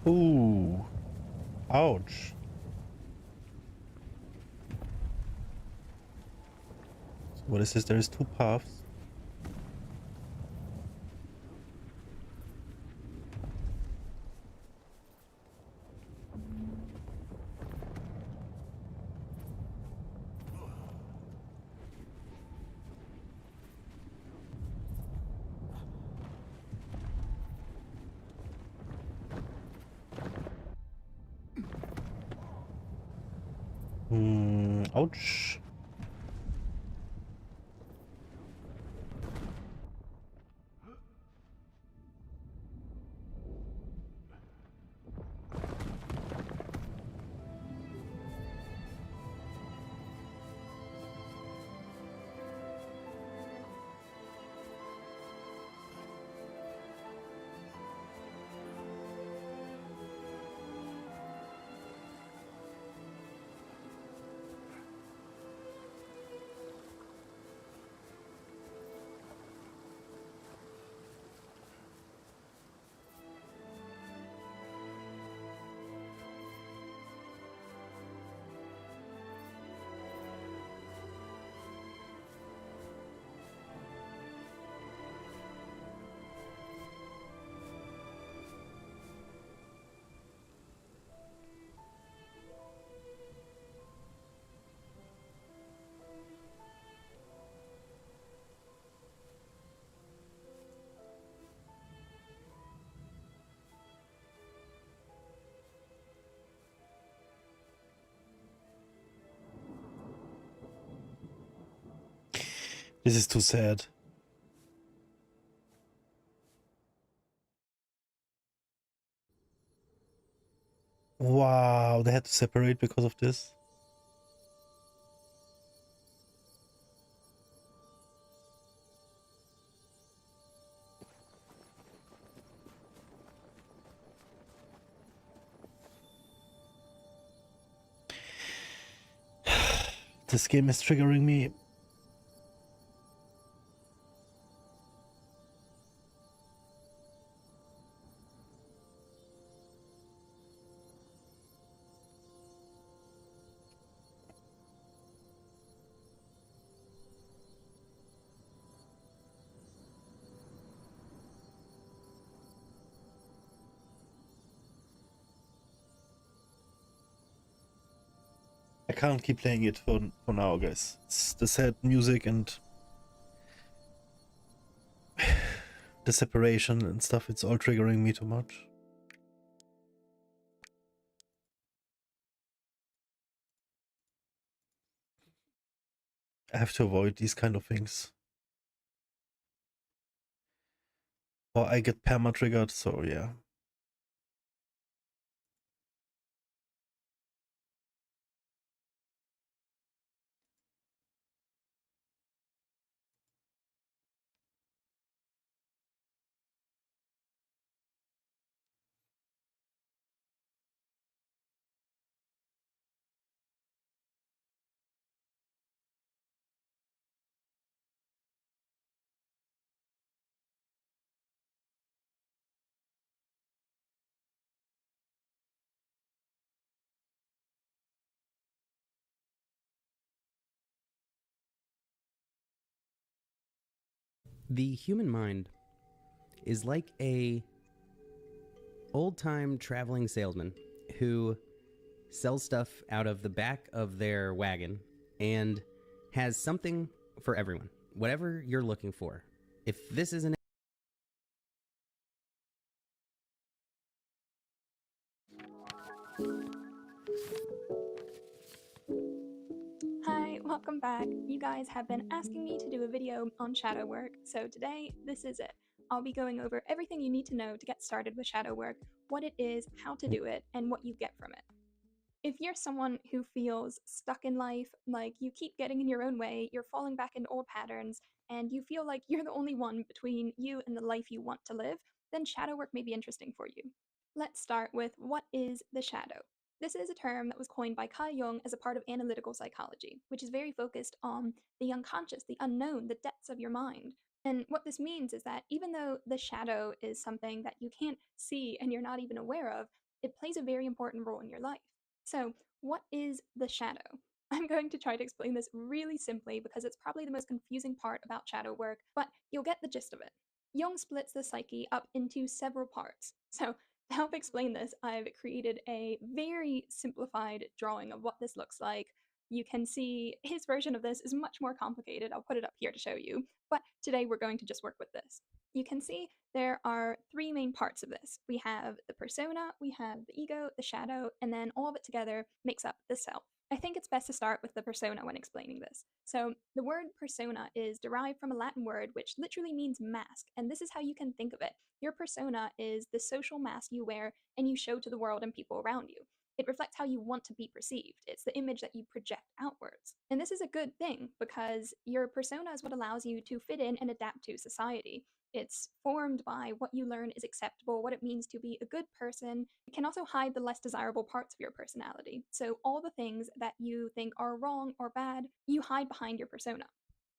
Ooh. Ouch. So what is this? There is two paths. Ouch. This is too sad. Wow, they had to separate because of this. This game is triggering me. I can't keep playing it for now, guys. It's the sad music and the separation and stuff, it's all triggering me too much. I have to avoid these kind of things. Or I get perma triggered, so yeah. The human mind is like a old-time traveling salesman who sells stuff out of the back of their wagon and has something for everyone. Whatever you're looking for. If this isn't Hi, welcome back. You guys have been asking me to do a video on shadow work, so today this is it. I'll be going over everything you need to know to get started with shadow work, what it is, how to do it, and what you get from it. If you're someone who feels stuck in life, like you keep getting in your own way, you're falling back into old patterns, and you feel like you're the only one between you and the life you want to live, then shadow work may be interesting for you. Let's start with what is the shadow? This is a term that was coined by Kai Jung as a part of analytical psychology, which is very focused on the unconscious, the unknown, the depths of your mind. And what this means is that even though the shadow is something that you can't see and you're not even aware of, it plays a very important role in your life. So, what is the shadow? I'm going to try to explain this really simply because it's probably the most confusing part about shadow work, but you'll get the gist of it. Jung splits the psyche up into several parts. So, to help explain this, I've created a very simplified drawing of what this looks like. You can see his version of this is much more complicated. I'll put it up here to show you, but today we're going to just work with this. You can see there are three main parts of this. We have the persona, we have the ego, the shadow, and then all of it together makes up the self. I think it's best to start with the persona when explaining this. So, the word persona is derived from a Latin word which literally means mask, and this is how you can think of it. Your persona is the social mask you wear and you show to the world and people around you. It reflects how you want to be perceived. It's the image that you project outwards. And this is a good thing because your persona is what allows you to fit in and adapt to society. It's formed by what you learn is acceptable, what it means to be a good person. It can also hide the less desirable parts of your personality. So, all the things that you think are wrong or bad, you hide behind your persona.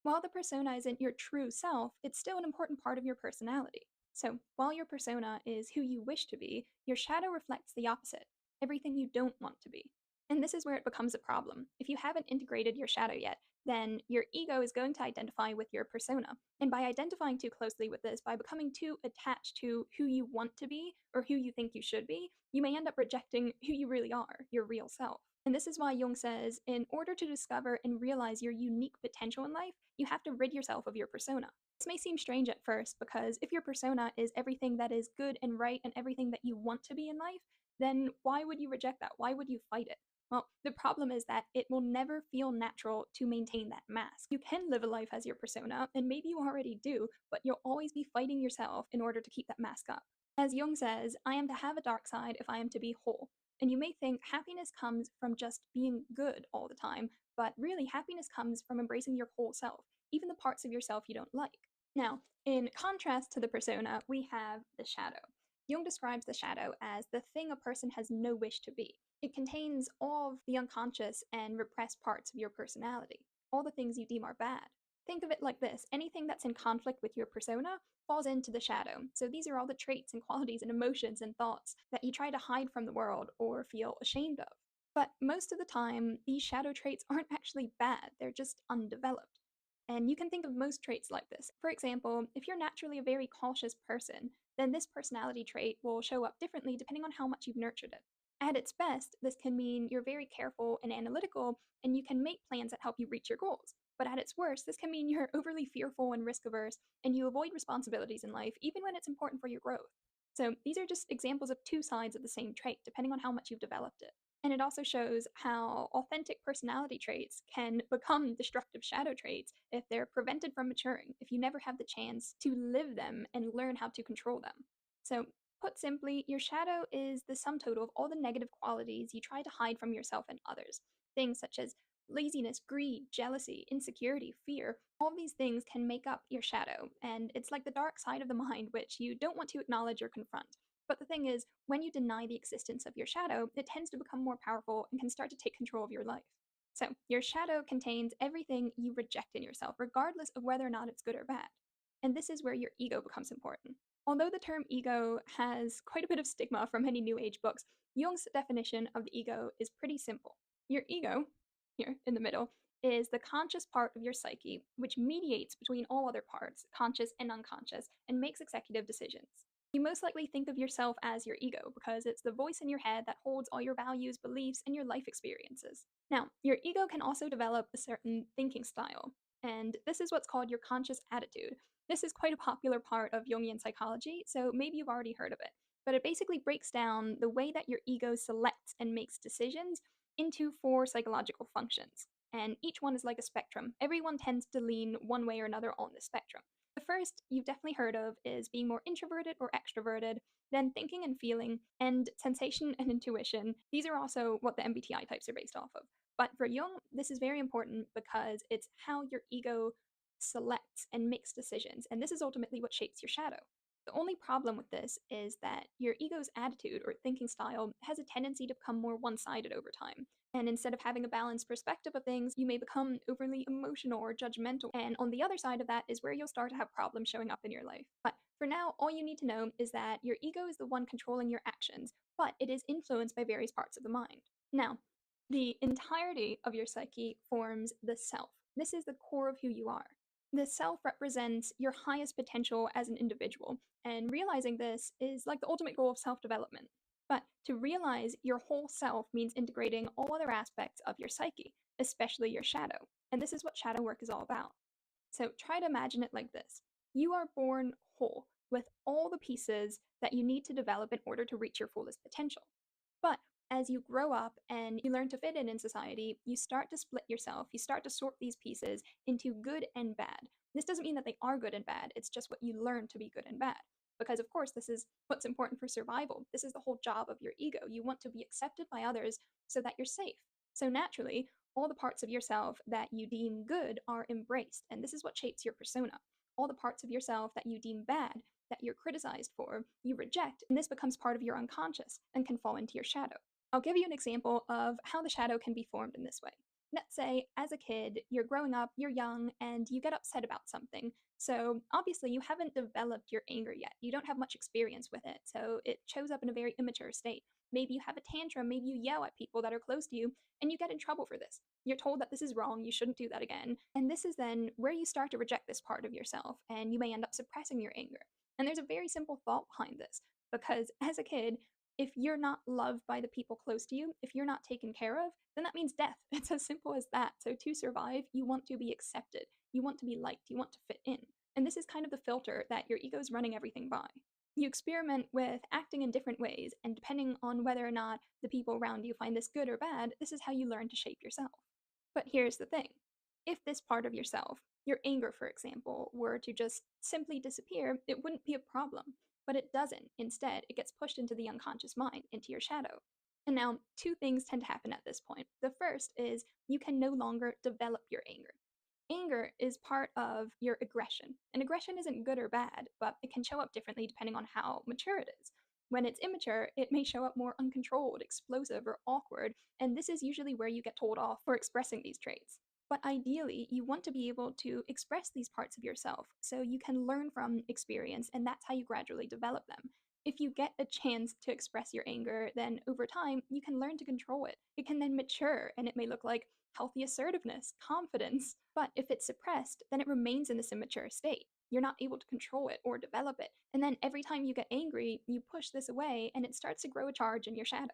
While the persona isn't your true self, it's still an important part of your personality. So, while your persona is who you wish to be, your shadow reflects the opposite, everything you don't want to be. And this is where it becomes a problem. If you haven't integrated your shadow yet, then your ego is going to identify with your persona. And by identifying too closely with this, by becoming too attached to who you want to be or who you think you should be, you may end up rejecting who you really are, your real self. And this is why Jung says, in order to discover and realize your unique potential in life, you have to rid yourself of your persona. This may seem strange at first because if your persona is everything that is good and right and everything that you want to be in life, then why would you reject that? Why would you fight it? Well, the problem is that it will never feel natural to maintain that mask. You can live a life as your persona, and maybe you already do, but you'll always be fighting yourself in order to keep that mask up. As Jung says, I am to have a dark side if I am to be whole. And you may think happiness comes from just being good all the time, but really happiness comes from embracing your whole self, even the parts of yourself you don't like. Now, in contrast to the persona, we have the shadow. Jung describes the shadow as the thing a person has no wish to be. It contains all of the unconscious and repressed parts of your personality, all the things you deem are bad. Think of it like this: anything that's in conflict with your persona falls into the shadow. So these are all the traits and qualities and emotions and thoughts that you try to hide from the world or feel ashamed of. But most of the time, these shadow traits aren't actually bad, they're just undeveloped. And you can think of most traits like this. For example, if you're naturally a very cautious person, then this personality trait will show up differently depending on how much you've nurtured it. At its best, this can mean you're very careful and analytical, and you can make plans that help you reach your goals. But at its worst, this can mean you're overly fearful and risk averse, and you avoid responsibilities in life, even when it's important for your growth. So these are just examples of two sides of the same trait, depending on how much you've developed it. And it also shows how authentic personality traits can become destructive shadow traits if they're prevented from maturing, if you never have the chance to live them and learn how to control them. So, put simply, your shadow is the sum total of all the negative qualities you try to hide from yourself and others. Things such as laziness, greed, jealousy, insecurity, fear, all these things can make up your shadow, and it's like the dark side of the mind which you don't want to acknowledge or confront. But the thing is, when you deny the existence of your shadow, it tends to become more powerful and can start to take control of your life. So, your shadow contains everything you reject in yourself, regardless of whether or not it's good or bad. And this is where your ego becomes important. Although the term ego has quite a bit of stigma from many New Age books, Jung's definition of the ego is pretty simple. Your ego, here in the middle, is the conscious part of your psyche which mediates between all other parts, conscious and unconscious, and makes executive decisions. You most likely think of yourself as your ego because it's the voice in your head that holds all your values, beliefs, and your life experiences. Now, your ego can also develop a certain thinking style, and this is what's called your conscious attitude. This is quite a popular part of Jungian psychology, so maybe you've already heard of it. But it basically breaks down the way that your ego selects and makes decisions into 4 psychological functions. And each one is like a spectrum. Everyone tends to lean one way or another on the spectrum. The first you've definitely heard of is being more introverted or extroverted, then thinking and feeling, and sensation and intuition. These are also what the MBTI types are based off of. But for Jung, this is very important because it's how your ego selects and makes decisions, and this is ultimately what shapes your shadow. The only problem with this is that your ego's attitude or thinking style has a tendency to become more one sided over time. And instead of having a balanced perspective of things, you may become overly emotional or judgmental. And on the other side of that is where you'll start to have problems showing up in your life. But for now, all you need to know is that your ego is the one controlling your actions, but it is influenced by various parts of the mind. Now, the entirety of your psyche forms the self. This is the core of who you are. The self represents your highest potential as an individual, and realizing this is like the ultimate goal of self development. But to realize your whole self means integrating all other aspects of your psyche, especially your shadow. And this is what shadow work is all about. So try to imagine it like this: you are born whole, with all the pieces that you need to develop in order to reach your fullest potential. But as you grow up and you learn to fit in society, you start to split yourself. You start to sort these pieces into good and bad. This doesn't mean that they are good and bad. It's just what you learn to be good and bad. Because, of course, this is what's important for survival. This is the whole job of your ego. You want to be accepted by others so that you're safe. So naturally, all the parts of yourself that you deem good are embraced, and this is what shapes your persona. All the parts of yourself that you deem bad, that you're criticized for, you reject, and this becomes part of your unconscious and can fall into your shadow. I'll give you an example of how the shadow can be formed in this way. Let's say, as a kid, you're growing up, you're young, and you get upset about something. So obviously, you haven't developed your anger yet. You don't have much experience with it, so it shows up in a very immature state. Maybe you have a tantrum, maybe you yell at people that are close to you, and you get in trouble for this. You're told that this is wrong, you shouldn't do that again. And this is then where you start to reject this part of yourself, and you may end up suppressing your anger. And there's a very simple thought behind this, because as a kid, if you're not loved by the people close to you, if you're not taken care of, then that means death. It's as simple as that. So to survive, you want to be accepted. You want to be liked. You want to fit in. And this is kind of the filter that your ego is running everything by. You experiment with acting in different ways, and depending on whether or not the people around you find this good or bad, this is how you learn to shape yourself. But here's the thing. If this part of yourself, your anger for example, were to just simply disappear, it wouldn't be a problem. But it doesn't. Instead, it gets pushed into the unconscious mind, into your shadow. And now, two things tend to happen at this point. The first is you can no longer develop your anger. Anger is part of your aggression. And aggression isn't good or bad, but it can show up differently depending on how mature it is. When it's immature, it may show up more uncontrolled, explosive, or awkward, and this is usually where you get told off for expressing these traits. But ideally, you want to be able to express these parts of yourself so you can learn from experience, and that's how you gradually develop them. If you get a chance to express your anger, then over time, you can learn to control it. It can then mature, and it may look like healthy assertiveness, confidence. But if it's suppressed, then it remains in this immature state. You're not able to control it or develop it. And then every time you get angry, you push this away, and it starts to grow a charge in your shadow.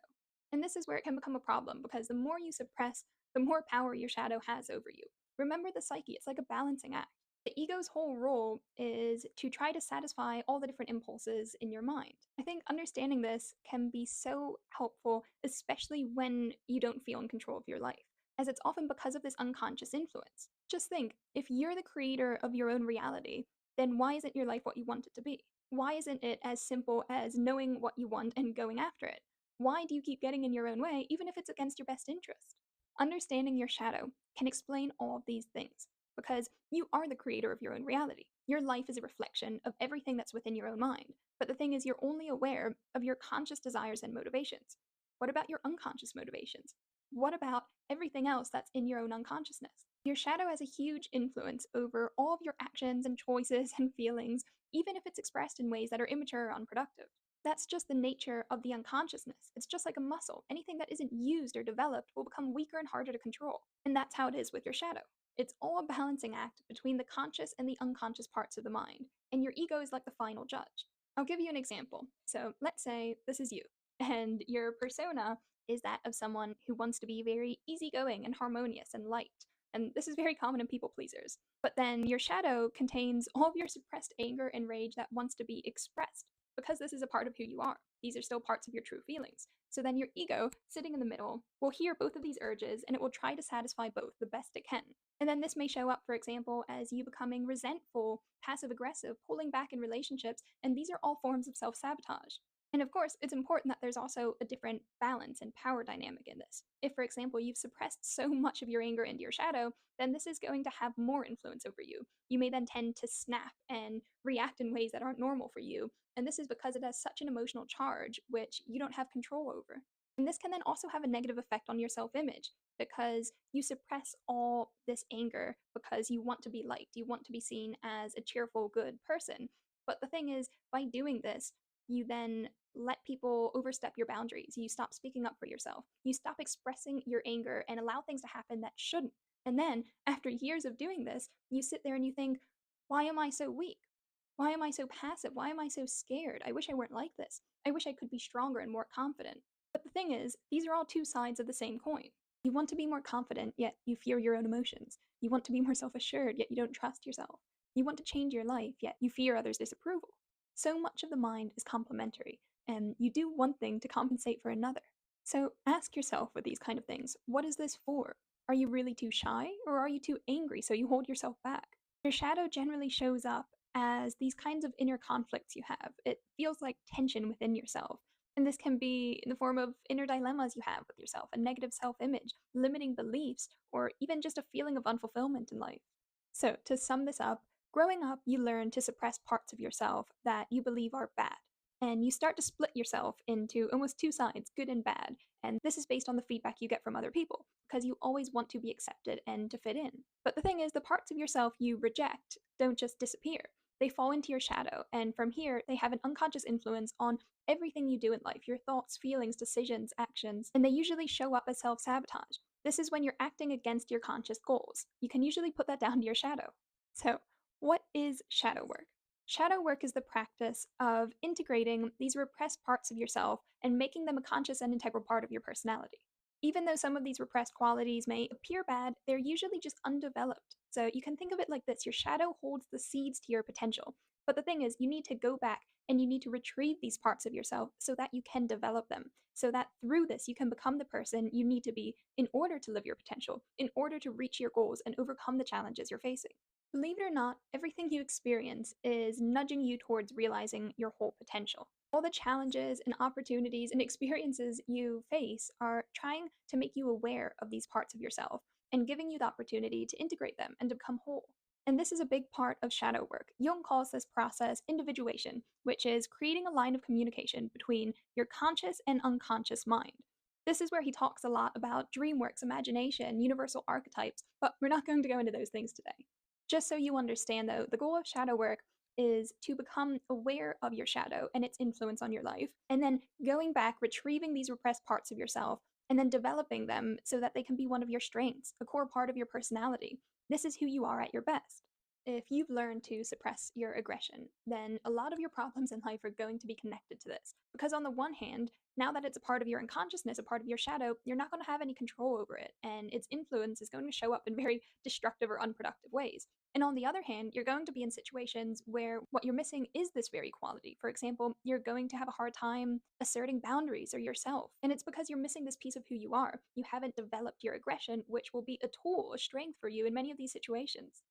And this is where it can become a problem, because the more you suppress, the more power your shadow has over you. Remember the psyche, it's like a balancing act. The ego's whole role is to try to satisfy all the different impulses in your mind. I think understanding this can be so helpful, especially when you don't feel in control of your life, as it's often because of this unconscious influence. Just think, if you're the creator of your own reality, then why isn't your life what you want it to be? Why isn't it as simple as knowing what you want and going after it? Why do you keep getting in your own way, even if it's against your best interest? Understanding your shadow can explain all of these things, because you are the creator of your own reality. Your life is a reflection of everything that's within your own mind. But the thing is, you're only aware of your conscious desires and motivations. What about your unconscious motivations? What about everything else that's in your own unconsciousness? Your shadow has a huge influence over all of your actions and choices and feelings, even if it's expressed in ways that are immature or unproductive. That's just the nature of the unconsciousness. It's just like a muscle. Anything that isn't used or developed will become weaker and harder to control. And that's how it is with your shadow. It's all a balancing act between the conscious and the unconscious parts of the mind, and your ego is like the final judge. I'll give you an example. So let's say this is you, and your persona is that of someone who wants to be very easygoing and harmonious and light. And this is very common in people pleasers. But then your shadow contains all of your suppressed anger and rage that wants to be expressed, because this is a part of who you are. These are still parts of your true feelings. So then your ego, sitting in the middle, will hear both of these urges, and it will try to satisfy both the best it can. And then this may show up, for example, as you becoming resentful, passive aggressive, pulling back in relationships, and these are all forms of self-sabotage. And of course, it's important that there's also a different balance and power dynamic in this. If, for example, you've suppressed so much of your anger into your shadow, then this is going to have more influence over you. You may then tend to snap and react in ways that aren't normal for you. And this is because it has such an emotional charge, which you don't have control over. And this can then also have a negative effect on your self-image, because you suppress all this anger because you want to be liked, you want to be seen as a cheerful, good person. But the thing is, by doing this, you then let people overstep your boundaries. You stop speaking up for yourself. You stop expressing your anger and allow things to happen that shouldn't. And then, after years of doing this, you sit there and you think, why am I so weak? Why am I so passive? Why am I so scared? I wish I weren't like this. I wish I could be stronger and more confident. But the thing is, these are all two sides of the same coin. You want to be more confident, yet you fear your own emotions. You want to be more self-assured, yet you don't trust yourself. You want to change your life, yet you fear others' disapproval. So much of the mind is complementary, and you do one thing to compensate for another. So ask yourself with these kind of things, what is this for? Are you really too shy, or are you too angry so you hold yourself back? Your shadow generally shows up as these kinds of inner conflicts you have. It feels like tension within yourself. And this can be in the form of inner dilemmas you have with yourself, a negative self image, limiting beliefs, or even just a feeling of unfulfillment in life. So, to sum this up, growing up, you learn to suppress parts of yourself that you believe are bad. And you start to split yourself into almost two sides, good and bad. And this is based on the feedback you get from other people, because you always want to be accepted and to fit in. But the thing is, the parts of yourself you reject don't just disappear. They fall into your shadow, and from here, they have an unconscious influence on everything you do in life, your thoughts, feelings, decisions, actions, and they usually show up as self sabotage. This is when you're acting against your conscious goals. You can usually put that down to your shadow. So, what is shadow work? Shadow work is the practice of integrating these repressed parts of yourself and making them a conscious and integral part of your personality. Even though some of these repressed qualities may appear bad, they're usually just undeveloped. So you can think of it like this: your shadow holds the seeds to your potential. But the thing is, you need to go back and you need to retrieve these parts of yourself so that you can develop them. So that through this, you can become the person you need to be in order to live your potential, in order to reach your goals and overcome the challenges you're facing. Believe it or not, everything you experience is nudging you towards realizing your whole potential. All the challenges and opportunities and experiences you face are trying to make you aware of these parts of yourself and giving you the opportunity to integrate them and to become whole. And this is a big part of shadow work. Jung calls this process individuation, which is creating a line of communication between your conscious and unconscious mind. This is where he talks a lot about dream works, imagination, universal archetypes, but we're not going to go into those things today. Just so you understand, though, the goal of shadow work is to become aware of your shadow and its influence on your life, and then going back, retrieving these repressed parts of yourself, and then developing them so that they can be one of your strengths, a core part of your personality. This is who you are at your best. If you've learned to suppress your aggression, then a lot of your problems in life are going to be connected to this. Because on the one hand, now that it's a part of your unconsciousness, a part of your shadow, you're not going to have any control over it, and its influence is going to show up in very destructive or unproductive ways. And on the other hand, you're going to be in situations where what you're missing is this very quality. For example, you're going to have a hard time asserting boundaries or yourself. And it's because you're missing this piece of who you are. You haven't developed your aggression, which will be a tool, a strength for you in many of these situations.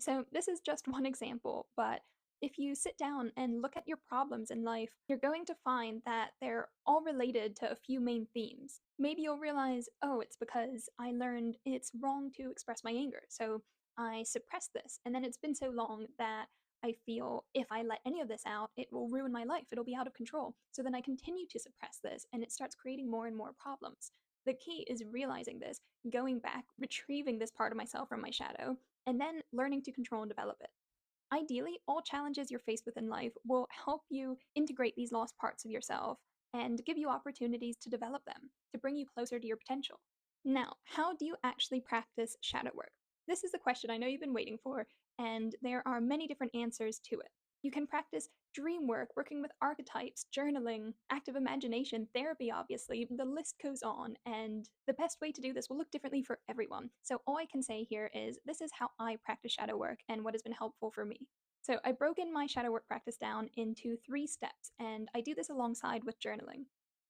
So, this is just one example, but if you sit down and look at your problems in life, you're going to find that they're all related to a few main themes. Maybe you'll realize, oh, it's because I learned it's wrong to express my anger, so I suppress this. And then it's been so long that I feel if I let any of this out, it will ruin my life. It'll be out of control. So then I continue to suppress this, and it starts creating more and more problems. The key is realizing this, going back, retrieving this part of myself from my shadow, and then learning to control and develop it. Ideally, all challenges you're faced with in life will help you integrate these lost parts of yourself and give you opportunities to develop them, to bring you closer to your potential. Now, how do you actually practice shadow work? This is the question I know you've been waiting for, and there are many different answers to it. You can practice dream work, working with archetypes, journaling, active imagination, therapy, obviously. The list goes on, and the best way to do this will look differently for everyone. So, all I can say here is this is how I practice shadow work and what has been helpful for me. So, I've broken my shadow work practice down into 3 steps, and I do this alongside with journaling.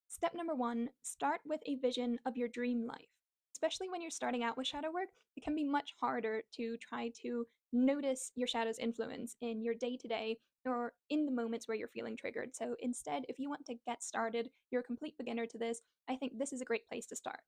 Step number 1: start with a vision of your dream life. Especially when you're starting out with shadow work, it can be much harder to try to notice your shadow's influence in your day to day or in the moments where you're feeling triggered. So instead, if you want to get started, you're a complete beginner to this, I think this is a great place to start.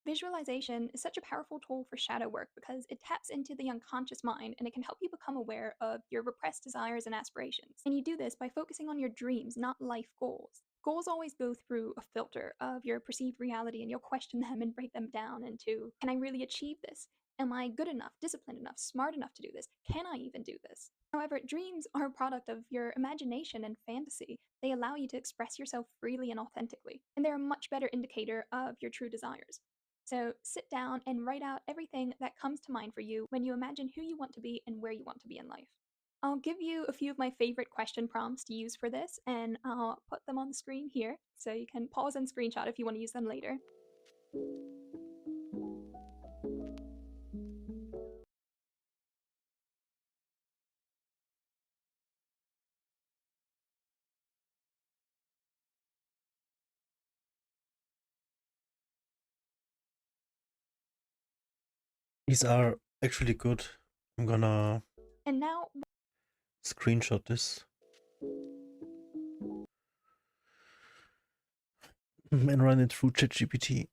Visualization is such a powerful tool for shadow work because it taps into the unconscious mind and it can help you become aware of your repressed desires and aspirations. And you do this by focusing on your dreams, not life goals. Goals always go through a filter of your perceived reality, and you'll question them and break them down into, can I really achieve this? Am I good enough, disciplined enough, smart enough to do this? Can I even do this? However, dreams are a product of your imagination and fantasy. They allow you to express yourself freely and authentically, and they're a much better indicator of your true desires. So sit down and write out everything that comes to mind for you when you imagine who you want to be and where you want to be in life. I'll give you a few of my favorite question prompts to use for this, and I'll put them on the screen here so you can pause and screenshot if you want to use them later. These are actually good. I'm gonna And now, screenshot this and run it through ChatGPT.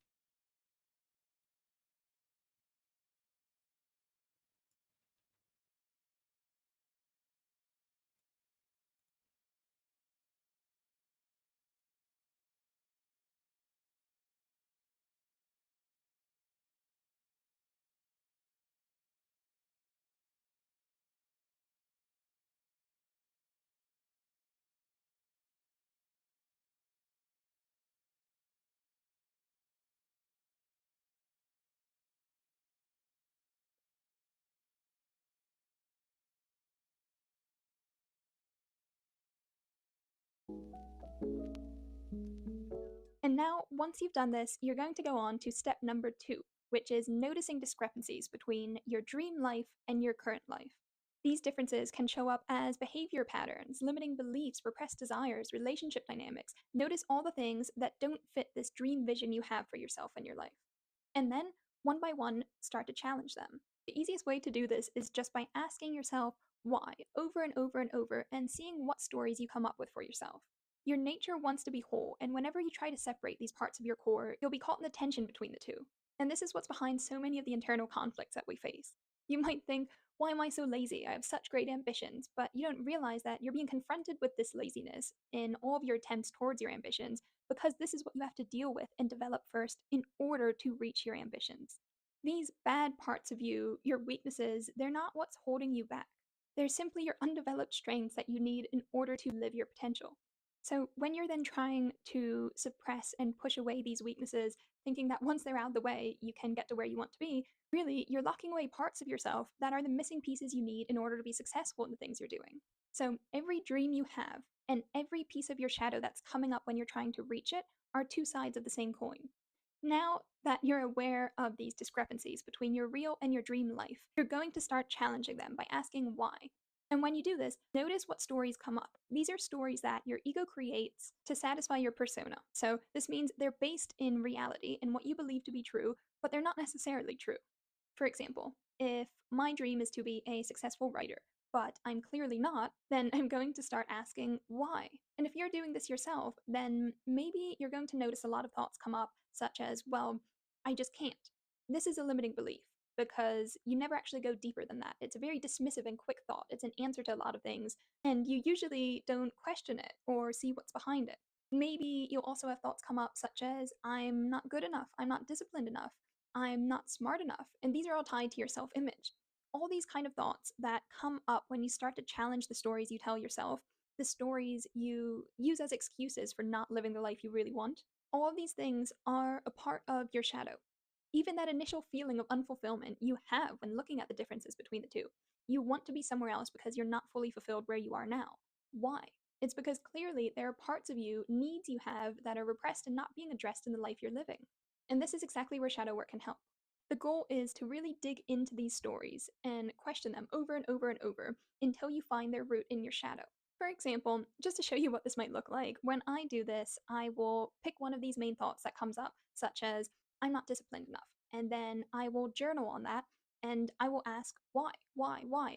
once you've done this, you're going to go on to step number 2, which is noticing discrepancies between your dream life and your current life. These differences can show up as behavior patterns, limiting beliefs, repressed desires, relationship dynamics. Notice all the things that don't fit this dream vision you have for yourself and your life. And then, one by one, start to challenge them. The easiest way to do this is just by asking yourself why over and over and over and seeing what stories you come up with for yourself. Your nature wants to be whole, and whenever you try to separate these parts of your core, you'll be caught in the tension between the two. And this is what's behind so many of the internal conflicts that we face. You might think, why am I so lazy? I have such great ambitions, but you don't realize that you're being confronted with this laziness in all of your attempts towards your ambitions because this is what you have to deal with and develop first in order to reach your ambitions. These bad parts of you, your weaknesses, they're not what's holding you back. They're simply your undeveloped strengths that you need in order to live your potential. So, when you're then trying to suppress and push away these weaknesses, thinking that once they're out of the way, you can get to where you want to be, really, you're locking away parts of yourself that are the missing pieces you need in order to be successful in the things you're doing. So, every dream you have and every piece of your shadow that's coming up when you're trying to reach it are two sides of the same coin. Now that you're aware of these discrepancies between your real and your dream life, you're going to start challenging them by asking why. And when you do this, notice what stories come up. These are stories that your ego creates to satisfy your persona. So this means they're based in reality and what you believe to be true, but they're not necessarily true. For example, if my dream is to be a successful writer, but I'm clearly not, then I'm going to start asking why. And if you're doing this yourself, then maybe you're going to notice a lot of thoughts come up, such as, well, I just can't. This is a limiting belief because you never actually go deeper than that. It's a very dismissive and quick thought. It's an answer to a lot of things, and you usually don't question it or see what's behind it. Maybe you'll also have thoughts come up, such as, I'm not good enough, I'm not disciplined enough, I'm not smart enough. And these are all tied to your self image. All these kind of thoughts that come up when you start to challenge the stories you tell yourself, the stories you use as excuses for not living the life you really want, all of these things are a part of your shadow. Even that initial feeling of unfulfillment you have when looking at the differences between the two. You want to be somewhere else because you're not fully fulfilled where you are now. Why? It's because clearly there are parts of you, needs you have, that are repressed and not being addressed in the life you're living. And this is exactly where shadow work can help. The goal is to really dig into these stories and question them over and over and over until you find their root in your shadow. For example, just to show you what this might look like, when I do this, I will pick one of these main thoughts that comes up, such as, I'm not disciplined enough. And then I will journal on that and I will ask why,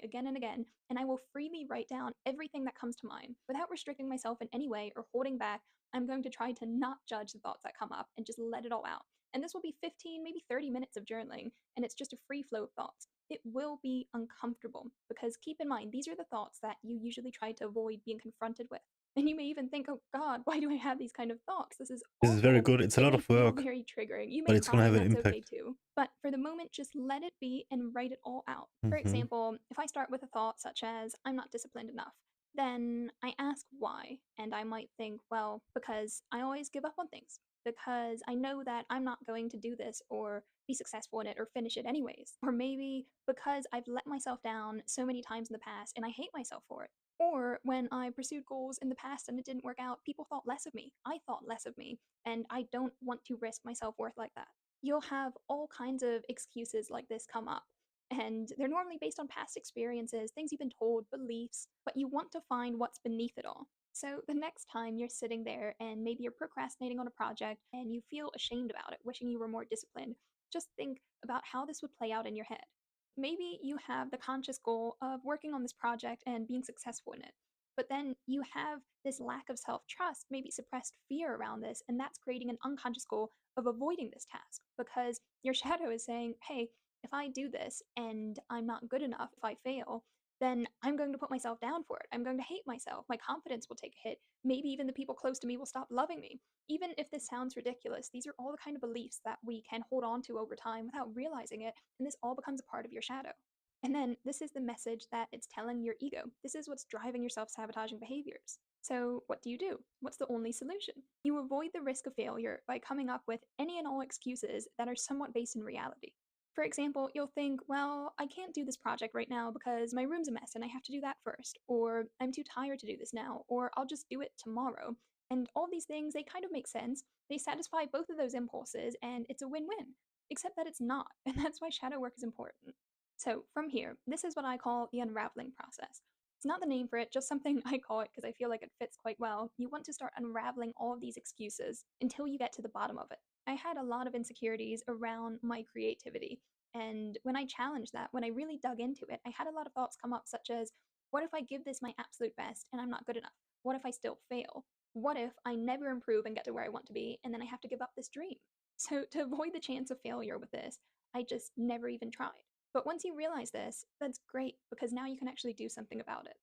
again and again. And I will freely write down everything that comes to mind without restricting myself in any way or holding back. I'm going to try to not judge the thoughts that come up and just let it all out. And this will be 15, maybe 30 minutes of journaling, and it's just a free flow of thoughts. It will be uncomfortable because keep in mind, these are the thoughts that you usually try to avoid being confronted with. And you may even think, oh God, why do I have these kind of thoughts? This is This is very awful. good. It's a It lot may of feel work, very triggering. You but may it's gonna cry, have and an that's okay impact. too. But for the moment, just let it be and write it all out. For Mhm. example, if I start with a thought such as, I'm not disciplined enough, then I ask why. And I might think, well, because I always give up on things. Because I know that I'm not going to do this or be successful in it or finish it anyways. Or maybe because I've let myself down so many times in the past and I hate myself for it. Or when I pursued goals in the past and it didn't work out, people thought less of me. I thought less of me. And I don't want to risk my self worth like that. You'll have all kinds of excuses like this come up. And they're normally based on past experiences, things you've been told, beliefs, but you want to find what's beneath it all. So the next time you're sitting there and maybe you're procrastinating on a project and you feel ashamed about it, wishing you were more disciplined, Just think about how this would play out in your head. Maybe you have the conscious goal of working on this project and being successful in it. But then you have this lack of self trust, maybe suppressed fear around this, and that's creating an unconscious goal of avoiding this task because your shadow is saying, hey, if I do this and I'm not good enough, if I fail, then I'm going to put myself down for it. I'm going to hate myself. My confidence will take a hit. Maybe even the people close to me will stop loving me. Even if this sounds ridiculous, these are all the kind of beliefs that we can hold on to over time without realizing it, and this all becomes a part of your shadow. And then this is the message that it's telling your ego. This is what's driving your self sabotaging behaviors. So, what do? What's the only solution? You avoid the risk of failure by coming up with any and all excuses that are somewhat based in reality. For example, you'll think, well, I can't do this project right now because my room's a mess and I have to do that first, or I'm too tired to do this now, or I'll just do it tomorrow. And all these things, they kind of make sense. They satisfy both of those impulses, and it's a win win. Except that it's not, and that's why shadow work is important. So, from here, this is what I call the unraveling process. It's not the name for it, just something I call it because I feel like it fits quite well. You want to start unraveling all of these excuses until you get to the bottom of it. I had a lot of insecurities around my creativity. And when I challenged that, when I really dug into it, I had a lot of thoughts come up, such as what if I give this my absolute best and I'm not good enough? What if I still fail? What if I never improve and get to where I want to be and then I have to give up this dream? So, to avoid the chance of failure with this, I just never even tried. But once you realize this, that's great because now you can actually do something about it.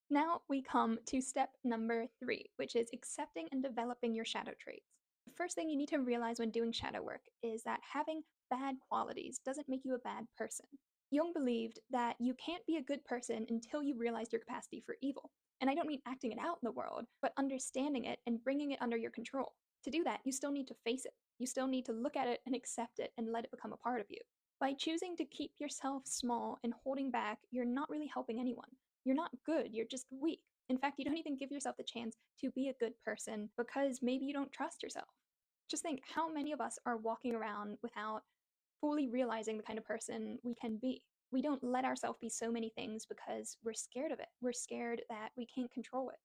Now we come to step number 3, which is accepting and developing your shadow traits. The first thing you need to realize when doing shadow work is that having bad qualities doesn't make you a bad person. Jung believed that you can't be a good person until you realize your capacity for evil. And I don't mean acting it out in the world, but understanding it and bringing it under your control. To do that, you still need to face it. You still need to look at it and accept it and let it become a part of you. By choosing to keep yourself small and holding back, you're not really helping anyone. You're not good, you're just weak. In fact, you don't even give yourself the chance to be a good person because maybe you don't trust yourself. Just think how many of us are walking around without fully realizing the kind of person we can be. We don't let ourselves be so many things because we're scared of it. We're scared that we can't control it.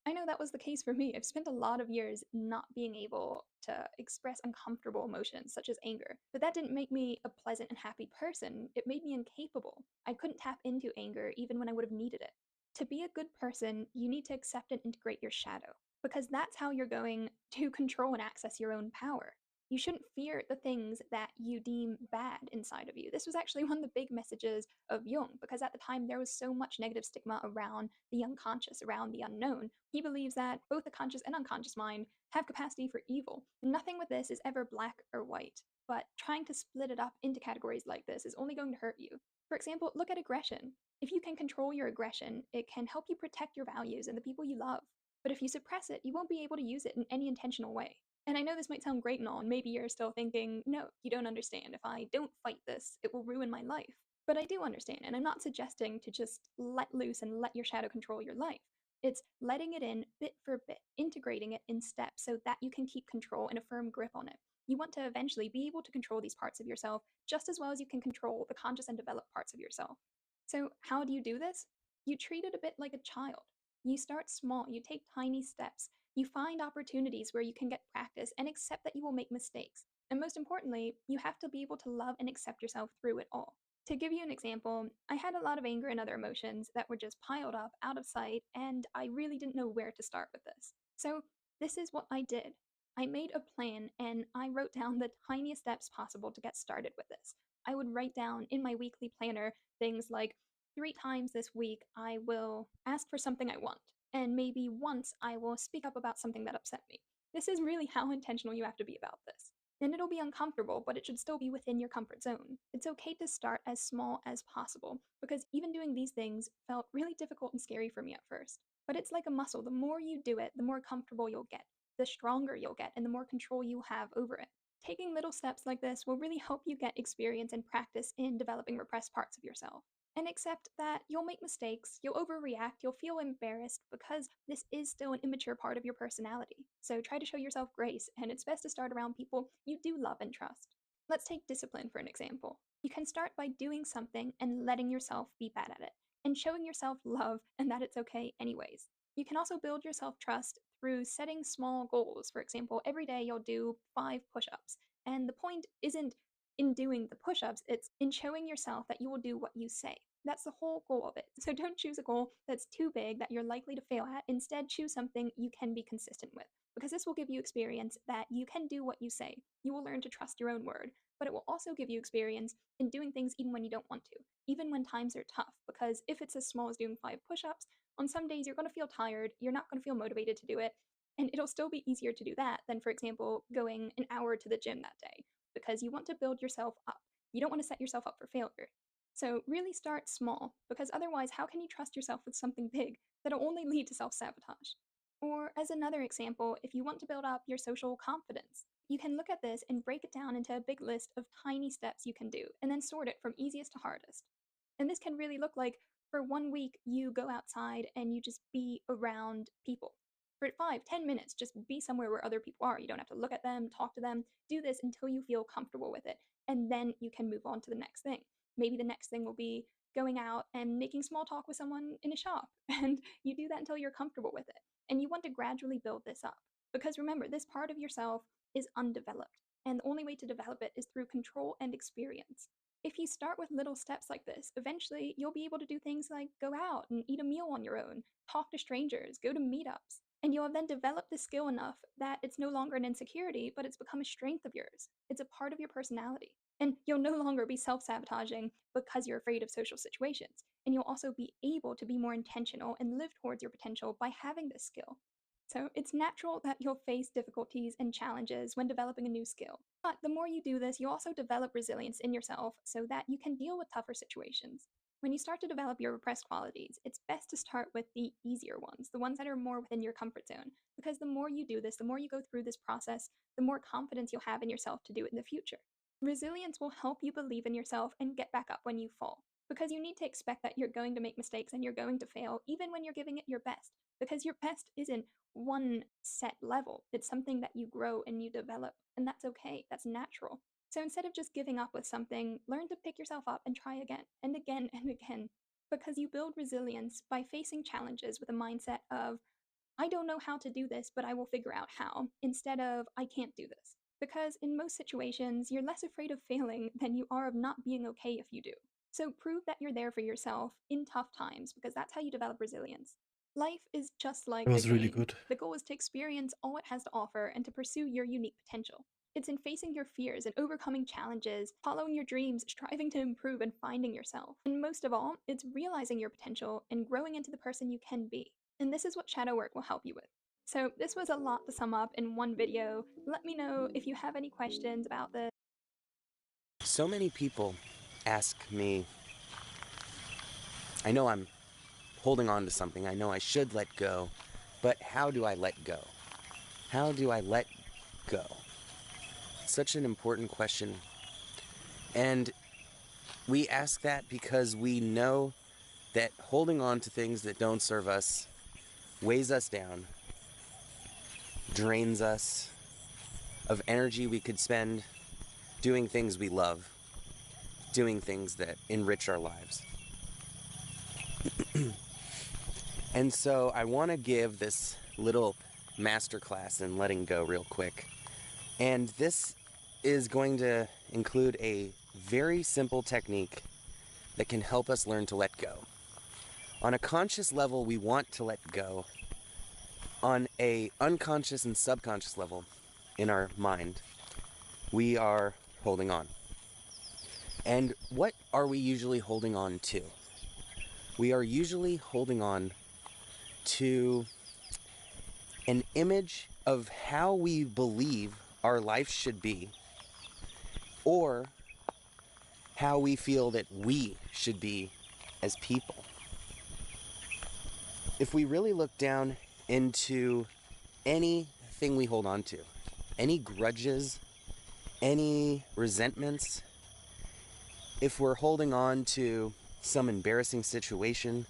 I know that was the case for me. I've spent a lot of years not being able to express uncomfortable emotions, such as anger. But that didn't make me a pleasant and happy person. It made me incapable. I couldn't tap into anger even when I would have needed it. To be a good person, you need to accept and integrate your shadow, because that's how you're going to control and access your own power. You shouldn't fear the things that you deem bad inside of you. This was actually one of the big messages of Jung, because at the time there was so much negative stigma around the unconscious, around the unknown. He believes that both the conscious and unconscious mind have capacity for evil. Nothing with this is ever black or white, but trying to split it up into categories like this is only going to hurt you. For example, look at aggression. If you can control your aggression, it can help you protect your values and the people you love. But if you suppress it, you won't be able to use it in any intentional way. And I know this might sound great and all, and maybe you're still thinking, no, you don't understand. If I don't fight this, it will ruin my life. But I do understand, and I'm not suggesting to just let loose and let your shadow control your life. It's letting it in bit for bit, integrating it in steps so that you can keep control and a firm grip on it. You want to eventually be able to control these parts of yourself just as well as you can control the conscious and developed parts of yourself. So, how do you do this? You treat it a bit like a child. You start small, you take tiny steps. You find opportunities where you can get practice and accept that you will make mistakes. And most importantly, you have to be able to love and accept yourself through it all. To give you an example, I had a lot of anger and other emotions that were just piled up out of sight, and I really didn't know where to start with this. So, this is what I did. I made a plan and I wrote down the tiniest steps possible to get started with this. I would write down in my weekly planner things like 3 times this week I will ask for something I want, and maybe once I will speak up about something that upset me. This is really how intentional you have to be about this. And it'll be uncomfortable, but it should still be within your comfort zone. It's okay to start as small as possible, because even doing these things felt really difficult and scary for me at first. But it's like a muscle. The more you do it, the more comfortable you'll get, the stronger you'll get, and the more control you have over it. Taking little steps like this will really help you get experience and practice in developing repressed parts of yourself. And accept that you'll make mistakes, you'll overreact, you'll feel embarrassed, because this is still an immature part of your personality. So try to show yourself grace, and it's best to start around people you do love and trust. Let's take discipline for an example. You can start by doing something and letting yourself be bad at it, and showing yourself love and that it's okay anyways. You can also build your self-trust through setting small goals. For example, every day you'll do 5 push-ups. And the point isn't in doing the push-ups, it's in showing yourself that you will do what you say. That's the whole goal of it. So don't choose a goal that's too big that you're likely to fail at. Instead, choose something you can be consistent with, because this will give you experience that you can do what you say. You will learn to trust your own word, but it will also give you experience in doing things even when you don't want to, even when times are tough, because if it's as small as doing 5 push-ups, on some days you're going to feel tired, you're not going to feel motivated to do it, and it'll still be easier to do that than, for example, going an hour to the gym that day, because you want to build yourself up. You don't want to set yourself up for failure. So really start small, because otherwise how can you trust yourself with something big that'll only lead to self-sabotage? Or as another example, if you want to build up your social confidence, you can look at this and break it down into a big list of tiny steps you can do, and then sort it from easiest to hardest. And this can really look like, for 1 week, you go outside and you just be around people. For 5-10 minutes, just be somewhere where other people are. You don't have to look at them, talk to them. Do this until you feel comfortable with it, and then you can move on to the next thing. Maybe the next thing will be going out and making small talk with someone in a shop, and you do that until you're comfortable with it. And you want to gradually build this up, because remember, this part of yourself is undeveloped, and the only way to develop it is through control and experience. If you start with little steps like this, eventually you'll be able to do things like go out and eat a meal on your own, talk to strangers, go to meetups, and you'll have then developed the skill enough that it's no longer an insecurity, but it's become a strength of yours. It's a part of your personality. And you'll no longer be self-sabotaging because you're afraid of social situations. And you'll also be able to be more intentional and live towards your potential by having this skill. So it's natural that you'll face difficulties and challenges when developing a new skill. But the more you do this, you also develop resilience in yourself so that you can deal with tougher situations. When you start to develop your repressed qualities, it's best to start with the easier ones, the ones that are more within your comfort zone. Because the more you do this, the more you go through this process, the more confidence you'll have in yourself to do it in the future. Resilience will help you believe in yourself and get back up when you fall. Because you need to expect that you're going to make mistakes and you're going to fail, even when you're giving it your best. Because your best isn't one set level, it's something that you grow and you develop. And that's okay, that's natural. So instead of just giving up with something, learn to pick yourself up and try again and again and again. Because you build resilience by facing challenges with a mindset of, I don't know how to do this, but I will figure out how, instead of, I can't do this. Because in most situations, you're less afraid of failing than you are of not being okay if you do. So prove that you're there for yourself in tough times, because that's how you develop resilience. Life is just like It a was really game. good. The goal is to experience all it has to offer and to pursue your unique potential. It's in facing your fears and overcoming challenges, following your dreams, striving to improve and finding yourself. And most of all, it's realizing your potential and growing into the person you can be. And this is what shadow work will help you with. So this was a lot to sum up in one video. Let me know if you have any questions about this. So many people ask me, I know I'm holding on to something, I know I should let go, but how do I let go? How do I let go? Such an important question. And we ask that because we know that holding on to things that don't serve us weighs us down, drains us of energy we could spend doing things we love, doing things that enrich our lives. And so I want to give this little masterclass in letting go real quick. And this is going to include a very simple technique that can help us learn to let go. On a conscious level, we want to let go. On a unconscious and subconscious level in our mind, we are holding on. And what are we usually holding on to? We are usually holding on to an image of how we believe our life should be, or how we feel that we should be as people. If we really look down into anything we hold on to, any grudges, any resentments, if we're holding on to some embarrassing situation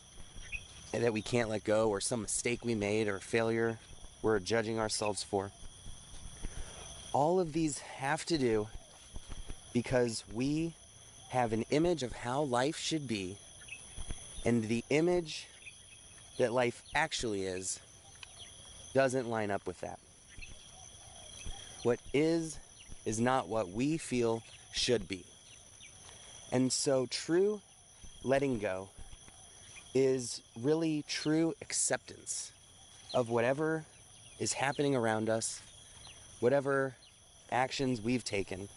that we can't let go, or some mistake we made or failure we're judging ourselves for, all of these have to do because we have an image of how life should be, and the image that life actually is doesn't line up with that. What is not what we feel should be. And so true letting go is really true acceptance of whatever is happening around us, whatever actions we've taken,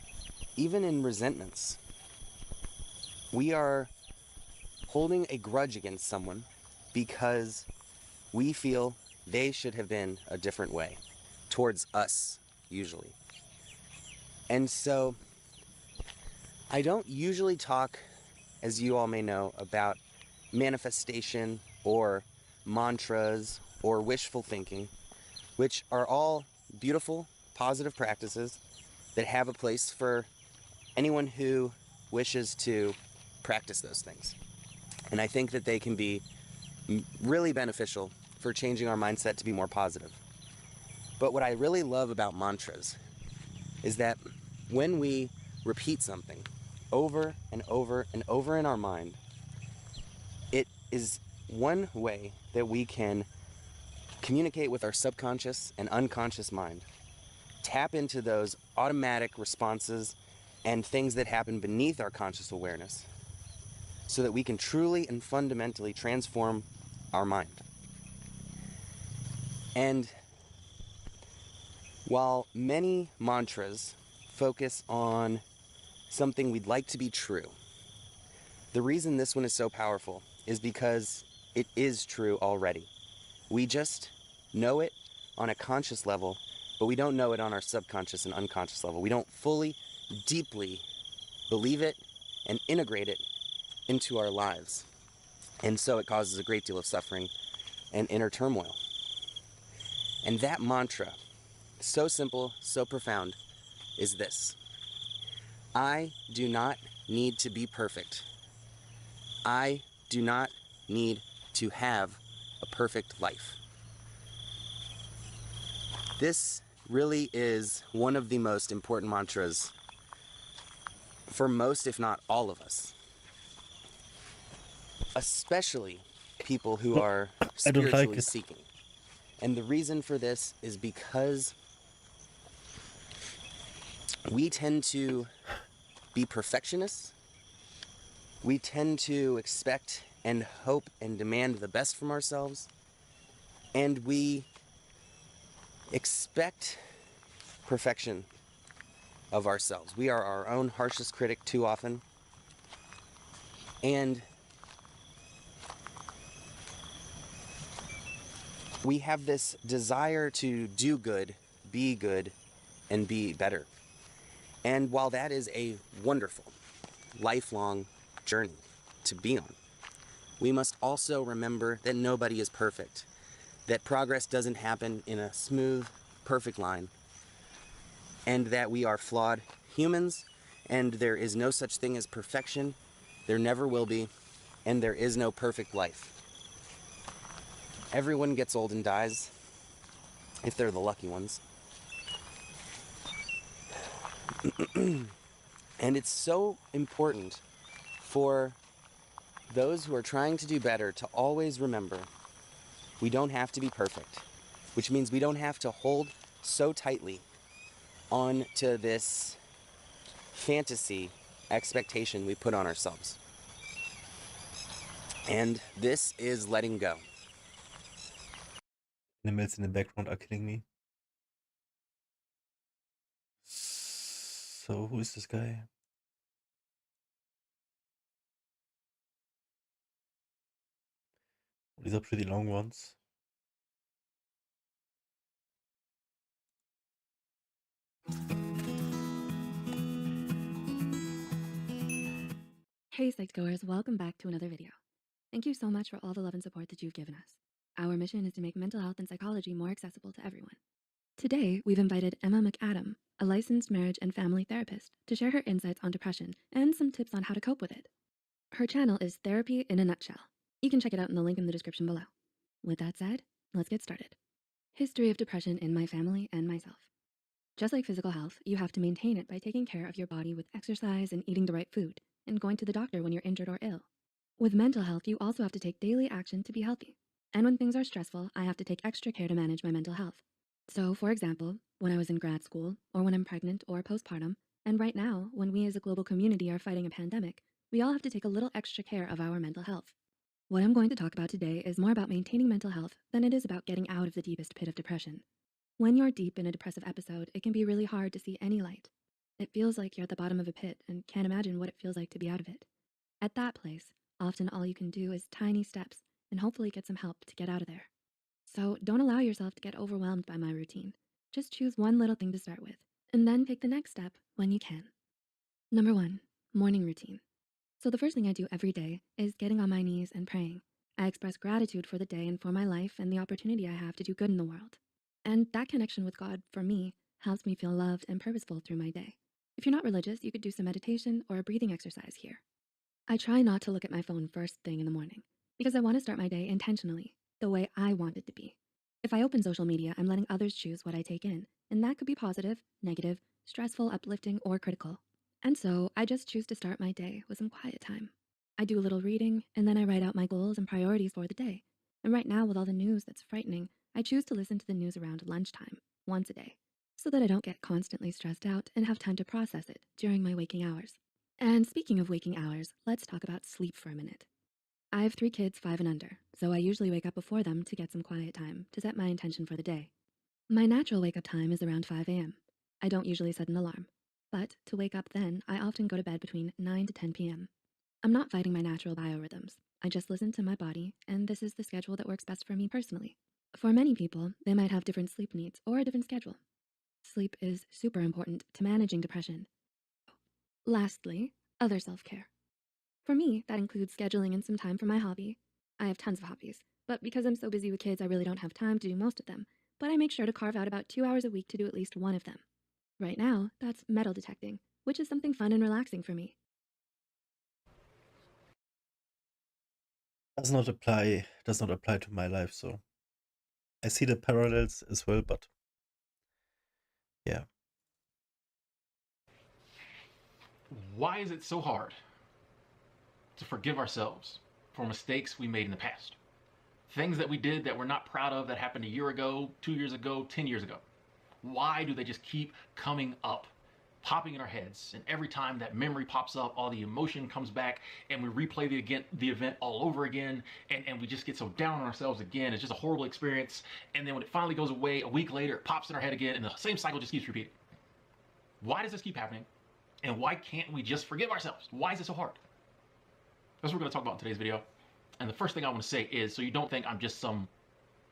even in resentments. We are holding a grudge against someone because we feel they should have been a different way towards us, usually. And so I don't usually talk, as you all may know, about manifestation or mantras or wishful thinking, which are all beautiful, positive practices that have a place for anyone who wishes to practice those things. And I think that they can be really beneficial for changing our mindset to be more positive. But what I really love about mantras is that when we repeat something over and over and over in our mind, it is one way that we can communicate with our subconscious and unconscious mind, tap into those automatic responses and things that happen beneath our conscious awareness so that we can truly and fundamentally transform our mind. And while many mantras focus on something we'd like to be true, the reason this one is so powerful is because it is true already. We just know it on a conscious level, but we don't know it on our subconscious and unconscious level. We don't fully, deeply believe it and integrate it into our lives. And so it causes a great deal of suffering and inner turmoil. And that mantra, so simple, so profound, is this: I do not need to be perfect. I do not need to have a perfect life. This really is one of the most important mantras for most, if not all of us. Especially people who are I don't like spiritually it. seeking. And the reason for this is because we tend to be perfectionists. We tend to expect and hope and demand the best from ourselves. And we expect perfection of ourselves. We are our own harshest critic too often. And we have this desire to do good, and be better. And while that is a wonderful, lifelong journey to be on, we must also remember that nobody is perfect, that progress doesn't happen in a smooth, perfect line, and that we are flawed humans, and there is no such thing as perfection, there never will be, and there is no perfect life. Everyone gets old and dies, if they're the lucky ones. And it's so important for those who are trying to do better to always remember we don't have to be perfect, which means we don't have to hold so tightly on to this fantasy expectation we put on ourselves. And this is letting go. Animals in the background are killing me. So, who is this guy? These are pretty long ones. Hey Specgoers, welcome back to another video. Thank you so much for all the love and support that you've given us. Our mission is to make mental health and psychology more accessible to everyone. Today, we've invited Emma McAdam, a licensed marriage and family therapist, to share her insights on depression and some tips on how to cope with it. Her channel is Therapy in a Nutshell. You can check it out in the link in the description below. With that said, let's get started. History of depression in my family and myself. Just like physical health, you have to maintain it by taking care of your body with exercise and eating the right food, and going to the doctor when you're injured or ill. With mental health, you also have to take daily action to be healthy. And when things are stressful, I have to take extra care to manage my mental health. So, for example, when I was in grad school, or when I'm pregnant or postpartum, And right now, when we as a global community are fighting a pandemic, we all have to take a little extra care of our mental health. What I'm going to talk about today is more about maintaining mental health than it is about getting out of the deepest pit of depression. When you're deep in a depressive episode, it can be really hard to see any light. It feels like you're at the bottom of a pit and can't imagine what it feels like to be out of it. At that place, often all you can do is tiny steps and hopefully get some help to get out of there. So don't allow yourself to get overwhelmed by my routine. Just choose one little thing to start with, and then take the next step when you can. Number 1, morning routine. So the first thing I do every day is getting on my knees and praying. I express gratitude for the day and for my life and the opportunity I have to do good in the world. And that connection with God, for me, helps me feel loved and purposeful through my day. If you're not religious, you could do some meditation or a breathing exercise here. I try not to look at my phone first thing in the morning because I want to start my day intentionally, the way I want it to be. If I open social media, I'm letting others choose what I take in, and that could be positive, negative, stressful, uplifting, or critical. And so I just choose to start my day with some quiet time. I do a little reading, and then I write out my goals and priorities for the day. And right now, with all the news that's frightening, I choose to listen to the news around lunchtime, once a day, so that I don't get constantly stressed out and have time to process it during my waking hours. And speaking of waking hours, let's talk about sleep for a minute. I have 3 kids 5 and under, so I usually wake up before them to get some quiet time to set my intention for the day. My natural wake-up time is around 5 a.m. I don't usually set an alarm, but to wake up then, I often go to bed between 9 to 10 p.m. I'm not fighting my natural biorhythms. I just listen to my body, and this is the schedule that works best for me personally. For many people, they might have different sleep needs or a different schedule. Sleep is super important to managing depression. Lastly, other self-care. For me, that includes scheduling in some time for my hobby. I have tons of hobbies, but because I'm so busy with kids, I really don't have time to do most of them, but I make sure to carve out about 2 hours a week to do at least one of them. Right now, that's metal detecting, which is something fun and relaxing for me. Does not apply to my life, so I see the parallels as well, but yeah. Why is it so hard to forgive ourselves for mistakes we made in the past? Things that we did that we're not proud of that happened a year ago, 2 years ago, 10 years ago. Why do they just keep coming up, popping in our heads? And every time that memory pops up, all the emotion comes back and we replay the event all over again, and we just get so down on ourselves again. It's just a horrible experience. And then when it finally goes away, a week later, it pops in our head again, and the same cycle just keeps repeating. Why does this keep happening? And why can't we just forgive ourselves? Why is it so hard? That's what we're going to talk about in today's video. And the first thing I want to say is, so you don't think I'm just some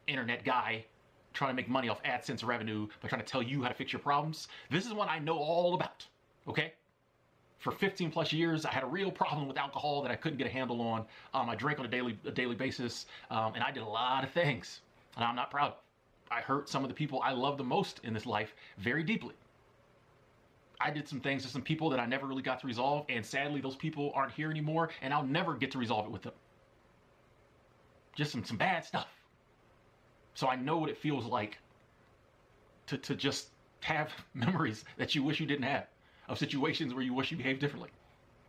internet guy trying to make money off AdSense revenue by trying to tell you how to fix your problems. This is what I know all about, okay? For 15 plus years, I had a real problem with alcohol that I couldn't get a handle on. I drank on a daily basis, and I did a lot of things that I'm not proud of. I hurt some of the people I love the most in this life very deeply. I did some things to some people that I never really got to resolve, and sadly those people aren't here anymore, and I'll never get to resolve it with them. Just some bad stuff. So I know what it feels like to just have memories that you wish you didn't have, of situations where you wish you behaved differently.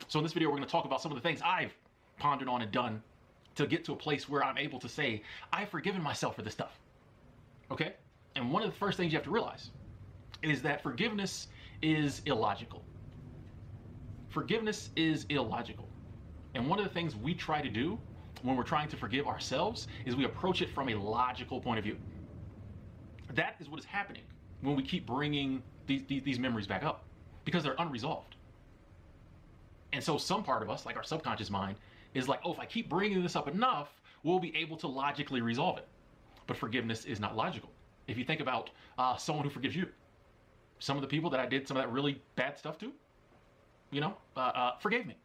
So in this video, we're going to talk about some of the things I've pondered on and done to get to a place where I'm able to say, I've forgiven myself for this stuff. Okay? And one of the first things you have to realize is that forgiveness is illogical. Forgiveness is illogical. And one of the things we try to do when we're trying to forgive ourselves is we approach it from a logical point of view. That is what is happening when we keep bringing these memories back up, because they're unresolved. And so some part of us, like our subconscious mind, is like, oh, if I keep bringing this up enough, we'll be able to logically resolve it. But forgiveness is not logical. If you think about someone who forgives you, some of the people that I did some of that really bad stuff to, forgave me.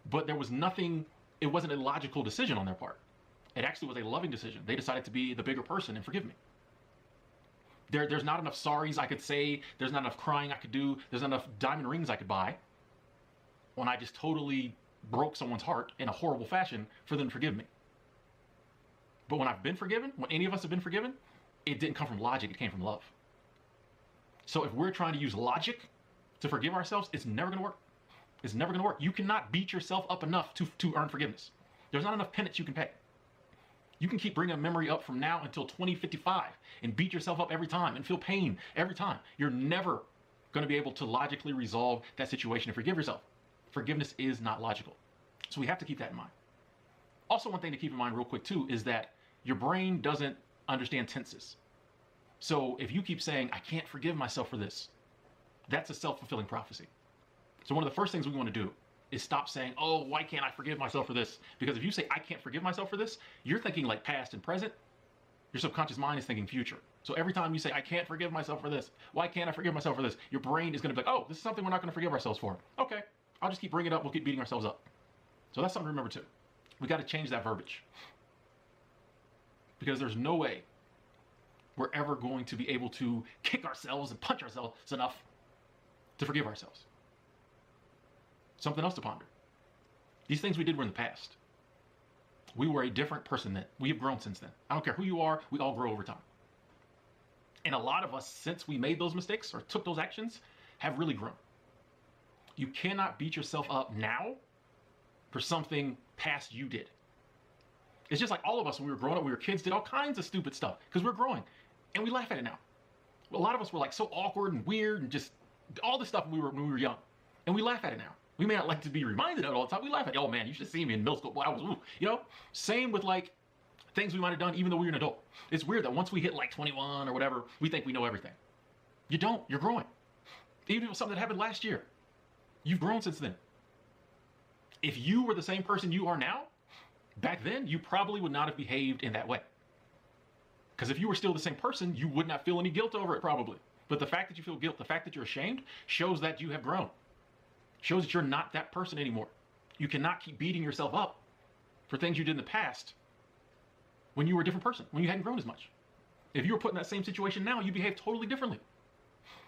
But there was nothing, it wasn't a logical decision on their part. It actually was a loving decision. They decided to be the bigger person and forgive me. There's not enough sorries I could say. There's not enough crying I could do. There's not enough diamond rings I could buy when I just totally broke someone's heart in a horrible fashion for them to forgive me. But when I've been forgiven, when any of us have been forgiven, it didn't come from logic, it came from love. So if we're trying to use logic to forgive ourselves, it's never going to work. It's never going to work. You cannot beat yourself up enough to earn forgiveness. There's not enough penance you can pay. You can keep bringing a memory up from now until 2055 and beat yourself up every time and feel pain every time. You're never going to be able to logically resolve that situation and forgive yourself. Forgiveness is not logical. So we have to keep that in mind. Also, one thing to keep in mind real quick too is that your brain doesn't understand tenses. So if you keep saying, I can't forgive myself for this, that's a self-fulfilling prophecy. So one of the first things we want to do is stop saying, oh, why can't I forgive myself for this? Because if you say, I can't forgive myself for this, you're thinking like past and present. Your subconscious mind is thinking future. So every time you say, I can't forgive myself for this, why can't I forgive myself for this? Your brain is going to be like, oh, this is something we're not going to forgive ourselves for. Okay, I'll just keep bringing it up. We'll keep beating ourselves up. So that's something to remember too. We got to change that verbiage. Because there's no way we're ever going to be able to kick ourselves and punch ourselves enough to forgive ourselves. Something else to ponder. These things we did were in the past. We were a different person then. We have grown since then. I don't care who you are, we all grow over time. And a lot of us, since we made those mistakes or took those actions, have really grown. You cannot beat yourself up now for something past you did. It's just like all of us when we were growing up, we were kids, did all kinds of stupid stuff because we're growing and we laugh at it now. A lot of us were like so awkward and weird and just all the stuff when we were young, and we laugh at it now. We may not like to be reminded of it all the time. We laugh at it. Oh man, you should see me in middle school. Boy, I was, ooh. You know? Same with like things we might have done even though we were an adult. It's weird that once we hit like 21 or whatever, we think we know everything. You don't. You're growing. Even if it was something that happened last year, you've grown since then. If you were the same person you are now, back then, you probably would not have behaved in that way. Because if you were still the same person, you would not feel any guilt over it probably. But the fact that you feel guilt, the fact that you're ashamed, shows that you have grown. Shows that you're not that person anymore. You cannot keep beating yourself up for things you did in the past when you were a different person, when you hadn't grown as much. If you were put in that same situation now, you behave totally differently.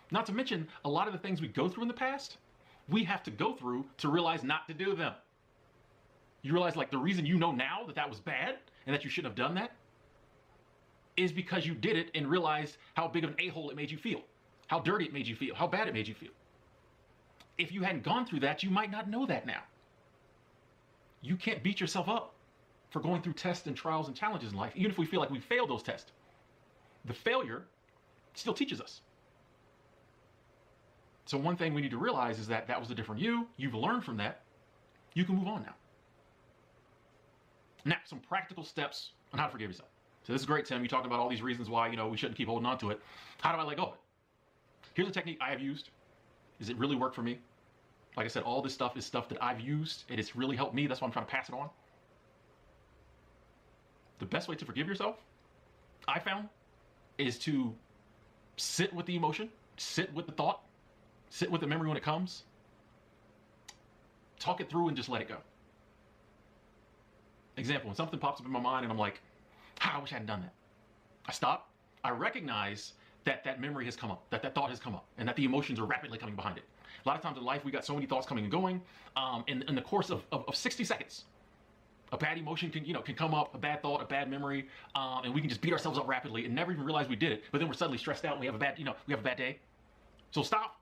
Not to mention, a lot of the things we go through in the past, we have to go through to realize not to do them. You realize like the reason you know now that that was bad and that you shouldn't have done that is because you did it and realized how big of an a-hole it made you feel, how dirty it made you feel, how bad it made you feel. If you hadn't gone through that, you might not know that now. You can't beat yourself up for going through tests and trials and challenges in life, even if we feel like we failed those tests. The failure still teaches us. So one thing we need to realize is that that was a different you. You've learned from that. You can move on now. Now, some practical steps on how to forgive yourself. So this is great, Tim. You talked about all these reasons why, we shouldn't keep holding on to it. How do I let go of it? Here's a technique I have used. Does it really work for me? Like I said, all this stuff is stuff that I've used. It has really helped me. That's why I'm trying to pass it on. The best way to forgive yourself, I found, is to sit with the emotion, sit with the thought, sit with the memory when it comes, talk it through and just let it go. Example, when something pops up in my mind and I'm like, I wish I hadn't done that. I stop. I recognize that that memory has come up, that that thought has come up, and that the emotions are rapidly coming behind it. A lot of times in life, we got so many thoughts coming and going. In the course of 60 seconds, a bad emotion can come up, a bad thought, a bad memory, and we can just beat ourselves up rapidly and never even realize we did it. But then we're suddenly stressed out and we have a bad day. So stop.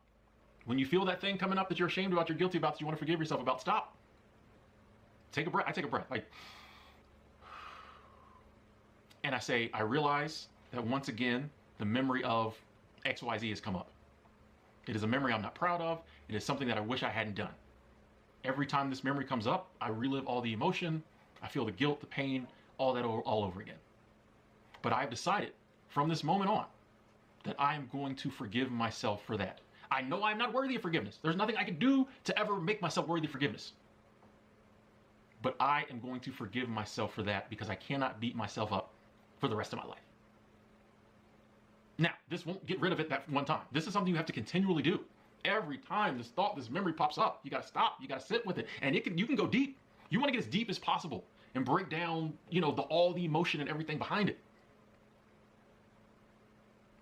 When you feel that thing coming up that you're ashamed about, you're guilty about, that you want to forgive yourself about, stop. Take a breath. I take a breath. And I say, I realize that once again, the memory of XYZ has come up. It is a memory I'm not proud of. It is something that I wish I hadn't done. Every time this memory comes up, I relive all the emotion. I feel the guilt, the pain, all that all over again. But I've decided from this moment on that I am going to forgive myself for that. I know I'm not worthy of forgiveness. There's nothing I can do to ever make myself worthy of forgiveness. But I am going to forgive myself for that because I cannot beat myself up for the rest of my life. Now, this won't get rid of it that one time. This is something you have to continually do. Every time this thought, this memory pops up, you got to stop. You got to sit with it. And you can go deep. You want to get as deep as possible and break down, all the emotion and everything behind it.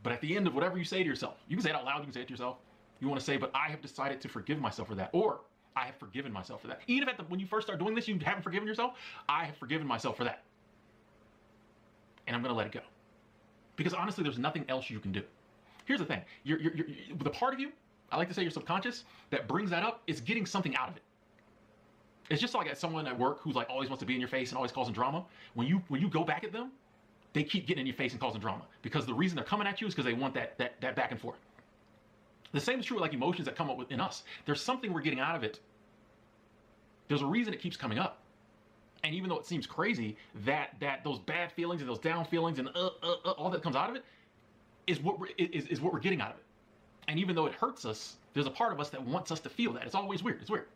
But at the end of whatever you say to yourself, you can say it out loud, you can say it to yourself. You want to say, but I have decided to forgive myself for that. Or I have forgiven myself for that. Even if when you first start doing this, you haven't forgiven yourself, I have forgiven myself for that. And I'm going to let it go. Because honestly, there's nothing else you can do. Here's the thing. The part of you, I like to say your subconscious, that brings that up is getting something out of it. It's just like someone at work who's like always wants to be in your face and always causing drama. When you go back at them, they keep getting in your face and causing drama. Because the reason they're coming at you is because they want that back and forth. The same is true with like emotions that come up within us. There's something we're getting out of it. There's a reason it keeps coming up. And even though it seems crazy, that those bad feelings and those down feelings and all that comes out of it is what we're getting out of it. And even though it hurts us, there's a part of us that wants us to feel that. It's always weird. It's weird.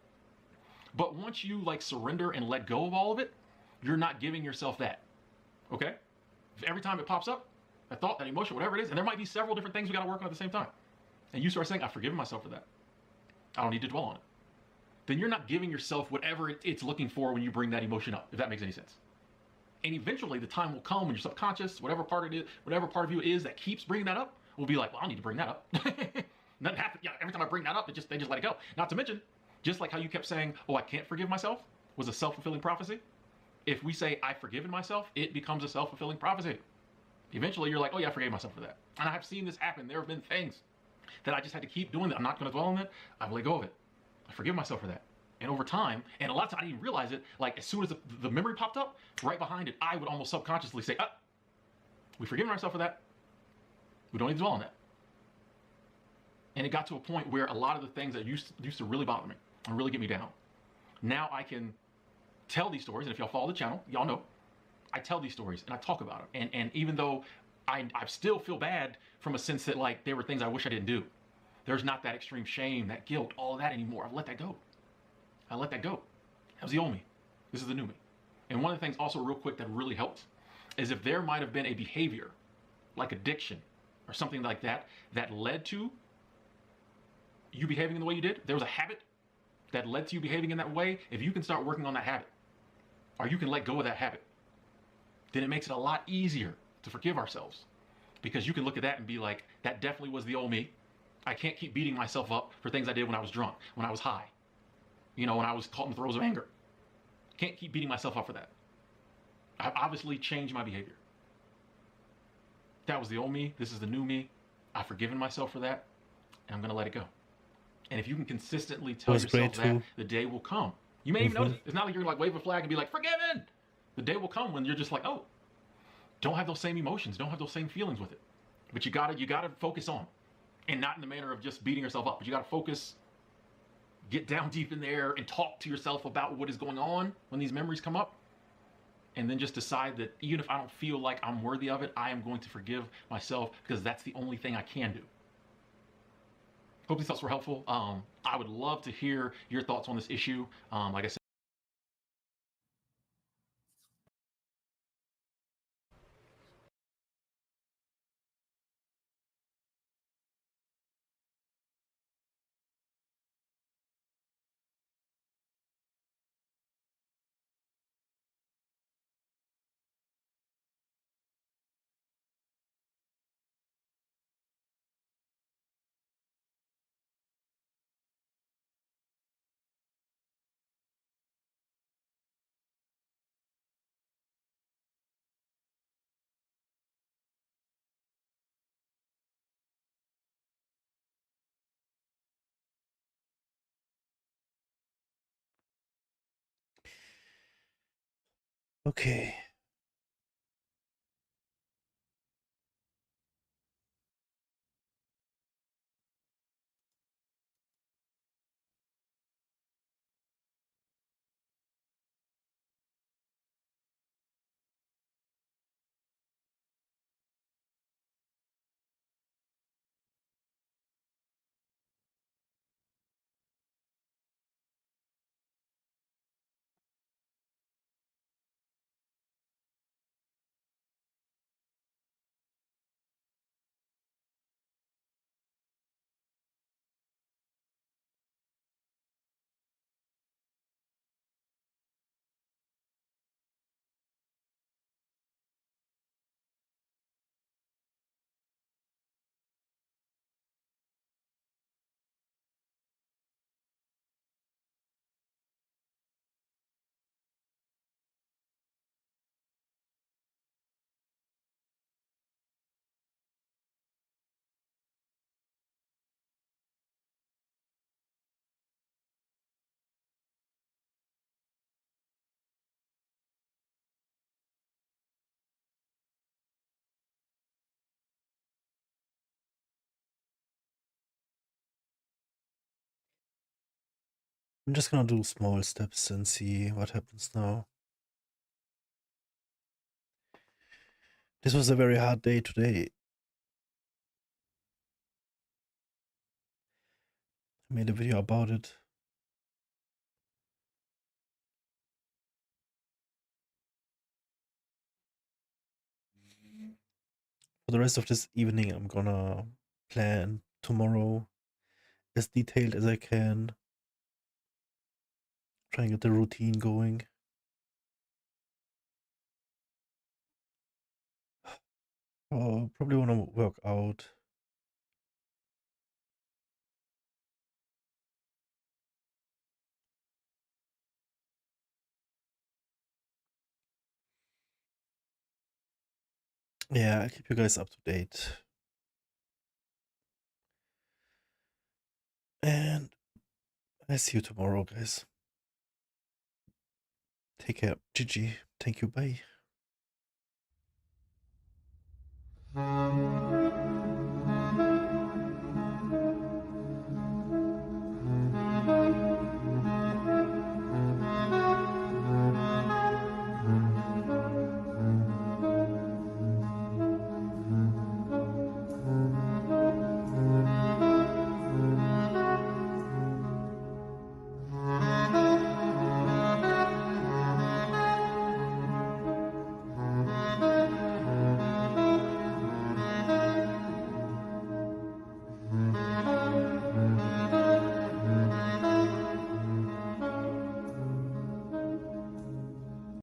But once you like surrender and let go of all of it, you're not giving yourself that. Okay? Every time it pops up, that thought, that emotion, whatever it is, and there might be several different things we got to work on at the same time. And you start saying, I've forgiven myself for that. I don't need to dwell on it. Then you're not giving yourself whatever it's looking for when you bring that emotion up, if that makes any sense. And eventually the time will come when your subconscious, whatever part of you it is that keeps bringing that up, will be like, well, I need to bring that up. Nothing happens. Yeah, every time I bring that up, they just let it go. Not to mention, just like how you kept saying, oh, I can't forgive myself, was a self-fulfilling prophecy. If we say, I've forgiven myself, it becomes a self-fulfilling prophecy. Eventually you're like, oh yeah, I forgave myself for that. And I've seen this happen. There have been things that I just had to keep doing that. I'm not going to dwell on that. I've let go of it. I forgive myself for that. And over time, and a lot of times I didn't even realize it, like as soon as the memory popped up, right behind it, I would almost subconsciously say, we forgiven ourselves for that. We don't need to dwell on that. And it got to a point where a lot of the things that used to really bother me and really get me down, now I can tell these stories. And if y'all follow the channel, y'all know I tell these stories and I talk about them. And even though I still feel bad from a sense that like there were things I wish I didn't do, there's not that extreme shame, that guilt, all of that anymore. I've let that go. I let that go. That was the old me. This is the new me. And one of the things also real quick that really helped is if there might have been a behavior like addiction or something like that that led to you behaving in the way you did, there was a habit that led to you behaving in that way, if you can start working on that habit or you can let go of that habit, then it makes it a lot easier to forgive ourselves, because you can look at that and be like, that definitely was the old me. I can't keep beating myself up for things I did when I was drunk, when I was high, when I was caught in the throes of anger. Can't keep beating myself up for that. I've obviously changed my behavior. That was the old me. This is the new me. I've forgiven myself for that, and I'm going to let it go. And if you can consistently tell yourself that, the day will come. You may even notice it. It's not like you're like wave a flag and be like, forgiven. The day will come when you're just like, oh, don't have those same emotions, don't have those same feelings with it. But you gotta focus on, and not in the manner of just beating yourself up, but you gotta focus, get down deep in there and talk to yourself about what is going on when these memories come up. And then just decide that even if I don't feel like I'm worthy of it, I am going to forgive myself, because that's the only thing I can do. Hope these thoughts were helpful. I would love to hear your thoughts on this issue. Like I said, Okay. I'm just gonna do small steps and see what happens now. This was a very hard day today. I made a video about it. For the rest of this evening, I'm gonna plan tomorrow as detailed as I can. Try and get the routine going. Probably want to work out. Yeah, I'll keep you guys up to date. And I see you tomorrow, guys. Take care. GG. Thank you. Bye.